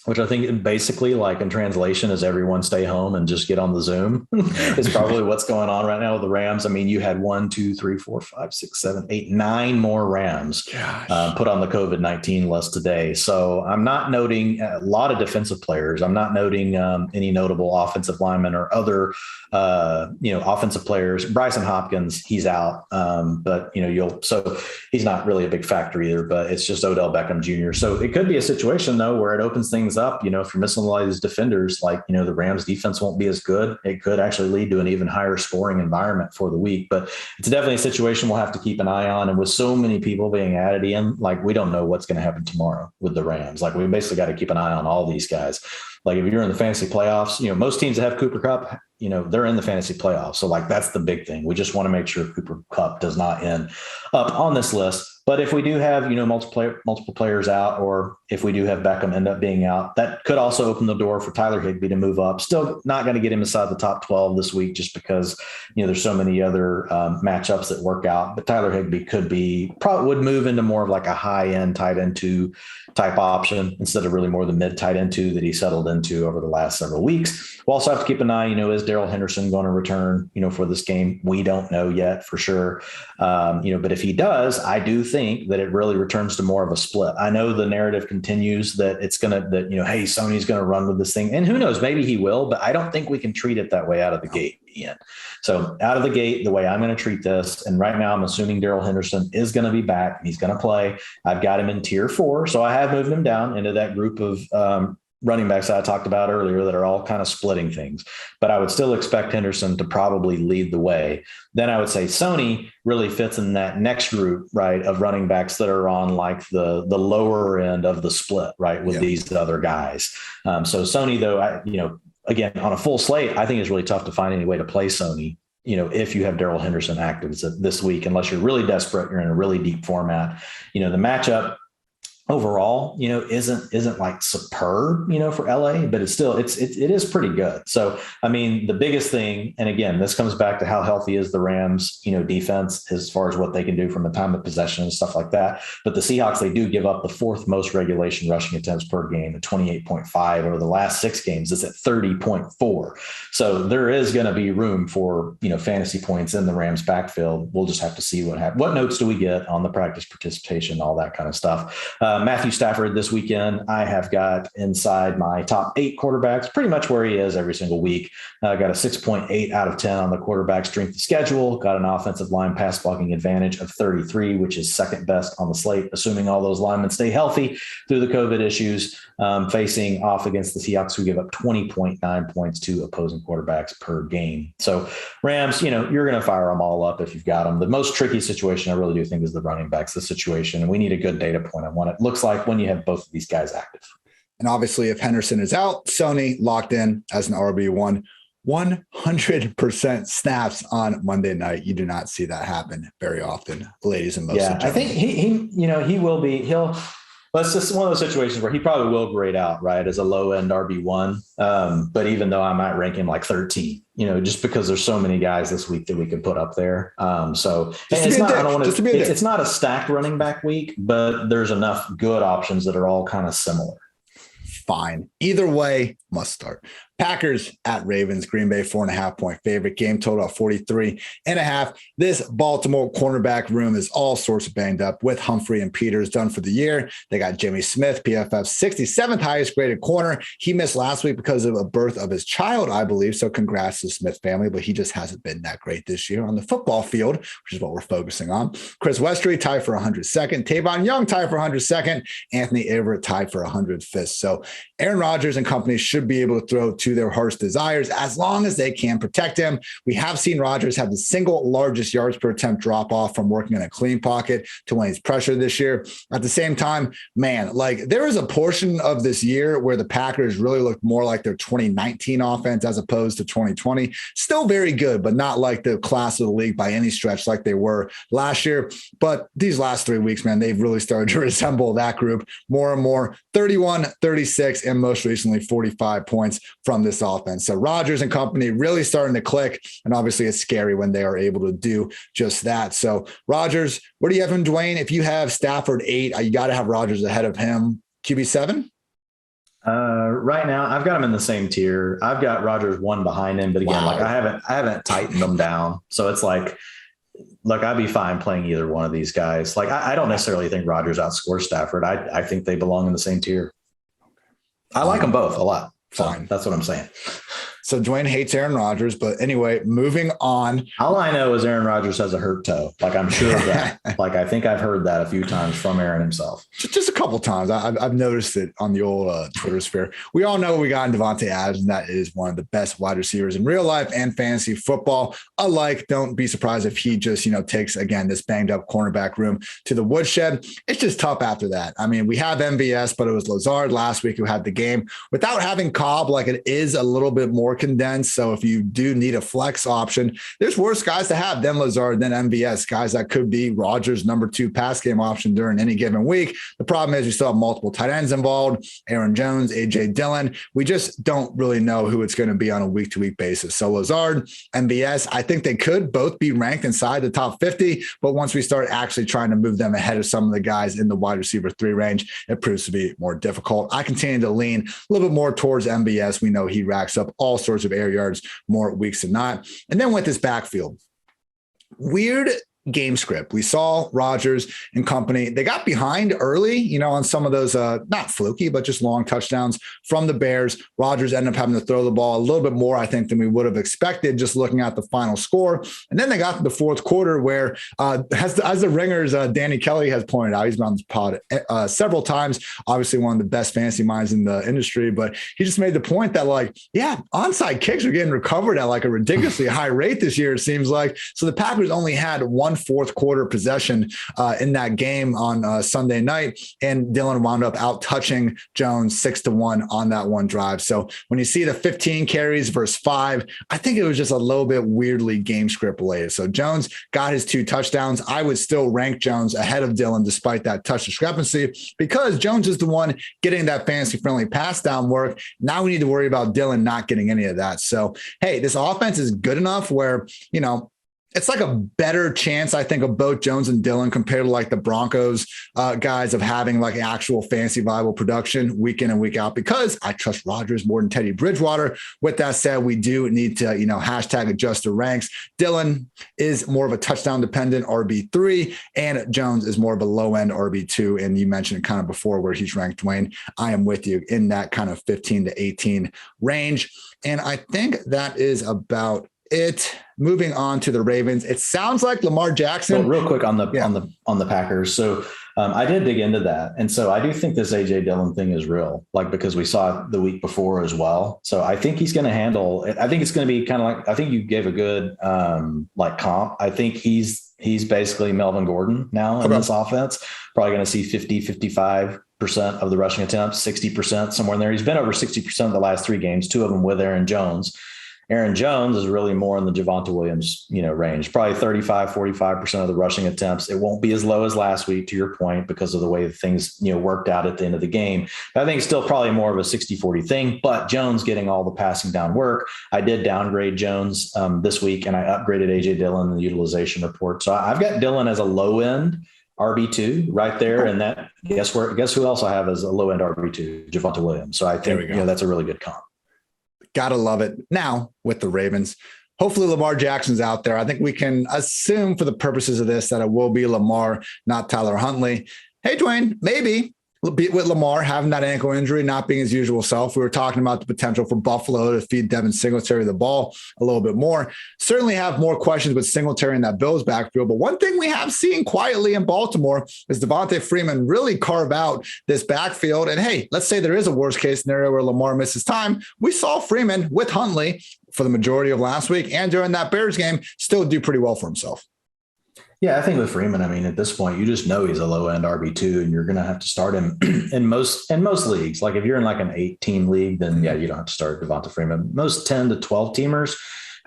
which I think basically in translation is everyone stay home and just get on the Zoom is probably what's going on right now with the Rams. I mean, you had 1, 2, 3, 4, 5, 6, 7, 8, 9 more Rams put on the COVID-19 list today. So I'm not noting a lot of defensive players. I'm not noting any notable offensive linemen or other, offensive players. Bryson Hopkins, he's out. But so he's not really a big factor either, but it's just Odell Beckham Jr. So it could be a situation though, where it opens things up, if you're missing a lot of these defenders, the Rams defense won't be as good. It could actually lead to an even higher scoring environment for the week, but it's definitely a situation we'll have to keep an eye on. And with so many people being added in, we don't know what's going to happen tomorrow with the Rams. We basically got to keep an eye on all these guys. If you're in the fantasy playoffs, most teams that have Cooper Kupp, they're in the fantasy playoffs. So that's the big thing. We just want to make sure Cooper Kupp does not end up on this list. But if we do have, multiple players out, or if we do have Beckham end up being out, that could also open the door for Tyler Higbee to move up. Still not going to get him inside the top 12 this week just because, there's so many other matchups that work out. But Tyler Higbee probably would move into more of a high end tight end 2 type option instead of really more the mid tight end 2 that he settled into over the last several weeks. We'll also have to keep an eye, is Darrell Henderson going to return, for this game? We don't know yet for sure. But if he does, I do think that it really returns to more of a split. I know the narrative continues that it's going to, hey, Sony's going to run with this thing. And who knows, maybe he will, but I don't think we can treat it that way out of the gate, Ian. So out of the gate, the way I'm going to treat this, and right now I'm assuming Darrell Henderson is going to be back and he's going to play. I've got him in tier 4. So I have moved him down into that group of running backs that I talked about earlier that are all kind of splitting things, but I would still expect Henderson to probably lead the way. Then I would say Sony really fits in that next group, right, of running backs that are on the lower end of the split, right, with these other guys. So Sony, though, again, on a full slate, I think it's really tough to find any way to play Sony, if you have Darrell Henderson active this week, unless you're really desperate, you're in a really deep format. The matchup overall, isn't superb, for LA, but it's still, it is pretty good. So, I mean, the biggest thing, and again, this comes back to how healthy is the Rams, defense as far as what they can do from the time of possession and stuff like that. But the Seahawks, they do give up the 4th most regulation rushing attempts per game at 28.5. Over the last 6 games, it's at 30.4. So there is going to be room for, fantasy points in the Rams backfield. We'll just have to see what happens. What notes do we get on the practice participation, all that kind of stuff. Matthew Stafford this weekend, I have got inside my top 8 quarterbacks, pretty much where he is every single week. I got a 6.8 out of 10 on the quarterback strength of schedule, got an offensive line pass blocking advantage of 33, which is second best on the slate, assuming all those linemen stay healthy through the COVID issues. Facing off against the Seahawks, who give up 20.9 points to opposing quarterbacks per game. So Rams, you're going to fire them all up if you've got them. The most tricky situation I really do think is the running backs, the situation. And we need a good data point on what it looks like when you have both of these guys active. And obviously if Henderson is out, Sony locked in as an RB1, 100% snaps on Monday night. You do not see that happen very often, ladies and most. Yeah, I think he will be, that's just one of those situations where he probably will grade out, right, as a low end RB1. But even though I might rank him like 13, just because there's so many guys this week that we could put up there. So it's not a stacked running back week, but there's enough good options that are all kind of similar. Fine. Either way, must start. Packers at Ravens, Green Bay 4.5-point favorite, game total of 43.5. This Baltimore cornerback room is all sorts of banged up with Humphrey and Peters done for the year. They got Jimmy Smith, PFF's 67th highest graded corner. He missed last week because of a birth of his child, I believe. So congrats to the Smith family, but he just hasn't been that great this year on the football field, which is what we're focusing on. Chris Westry tied for 102nd. Tavon Young tied for 102nd. Anthony Everett tied for 105th. So Aaron Rodgers and company should be able to throw to their heart's desires as long as they can protect him. We have seen Rodgers have the single largest yards per attempt drop off from working in a clean pocket to when he's pressured this year. At the same time, man, there was a portion of this year where the Packers really looked more like their 2019 offense as opposed to 2020. Still very good, but not like the class of the league by any stretch like they were last year. But these last 3 weeks, man, they've really started to resemble that group more and more. 31, 36, and most recently 45 points from this offense. So Rodgers and company really starting to click. And obviously it's scary when they are able to do just that. So Rodgers, where do you have him, Dwayne? If you have Stafford 8, you got to have Rodgers ahead of him. QB 7? Right now I've got him in the same tier. I've got Rodgers 1 behind him, but again, I haven't tightened them down. So it's look, I'd be fine playing either one of these guys. I don't necessarily think Rodgers outscores Stafford. I think they belong in the same tier. I like them both a lot. Fine. That's what I'm saying. So Dwayne hates Aaron Rodgers, but anyway, moving on. All I know is Aaron Rodgers has a hurt toe. I'm sure of that. I think I've heard that a few times from Aaron himself. Just a couple times. I've noticed it on the old Twitter sphere. We all know what we got in Devontae Adams, and that is one of the best wide receivers in real life and fantasy football alike. Don't be surprised if he just, takes, again, this banged up cornerback room to the woodshed. It's just tough after that. I mean, we have MVS, but it was Lazard last week who had the game. Without having Cobb, it is a little bit more condensed. So if you do need a flex option, there's worse guys to have than Lazard, than MVS, guys that could be Rodgers' number 2 pass game option during any given week. The problem is we still have multiple tight ends involved, Aaron Jones, AJ Dillon. We just don't really know who it's going to be on a week-to-week basis. So Lazard, MVS, I think they could both be ranked inside the top 50, but once we start actually trying to move them ahead of some of the guys in the wide receiver 3 range, it proves to be more difficult. I continue to lean a little bit more towards MVS. We know he racks up all sorts of air yards more weeks than not. And then with this backfield, weird game script. We saw Rodgers and company. They got behind early, on some of those, not fluky, but just long touchdowns from the Bears. Rodgers ended up having to throw the ball a little bit more, I think, than we would have expected, just looking at the final score. And then they got to the fourth quarter where, as the ringers, Danny Kelly has pointed out, he's been on this pod several times, obviously one of the best fantasy minds in the industry, but he just made the point that onside kicks are getting recovered at a ridiculously high rate this year, it seems like. So the Packers only had one fourth quarter possession in that game on Sunday night, and Dillon wound up out touching Jones 6-1 on that one drive. So when you see the 15 carries versus 5, I think it was just a little bit weirdly game script related. So Jones got his 2 touchdowns. I would still rank Jones ahead of Dillon despite that touch discrepancy, because Jones is the one getting that fantasy friendly pass down work. Now we need to worry about Dillon not getting any of that. So, hey, this offense is good enough where, it's like a better chance, I think, of both Jones and Dillon compared to like the Broncos guys of having like actual fantasy viable production week in and week out, because I trust Rodgers more than Teddy Bridgewater. With that said, we do need to, hashtag adjust the ranks. Dillon is more of a touchdown dependent RB3, and Jones is more of a low end RB2. And you mentioned it kind of before where he's ranked, Dwayne. I am with you in that kind of 15 to 18 range. And I think that is about it. Moving on to the Ravens, it sounds like Lamar Jackson. Well, real quick on the Packers. So I did dig into that, and so I do think this AJ Dillon thing is real, like because we saw it the week before as well. So I think he's going to handle it. I think it's going to be kind of like, I think you gave a good comp. I think he's basically Melvin Gordon now in this offense. Probably going to see 55% of the rushing attempts, 60% somewhere in there. He's been over 60% of the last 3 games, 2 of them with Aaron Jones. Aaron Jones is really more in the Javonte Williams, range, probably 45% of the rushing attempts. It won't be as low as last week, to your point, because of the way things, worked out at the end of the game. But I think it's still probably more of a 60-40 thing, but Jones getting all the passing down work. I did downgrade Jones this week, and I upgraded AJ Dillon in the utilization report. So I've got Dillon as a low end RB2 right there. And that guess who else I have as a low end RB2? Javonte Williams. So I think, that's a really good comp. Gotta love it. Now with the Ravens, hopefully Lamar Jackson's out there. I think we can assume for the purposes of this that it will be Lamar, not Tyler Huntley. Hey, Dwayne, maybe with Lamar having that ankle injury, not being his usual self, we were talking about the potential for Buffalo to feed Devin Singletary the ball a little bit more. Certainly have more questions with Singletary in that Bills backfield. But one thing we have seen quietly in Baltimore is Devontae Freeman really carve out this backfield. And hey, let's say there is a worst case scenario where Lamar misses time. We saw Freeman with Huntley for the majority of last week and during that Bears game still do pretty well for himself. Yeah, I think with Freeman, at this point, you just know he's a low end RB2, and you're going to have to start him in most leagues. Like if you're in like an 8-team league, then you don't have to start Devonta Freeman. Most 10 to 12 teamers,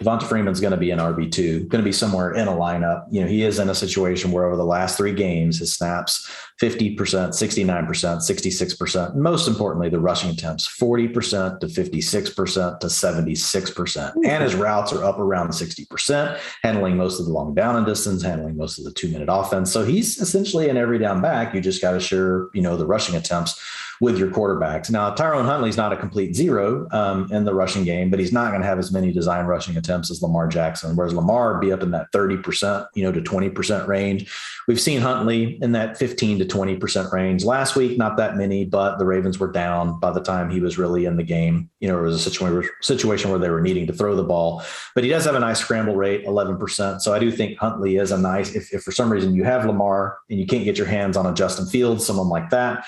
Devonta Freeman's going to be an RB2, going to be somewhere in a lineup. He is in a situation where over the last 3 games, his snaps 50%, 69%, 66%. Most importantly, the rushing attempts 40% to 56% to 76%. And his routes are up around 60%, handling most of the long down and distance, handling most of the 2-minute offense. So he's essentially an every down back. You just got to share, the rushing attempts with your quarterbacks. Now, Tyrone Huntley's not a complete zero in the rushing game, but he's not going to have as many design rushing attempts as Lamar Jackson, whereas Lamar would be up in that 30%, to 20% range. We've seen Huntley in that 15 to 20% range. Last week, not that many, but the Ravens were down by the time he was really in the game. It was a situation where they were needing to throw the ball, but he does have a nice scramble rate, 11%. So I do think Huntley is a nice, if for some reason you have Lamar and you can't get your hands on a Justin Fields, someone like that,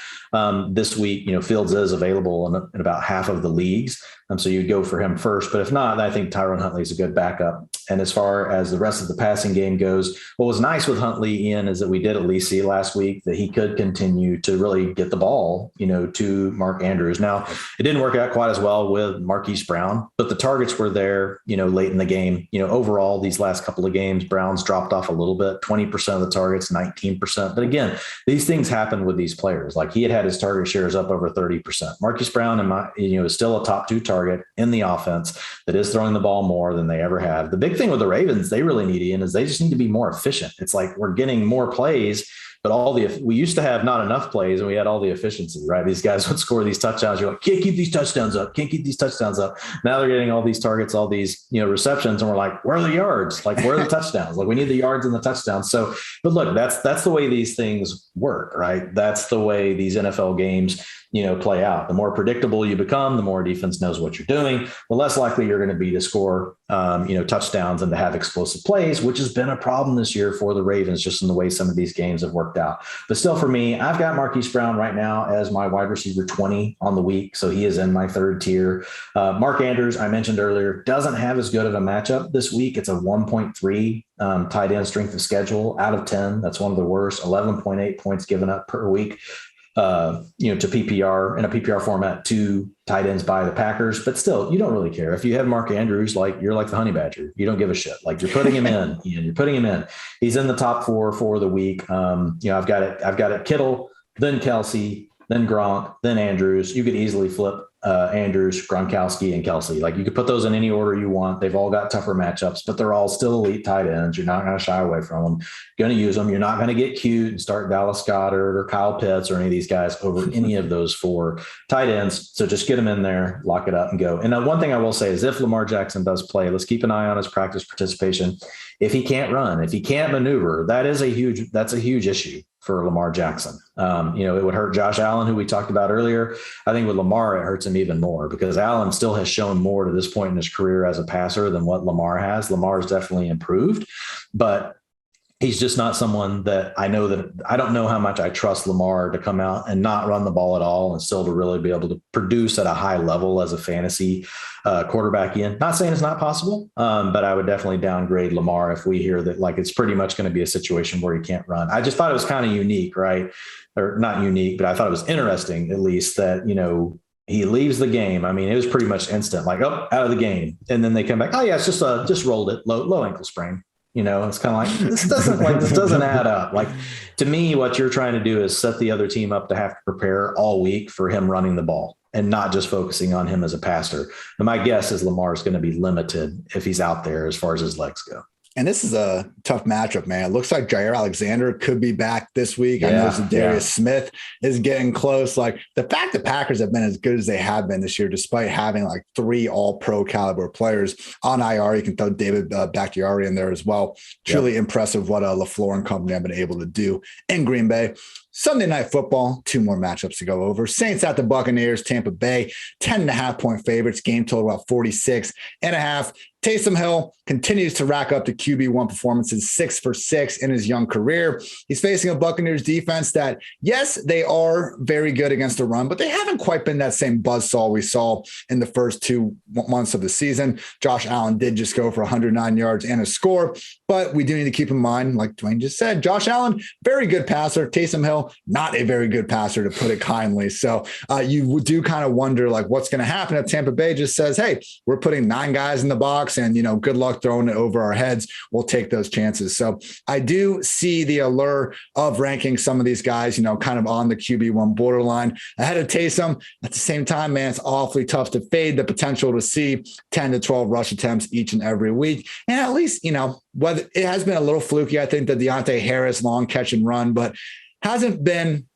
this week, Fields is available in about half of the leagues. So you'd go for him first. But if not, I think Tyrone Huntley is a good backup. And as far as the rest of the passing game goes, what was nice with Huntley, Ian, is that we did at least see last week that he could continue to really get the ball, to Mark Andrews. Now, it didn't work out quite as well with Marquise Brown, but the targets were there, late in the game. Overall, these last couple of games, Brown's dropped off a little bit, 20% of the targets, 19%. But again, these things happen with these players. Like he had his target shares up over 30%. Marquise Brown, is still a top 2 target in the offense that is throwing the ball more than they ever have. The big thing with the Ravens, they really need, Ian, is they just need to be more efficient. It's like we're getting more plays, but we used to have not enough plays and we had all the efficiency, right? These guys would score these touchdowns. You're like, can't keep these touchdowns up. Now they're getting all these targets, all these, receptions. And we're like, where are the yards? Like, where are the touchdowns? Like we need the yards and the touchdowns. So, but look, that's the way these things work, right? That's the way these NFL games, play out. The more predictable you become, the more defense knows what you're doing, the less likely you're going to be to score, touchdowns and to have explosive plays, which has been a problem this year for the Ravens, just in the way some of these games have worked out. But still, for me, I've got Marquise Brown right now as my wide receiver 20 on the week. So he is in my 3rd tier. Mark Andrews, I mentioned earlier, doesn't have as good of a matchup this week. It's a 1.3 tight end strength of schedule out of 10. That's one of the worst. 11.8 points given up per week. To PPR in a PPR format to tight ends by the Packers, but still, you don't really care. If you have Mark Andrews, like you're like the honey badger, you don't give a shit. Like you're putting him in, Ian, you're putting him in. He's in the top 4 for the week. I've got it Kittle, then Kelsey, then Gronk, then Andrews. You could easily flip Andrews, Gronkowski, and Kelsey. Like you could put those in any order you want. They've all got tougher matchups, but they're all still elite tight ends. You're not going to shy away from them. You're going to use them. You're not going to get cute and start Dallas Goedert or Kyle Pitts or any of these guys over any of those 4 tight ends. So just get them in there, lock it up, and go. And one thing I will say is if Lamar Jackson does play, let's keep an eye on his practice participation. If he can't run, if he can't maneuver, that's a huge issue for Lamar Jackson. It would hurt Josh Allen, who we talked about earlier. I think with Lamar, it hurts him even more because Allen still has shown more to this point in his career as a passer than what Lamar has. Lamar's definitely improved, but he's just not someone that I don't know how much I trust Lamar to come out and not run the ball at all and still to really be able to produce at a high level as a fantasy quarterback in. Not saying it's not possible, but I would definitely downgrade Lamar if we hear that like it's pretty much going to be a situation where he can't run. I just thought it was kind of unique, right? Or not unique, but I thought it was interesting at least that, he leaves the game. I mean, it was pretty much instant, like, oh, out of the game. And then they come back. Oh yeah, it's just rolled it, low ankle sprain. It's kind of like, this doesn't add up. Like to me, what you're trying to do is set the other team up to have to prepare all week for him running the ball and not just focusing on him as a passer. And my guess is Lamar is going to be limited if he's out there as far as his legs go. And this is a tough matchup, man. It looks like Jair Alexander could be back this week. I know Darius Smith is getting close. Like the fact that Packers have been as good as they have been this year, despite having like 3 all-pro caliber players on IR. You can throw David Bakhtiari in there as well. Truly impressive what LaFleur and company have been able to do in Green Bay. Sunday Night Football, 2 more matchups to go over. Saints at the Buccaneers, Tampa Bay, 10.5-point favorites. Game total about 46.5. Taysom Hill continues to rack up the QB1 performances, 6 for 6 in his young career. He's facing a Buccaneers defense that, yes, they are very good against the run, but they haven't quite been that same buzzsaw we saw in the first 2 months of the season. Josh Allen did just go for 109 yards and a score, but we do need to keep in mind, like Dwayne just said, Josh Allen, very good passer. Taysom Hill, not a very good passer, to put it kindly. So you do kind of wonder, like, what's going to happen if Tampa Bay just says, hey, we're putting 9 guys in the box and, good luck throwing it over our heads. We'll take those chances. So I do see the allure of ranking some of these guys, kind of on the QB1 borderline ahead of Taysom. At the same time, man, it's awfully tough to fade the potential to see 10 to 12 rush attempts each and every week. And at least, whether it has been a little fluky, I think, the Deontay Harris long catch and run, but hasn't been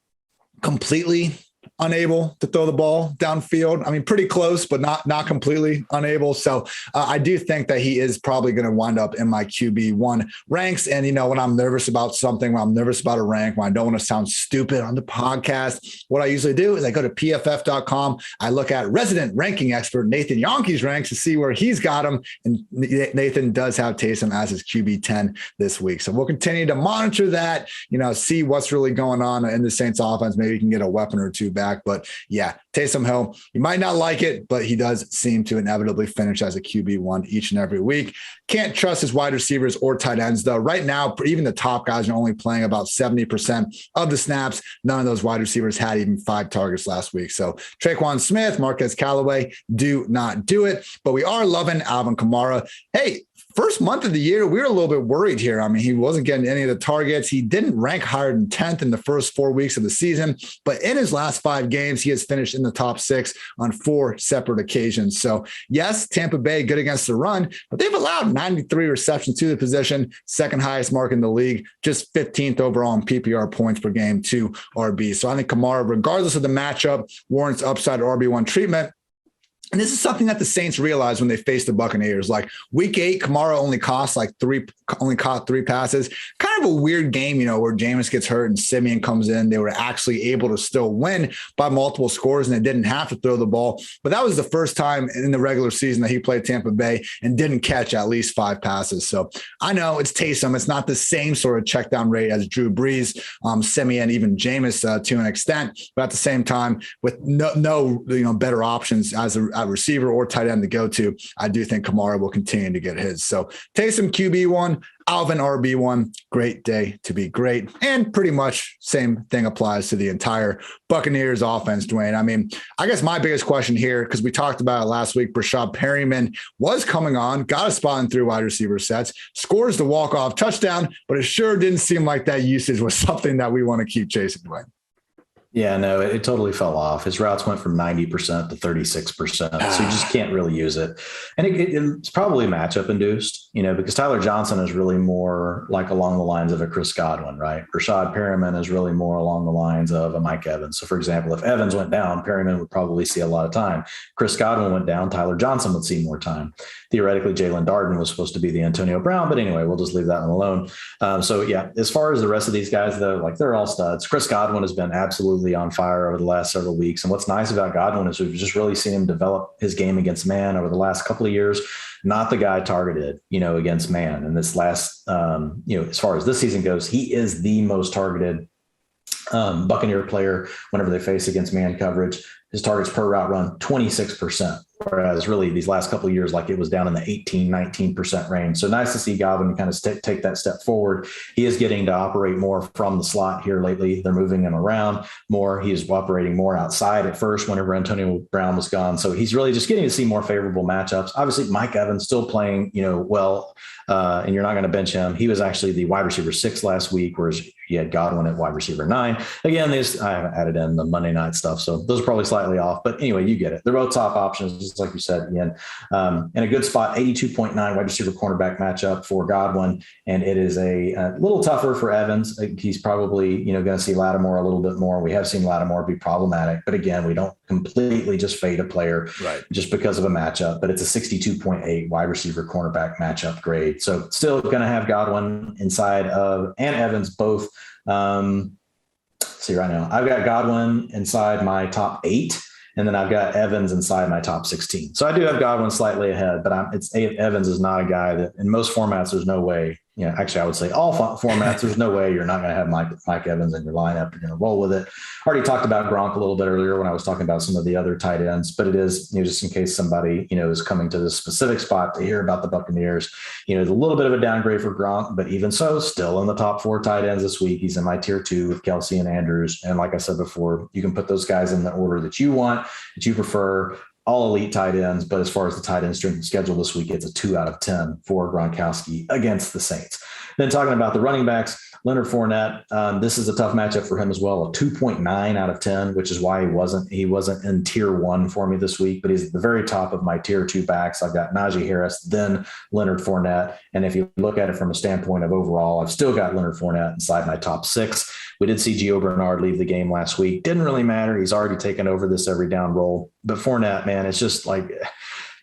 completely unable to throw the ball downfield. I mean, pretty close, but not completely unable. So I do think that he is probably going to wind up in my QB1 ranks. And, when I'm nervous about something, when I'm nervous about a rank, when I don't want to sound stupid on the podcast, what I usually do is I go to PFF.com. I look at resident ranking expert Nathan Yonke's ranks to see where he's got him. And Nathan does have Taysom as his QB10 this week. So we'll continue to monitor that, see what's really going on in the Saints offense. Maybe we can get a weapon or 2 back. But yeah, Taysom Hill, you might not like it, but he does seem to inevitably finish as a QB1 each and every week. Can't trust his wide receivers or tight ends, though. Right now, even the top guys are only playing about 70% of the snaps. None of those wide receivers had even 5 targets last week. So Traquan Smith, Marquez Callaway, do not do it. But we are loving Alvin Kamara. Hey, first month of the year, we were a little bit worried here. I mean, he wasn't getting any of the targets. He didn't rank higher than 10th in the first 4 weeks of the season, but in his last 5 games, he has finished in the top 6 on 4 separate occasions. So yes, Tampa Bay good against the run, but they've allowed 93 receptions to the position, second highest mark in the league, just 15th overall in PPR points per game to RB. So I think Kamara, regardless of the matchup, warrants upside RB1 treatment. And this is something that the Saints realized when they faced the Buccaneers. Like week 8, Kamara only caught 3 passes. Kind of a weird game, where Jameis gets hurt and Simeon comes in. They were actually able to still win by multiple scores and they didn't have to throw the ball. But that was the first time in the regular season that he played Tampa Bay and didn't catch at least 5 passes. So I know it's Taysom. It's not the same sort of check down rate as Drew Brees, Simeon, even Jameis to an extent. But at the same time, with no better options as a receiver or tight end to go to, I do think Kamara will continue to get his. So Taysom QB1, Alvin RB1, great day to be great. And pretty much same thing applies to the entire Buccaneers offense, Dwayne. I mean, I guess my biggest question here, because we talked about it last week, Brashad Perryman was coming on, got a spot in 3 wide receiver sets, scores the walk-off touchdown, but it sure didn't seem like that usage was something that we want to keep chasing, Dwayne. Yeah, no, it totally fell off. His routes went from 90% to 36%. So you just can't really use it. And it's probably matchup induced, because Tyler Johnson is really more like along the lines of a Chris Godwin, right? Rashad Perriman is really more along the lines of a Mike Evans. So, for example, if Evans went down, Perriman would probably see a lot of time. Chris Godwin went down, Tyler Johnson would see more time. Theoretically, Jalen Darden was supposed to be the Antonio Brown. But anyway, we'll just leave that one alone. So, yeah, as far as the rest of these guys, though, like they're all studs. Chris Godwin has been absolutely on fire over the last several weeks. And what's nice about Godwin is we've just really seen him develop his game against man over the last couple of years. Not the guy targeted, against man. And this last, as far as this season goes, he is the most targeted Buccaneer player whenever they face against man coverage. His targets per route run, 26%. Whereas really these last couple of years, like it was down in the 18, 19% range. So nice to see Godwin kind of take that step forward. He is getting to operate more from the slot here lately. They're moving him around more. He is operating more outside at first whenever Antonio Brown was gone. So he's really just getting to see more favorable matchups. Obviously, Mike Evans still playing, well, and you're not going to bench him. He was actually the wide receiver 6 last week, whereas you had Godwin at wide receiver 9. Again, I haven't added in the Monday night stuff, so those are probably slightly off. But anyway, you get it. They're both top options, just like you said, Ian. In a good spot, 82.9 wide receiver cornerback matchup for Godwin, and it is a little tougher for Evans. He's probably going to see Lattimore a little bit more. We have seen Lattimore be problematic, but again, we don't completely just fade a player just because of a matchup. But it's a 62.8 wide receiver cornerback matchup grade. So still going to have Godwin inside of and Evans both. See right now, I've got Godwin inside my top 8, and then I've got Evans inside my top 16. So I do have Godwin slightly ahead, but Evans is not a guy that in most formats there's no way. Actually, I would say all formats, there's no way you're not going to have Mike Evans in your lineup. You're going to roll with it. I already talked about Gronk a little bit earlier when I was talking about some of the other tight ends, but it is, just in case somebody, is coming to this specific spot to hear about the Buccaneers, there's a little bit of a downgrade for Gronk, but even so, still in the top 4 tight ends this week. He's in my tier 2 with Kelsey and Andrews. And like I said before, you can put those guys in the order that you want, that you prefer. All elite tight ends, but as far as the tight end strength of schedule this week, it's a 2 out of 10 for Gronkowski against the Saints. Then talking about the running backs, Leonard Fournette, this is a tough matchup for him as well, a 2.9 out of 10, which is why he wasn't in tier 1 for me this week, but he's at the very top of my tier 2 backs. I've got Najee Harris, then Leonard Fournette. And if you look at it from a standpoint of overall, I've still got Leonard Fournette inside my top 6. We did see Gio Bernard leave the game last week. Didn't really matter. He's already taken over this every down role. But Fournette, man, it's just like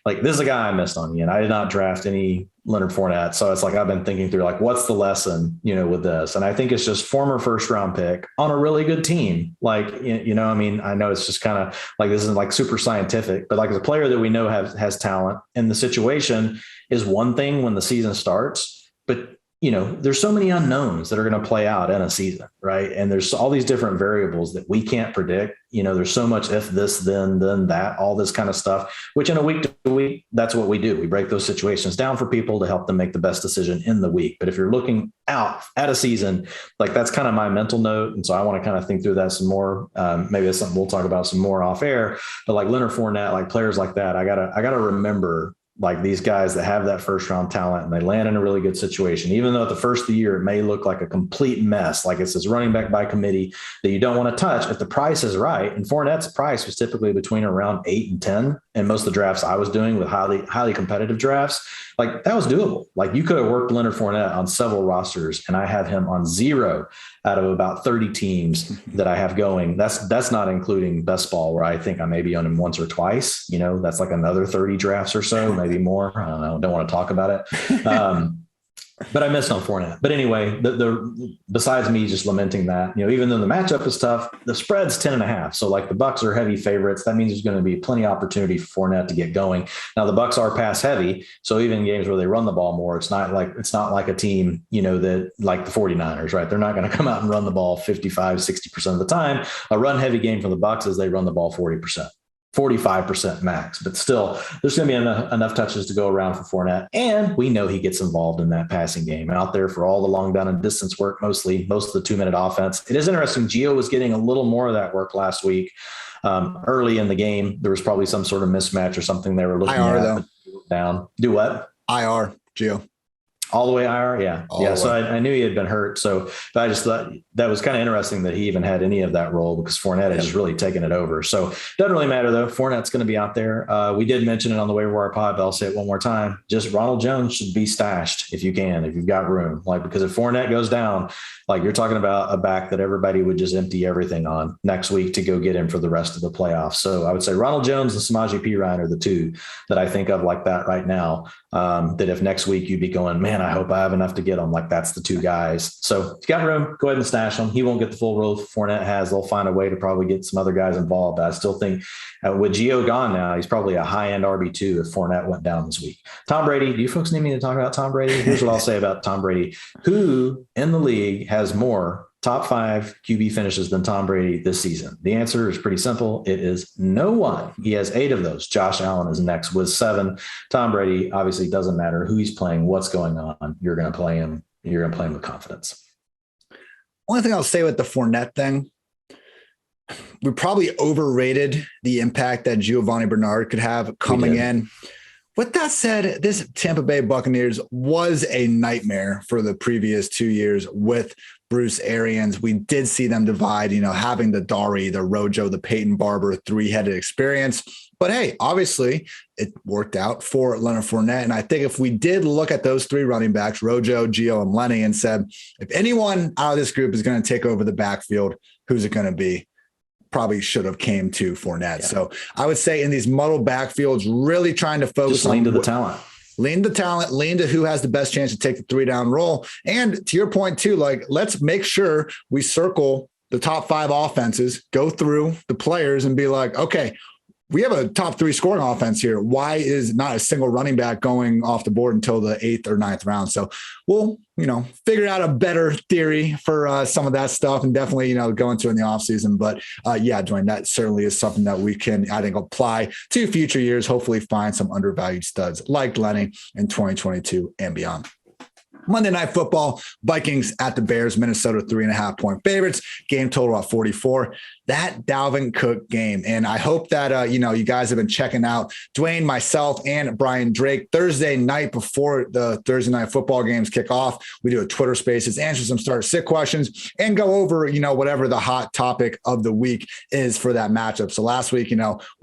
this is a guy I missed on, Ian. I did not draft any Leonard Fournette. So it's like I've been thinking through what's the lesson, with this. And I think it's just former first round pick on a really good team. I know it's just kind of like this isn't super scientific, but as a player that we know has talent, and the situation is one thing when the season starts, but there's so many unknowns that are going to play out in a season, right? And there's all these different variables that we can't predict. There's so much if this, then that, all this kind of stuff, which in a week to week, that's what we do. We break those situations down for people to help them make the best decision in the week. But if you're looking out at a season, that's kind of my mental note. And so I want to kind of think through that some more. Maybe that's something we'll talk about some more off air, but Leonard Fournette, players like that, I gotta remember these guys that have that first round talent and they land in a really good situation, even though at the first of the year, it may look like a complete mess. It's this running back by committee that you don't want to touch if the price is right. And Fournette's price was typically between around 8 and 10. And most of the drafts I was doing with highly competitive drafts, that was doable. You could have worked Leonard Fournette on several rosters, and I have him on 0 out of about 30 teams that I have going. That's not including best ball, where I think I maybe own him once or twice. That's another 30 drafts or so, maybe more. I don't know. Don't want to talk about it. But I missed on Fournette. But anyway, besides me just lamenting that, even though the matchup is tough, the spread's 10.5. So the Bucs are heavy favorites. That means there's going to be plenty of opportunity for Fournette to get going. Now the Bucs are pass heavy. So even in games where they run the ball more, it's not like a team, that like the 49ers, right? They're not going to come out and run the ball 55, 60% of the time. A run heavy game from the Bucs is they run the ball 40%. 45% max, but still there's going to be enough touches to go around for Fournette. And we know he gets involved in that passing game out there for all the long down and distance work, most of the 2-minute offense. It is interesting. Gio was getting a little more of that work last week. Early in the game, there was probably some sort of mismatch or something they were looking IR, at. though. Down. Do what? IR, Gio. All the way IR. Yeah. All So I knew he had been hurt. So, but I just thought that was kind of interesting that he even had any of that role because Fournette has just really taken it over. So doesn't really matter though. Fournette's going to be out there. We did mention it on the waiver wire pod, but I'll say it one more time. Just Ronald Jones should be stashed if you can, if you've got room, because if Fournette goes down, you're talking about a back that everybody would just empty everything on next week to go get him for the rest of the playoffs. So I would say Ronald Jones and Samaje Perine are the two that I think of like that right now. That if next week you'd be going, man, I hope I have enough to get them. That's the two guys. So if you got room, go ahead and stash him. He won't get the full role Fournette has. They'll find a way to probably get some other guys involved. But I still think with Gio gone now, he's probably a high-end RB2 if Fournette went down this week. Tom Brady, do you folks need me to talk about Tom Brady? Here's what I'll say about Tom Brady. Who in the league has more top 5 QB finishes than Tom Brady this season? The answer is pretty simple. It is no one. He has 8 of those. Josh Allen is next with 7. Tom Brady, obviously doesn't matter who he's playing, what's going on. You're going to play him. You're going to play him with confidence. Only thing I'll say with the Fournette thing, we probably overrated the impact that Giovanni Bernard could have coming in. With that said, this Tampa Bay Buccaneers was a nightmare for the previous 2 years with Bruce Arians. We did see them divide, having the Dari, the Rojo, the Peyton Barber 3-headed experience. But hey, obviously it worked out for Leonard Fournette. And I think if we did look at those 3 running backs, Rojo, Gio, and Lenny, and said, if anyone out of this group is going to take over the backfield, who's it going to be? Probably should have came to Fournette. Yeah. So I would say in these muddled backfields, really trying to focus on lean to the talent. Lean the talent, lean to who has the best chance to take the 3-down role. And to your point too, let's make sure we circle the top 5 offenses, go through the players and be like, okay, we have a top 3 scoring offense here. Why is not a single running back going off the board until the 8th or 9th round? So we'll, figure out a better theory for some of that stuff and definitely, go into in the offseason. But yeah, Dwain, that certainly is something that we can, I think, apply to future years, hopefully find some undervalued studs like Lenny in 2022 and beyond. Monday Night Football, Vikings at the Bears, Minnesota 3.5-point favorites, game total at 44. That Dalvin Cook game. And I hope that, you guys have been checking out Dwain, myself, and Brian Drake Thursday night before the Thursday Night Football games kick off. We do a Twitter Spaces, answer some start-sit questions, and go over, whatever the hot topic of the week is for that matchup. So last week,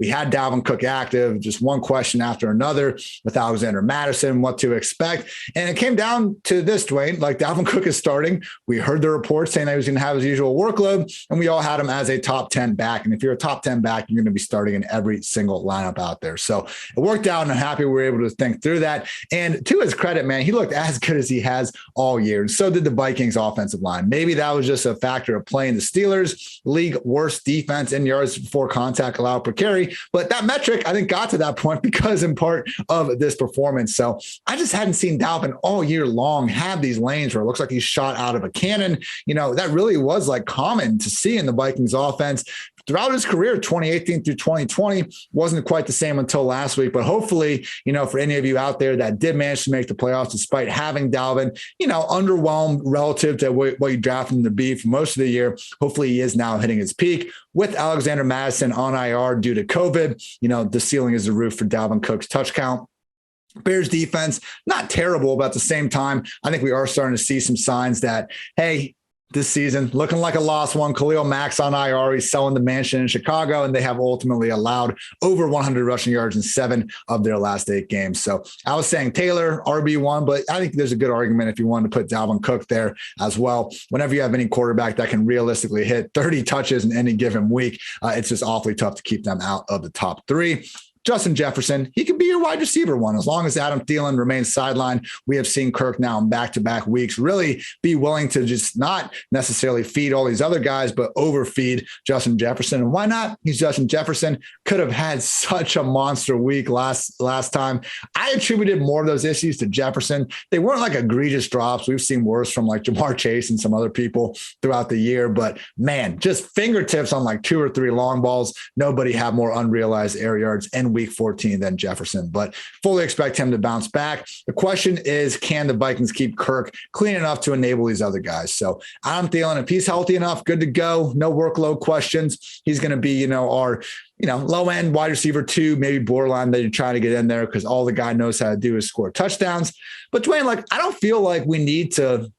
we had Dalvin Cook active, just one question after another with Alexander Mattison, what to expect. And it came down to this, Dwain, Dalvin Cook is starting. We heard the report saying that he was going to have his usual workload, and we all had him as a top 10 back. And if you're a top 10 back, you're going to be starting in every single lineup out there. So it worked out, and I'm happy we were able to think through that. And to his credit, man, he looked as good as he has all year. And so did the Vikings offensive line. Maybe that was just a factor of playing the Steelers, league worst defense in yards before contact allowed per carry. But that metric, I think, got to that point because in part of this performance. So I just hadn't seen Dalvin all year long have these lanes where it looks like he's shot out of a cannon. That really was common to see in the Vikings offense throughout his career, 2018 through 2020. Wasn't quite the same until last week, but hopefully, for any of you out there that did manage to make the playoffs, despite having Dalvin, underwhelmed relative to what you drafted him to be for most of the year, hopefully he is now hitting his peak with Alexander Mattison on IR due to COVID. The ceiling is the roof for Dalvin Cook's touch count. Bears defense, not terrible, but at the same time, I think we are starting to see some signs that, hey, this season looking like a lost one. Khalil Mack's on IR. He's selling the mansion in Chicago, and they have ultimately allowed over 100 rushing yards in 7 of their last 8 games. So I was saying Taylor, RB1, but I think there's a good argument if you wanted to put Dalvin Cook there as well. Whenever you have any quarterback that can realistically hit 30 touches in any given week, it's just awfully tough to keep them out of the top 3. Justin Jefferson, he could be your wide receiver one. As long as Adam Thielen remains sidelined, we have seen Kirk now in back-to-back weeks really be willing to just not necessarily feed all these other guys, but overfeed Justin Jefferson. And why not? He's Justin Jefferson. Could have had such a monster week last time. I attributed more of those issues to Jefferson. They weren't egregious drops. We've seen worse from Jamar Chase and some other people throughout the year. But man, just fingertips on 2 or 3 long balls. Nobody had more unrealized air yards and week 14 than Jefferson, but fully expect him to bounce back. The question is, can the Vikings keep Kirk clean enough to enable these other guys? So Adam Thielen, if he's healthy enough, good to go. No workload questions. He's going to be, our low end wide receiver 2, maybe borderline that you're trying to get in there because all the guy knows how to do is score touchdowns. But Dwain, I don't feel like we need to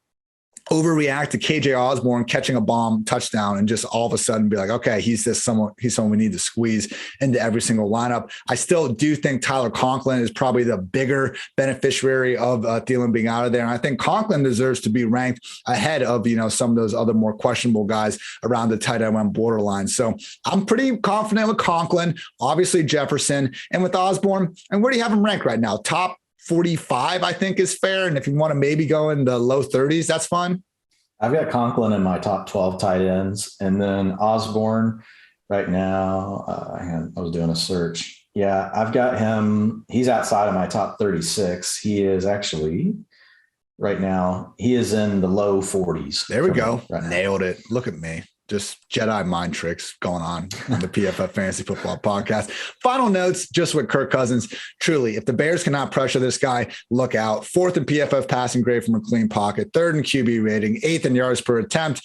overreact to KJ Osborne catching a bomb touchdown and just all of a sudden be like, okay, he's someone we need to squeeze into every single lineup. I still do think Tyler Conklin is probably the bigger beneficiary of Thielen being out of there. And I think Conklin deserves to be ranked ahead of, some of those other more questionable guys around the tight end borderline. So I'm pretty confident with Conklin, obviously Jefferson, and with Osborne. And where do you have him ranked right now? Top 45, I think, is fair. And if you want to maybe go in the low 30s, that's fine. I've got Conklin in my top 12 tight ends. And then Osborne right now, I was doing a search. Yeah, I've got him. He's outside of my top 36. He is actually right now, he is in the low 40s. There we go. Right, nailed it. Look at me. Just Jedi mind tricks going on the PFF Fantasy Football Podcast. Final notes, just with Kirk Cousins. Truly, if the Bears cannot pressure this guy, look out. 4th in PFF passing grade from a clean pocket, 3rd in QB rating, 8th in yards per attempt.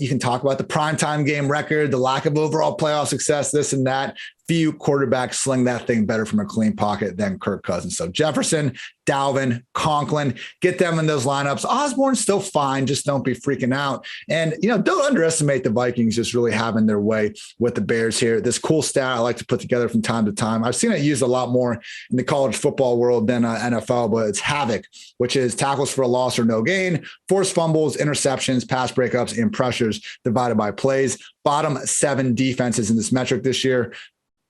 You can talk about the primetime game record, the lack of overall playoff success, this and that. Few quarterbacks sling that thing better from a clean pocket than Kirk Cousins. So Jefferson, Dalvin, Conklin, get them in those lineups. Osborne's still fine. Just don't be freaking out. And, don't underestimate the Vikings just really having their way with the Bears here. This cool stat I like to put together from time to time. I've seen it used a lot more in the college football world than NFL, but it's havoc, which is tackles for a loss or no gain, forced fumbles, interceptions, pass breakups, and pressures divided by plays. Bottom 7 defenses in this metric this year.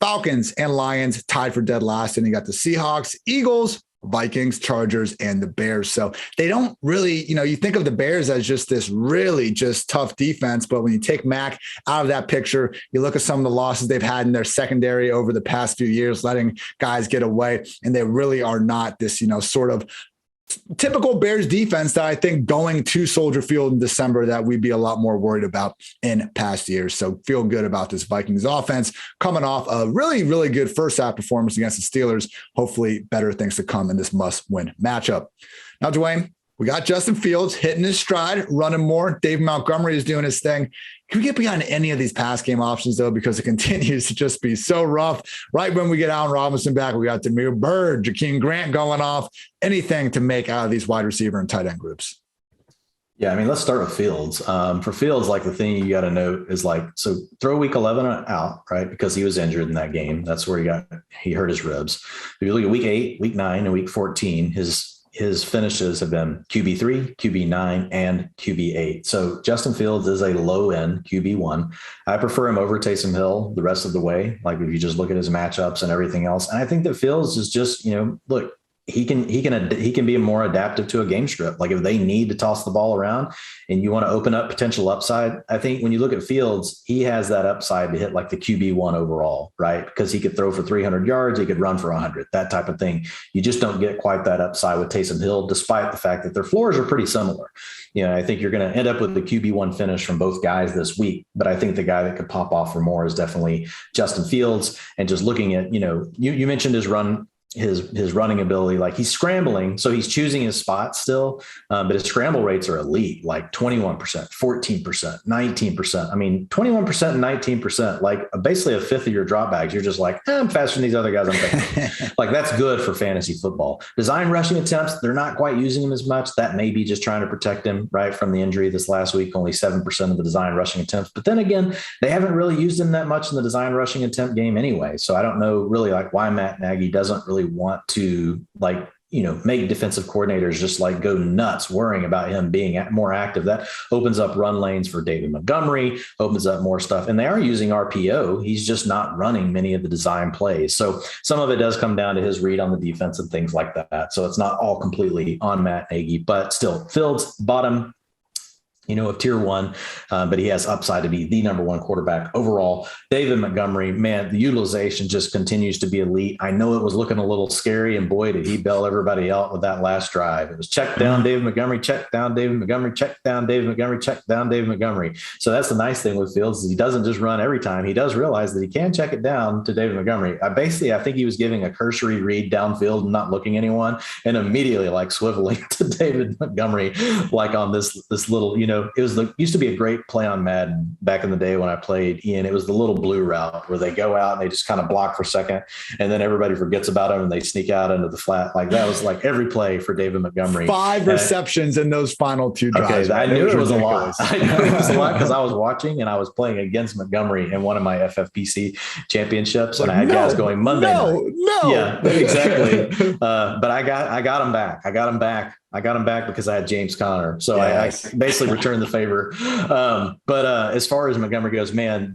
Falcons and Lions tied for dead last. And you got the Seahawks, Eagles, Vikings, Chargers, and the Bears. So they don't really, you think of the Bears as just this really just tough defense. But when you take Mac out of that picture, you look at some of the losses they've had in their secondary over the past few years, letting guys get away. And they really are not this, sort of typical Bears defense that I think going to Soldier Field in December that we'd be a lot more worried about in past years. So feel good about this Vikings offense coming off a really, really good first half performance against the Steelers. Hopefully better things to come in this must-win matchup. Now, Dwain, we got Justin Fields hitting his stride, running more. Dave Montgomery is doing his thing. Can we get behind any of these pass game options, though, because it continues to just be so rough? Right when we get Allen Robinson back, we got Demir Byrd, Jakeem Grant going off, anything to make out of these wide receiver and tight end groups. Yeah, let's start with Fields. For Fields, the thing you got to note is so throw week 11 out, right? Because he was injured in that game. That's where he hurt his ribs. If you look at week 8, week 9, and week 14, his finishes have been QB3, QB9, and QB8. So Justin Fields is a low-end QB1. I prefer him over Taysom Hill the rest of the way, if you just look at his matchups and everything else. And I think that Fields is just, look, he can be more adaptive to a game script. If they need to toss the ball around and you want to open up potential upside, I think when you look at Fields, he has that upside to hit the QB1 overall, right? Because he could throw for 300 yards, he could run for 100, that type of thing. You just don't get quite that upside with Taysom Hill, despite the fact that their floors are pretty similar. I think you're going to end up with the QB1 finish from both guys this week, but I think the guy that could pop off for more is definitely Justin Fields. And just looking at, you mentioned his running ability, he's scrambling. So he's choosing his spots still, but his scramble rates are elite, 21%, 14%, 19%. 21% and 19%, basically a fifth of your dropbacks. You're just I'm faster than these other guys. I'm thinking that's good for fantasy football. Design rushing attempts, they're not quite using him as much. That may be just trying to protect him right from the injury this last week, only 7% of the design rushing attempts. But then again, they haven't really used him that much in the design rushing attempt game anyway. So I don't know really why Matt Nagy doesn't really want to make defensive coordinators just go nuts worrying about him being more active. That opens up run lanes for David Montgomery, opens up more stuff. And they are using RPO. He's just not running many of the design plays. So some of it does come down to his read on the defense and things like that. So it's not all completely on Matt Nagy, but still Fields bottom of tier one, but he has upside to be the number one quarterback overall. David Montgomery, man, the utilization just continues to be elite. I know it was looking a little scary, and boy, did he bail everybody out with that last drive. It was check down David Montgomery, check down David Montgomery, check down David Montgomery, check down David Montgomery. So that's the nice thing with Fields is he doesn't just run every time. He does realize that he can check it down to David Montgomery. I think he was giving a cursory read downfield and not looking at anyone, and immediately like swiveling to David Montgomery, like on this little, it used to be a great play on Madden back in the day when I played, Ian. It was the little blue route where they go out and they just kind of block for a second, and then everybody forgets about them and they sneak out into the flat. Like that was like every play for David Montgomery. 5 receptions in those final 2 drives. Okay, I knew it was a lot. I knew it was a lot because I was watching and I was playing against Montgomery in one of my FFPC championships, and I had guys going Monday night. Yeah, exactly. But I got him back. I got him back because I had James Conner. So yes. I basically returned the favor. But as far as Montgomery goes, man,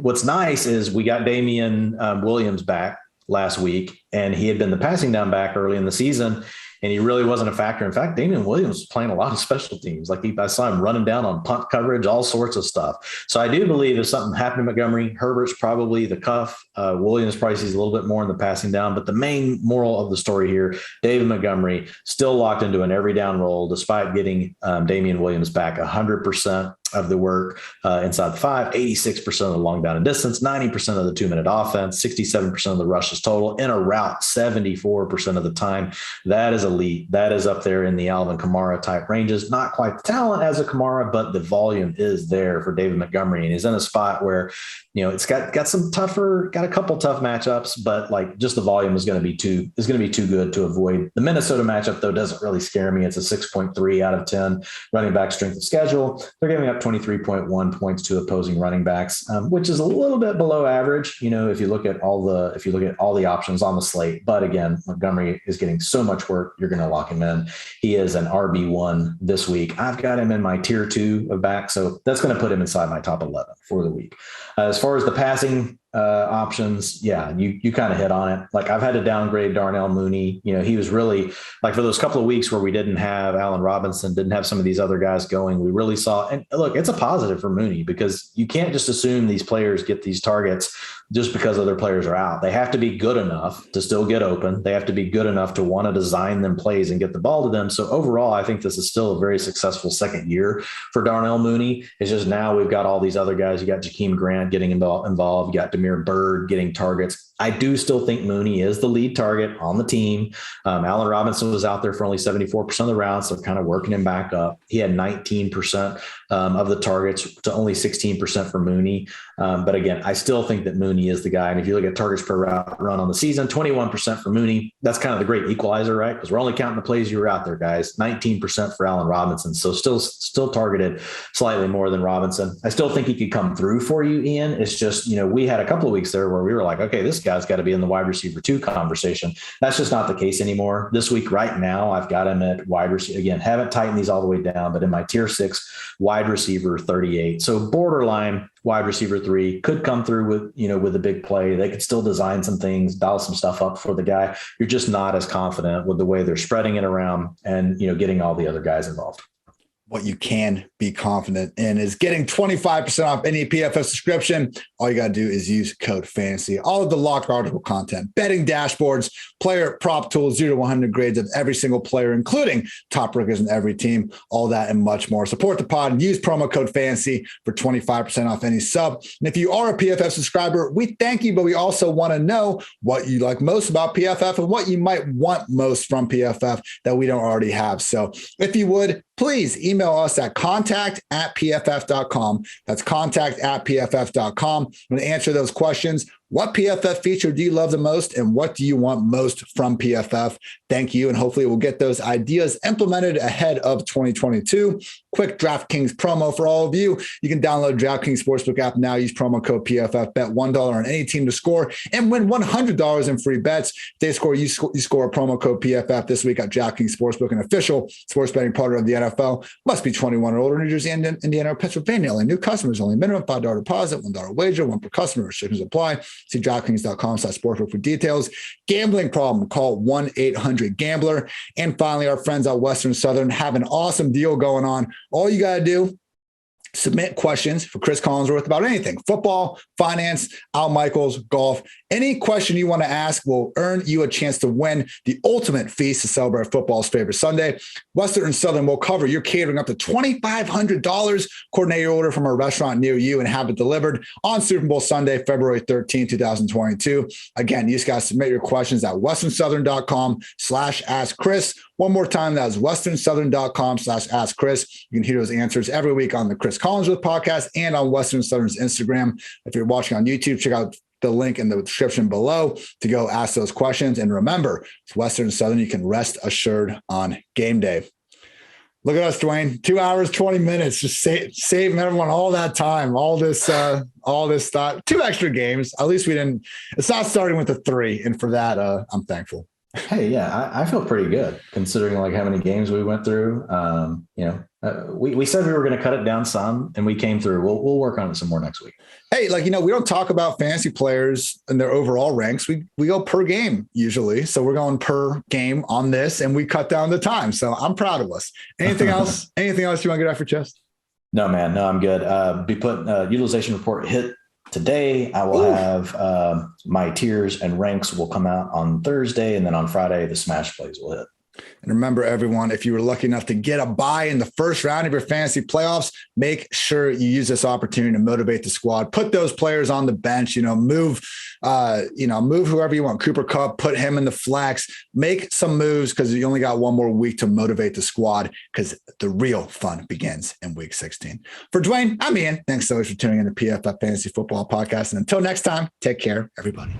what's nice is we got Damian Williams back last week, and he had been the passing down back early in the season, and he really wasn't a factor. In fact, Damian Williams was playing a lot of special teams. Like I saw him running down on punt coverage, all sorts of stuff. So I do believe if something happened to Montgomery, Herbert's probably the cuff. Williams probably sees a little bit more in the passing down. But the main moral of the story here, David Montgomery still locked into an every down role despite getting Damian Williams back 100% of the work inside the 5, 86% of the long down and distance, 90% of the 2-minute offense, 67% of the rushes total, in a route 74% of the time. That is elite. That is up there in the Alvin Kamara type ranges. Not quite the talent as a Kamara, but the volume is there for David Montgomery. And he's in a spot where, it's got a couple tough matchups, but like just the volume is going to be too good to avoid. The Minnesota matchup, though, doesn't really scare me. It's a 6.3 out of 10 running back strength of schedule. They're giving up 23.1 points to opposing running backs, which is a little bit below average, if you look at all the options on the slate. But again, Montgomery is getting so much work, you're going to lock him in. He is an RB1 this week. I've got him in my tier 2 of back, so that's going to put him inside my top 11 for the week. As far as the passing options, you kind of hit on it. Like I've had to downgrade Darnell Mooney. He was really like for those couple of weeks where we didn't have Allen Robinson, didn't have some of these other guys going. We really saw, and look, it's a positive for Mooney because you can't just assume these players get these targets just because other players are out. They have to be good enough to still get open. They have to be good enough to want to design them plays and get the ball to them. So overall, I think this is still a very successful second year for Darnell Mooney. It's just now we've got all these other guys. You got Jakeem Grant getting involved. You got Damiere Byrd getting targets. I do still think Mooney is the lead target on the team. Allen Robinson was out there for only 74% of the routes. They're kind of working him back up. He had 19% of the targets to only 16% for Mooney. But again, I still think that Mooney is the guy. And if you look at targets per route run on the season, 21% for Mooney. That's kind of the great equalizer, right? Because we're only counting the plays you were out there, guys. 19% for Allen Robinson. So still targeted slightly more than Robinson. I still think he could come through for you, Ian. It's just, we had a couple of weeks there where we were like, okay, this guy's got to be in the wide receiver 2 conversation. That's just not the case anymore. This week, right now, I've got him at wide receiver. Again, haven't tightened these all the way down, but in my tier 6, wide receiver 38. So borderline wide receiver 3 could come through with a big play. They could still design some things, dial some stuff up for the guy. You're just not as confident with the way they're spreading it around and, getting all the other guys involved. What you can be confident in is getting 25% off any PFF subscription. All you got to do is use code FANTASY. All of the locked article content, betting dashboards, player prop tools, 0 to 100 grades of every single player, including top rankers in every team, all that and much more. Support the pod and use promo code FANTASY for 25% off any sub. And if you are a PFF subscriber, we thank you, but we also want to know what you like most about PFF and what you might want most from PFF that we don't already have. So if you would, please email us at contact@pff.com. That's contact@pff.com. I'm going to answer those questions. What PFF feature do you love the most, and what do you want most from PFF? Thank you, and hopefully we'll get those ideas implemented ahead of 2022. Quick DraftKings promo for all of you. You can download DraftKings Sportsbook app now. Use promo code PFF. Bet $1 on any team to score and win $100 in free bets. If they score, you score a promo code PFF this week at DraftKings Sportsbook, an official sports betting partner of the NFL. Must be 21 or older. New Jersey and Indiana or Pennsylvania. Only new customers. Only minimum $5 deposit, $1 wager, one per customer. Restrictions apply. See DraftKings.com/sportsbook for details. Gambling problem, call 1-800-GAMBLER. And finally, our friends at Western Southern have an awesome deal going on. All you got to do Submit questions for Chris Collinsworth about anything: football, finance, Al Michaels, golf. Any question you want to ask will earn you a chance to win the ultimate feast to celebrate football's favorite Sunday. Western and Southern will cover your catering up to $2,500. Coordinate your order from a restaurant near you and have it delivered on Super Bowl Sunday, February 13, 2022. Again, you just got to submit your questions at westernsouthern.com/askchris. One more time, that's westernsouthern.com/askchris. You can hear those answers every week on the Chris Collinsworth podcast and on Western Southern's Instagram. If you're watching on YouTube, check out the link in the description below to go ask those questions. And remember, it's Western Southern. You can rest assured on game day. Look at us, Dwain. 2 hours, 20 minutes, just saving everyone all that time, all this thought. 2 extra games. At least we didn't. It's not starting with a 3, and for that, I'm thankful. Hey, yeah, I feel pretty good considering like how many games we went through. We said we were going to cut it down some, and we came through. We'll work on it some more next week. Hey, we don't talk about fantasy players and their overall ranks. We go per game usually, so we're going per game on this, and we cut down the time. So I'm proud of us. Anything else? Anything else you want to get off your chest? No, man. No, I'm good. Be putting utilization report hit today. I will have my tiers and ranks will come out on Thursday, and then on Friday the smash plays will hit. And remember, everyone, if you were lucky enough to get a bye in the first round of your fantasy playoffs, make sure you use this opportunity to motivate the squad. Put those players on the bench, move whoever you want. Cooper Kupp, put him in the flex. Make some moves because you only got one more week to motivate the squad because the real fun begins in week 16. For Dwain, I'm Ian. Thanks so much for tuning in to PFF Fantasy Football Podcast. And until next time, take care, everybody.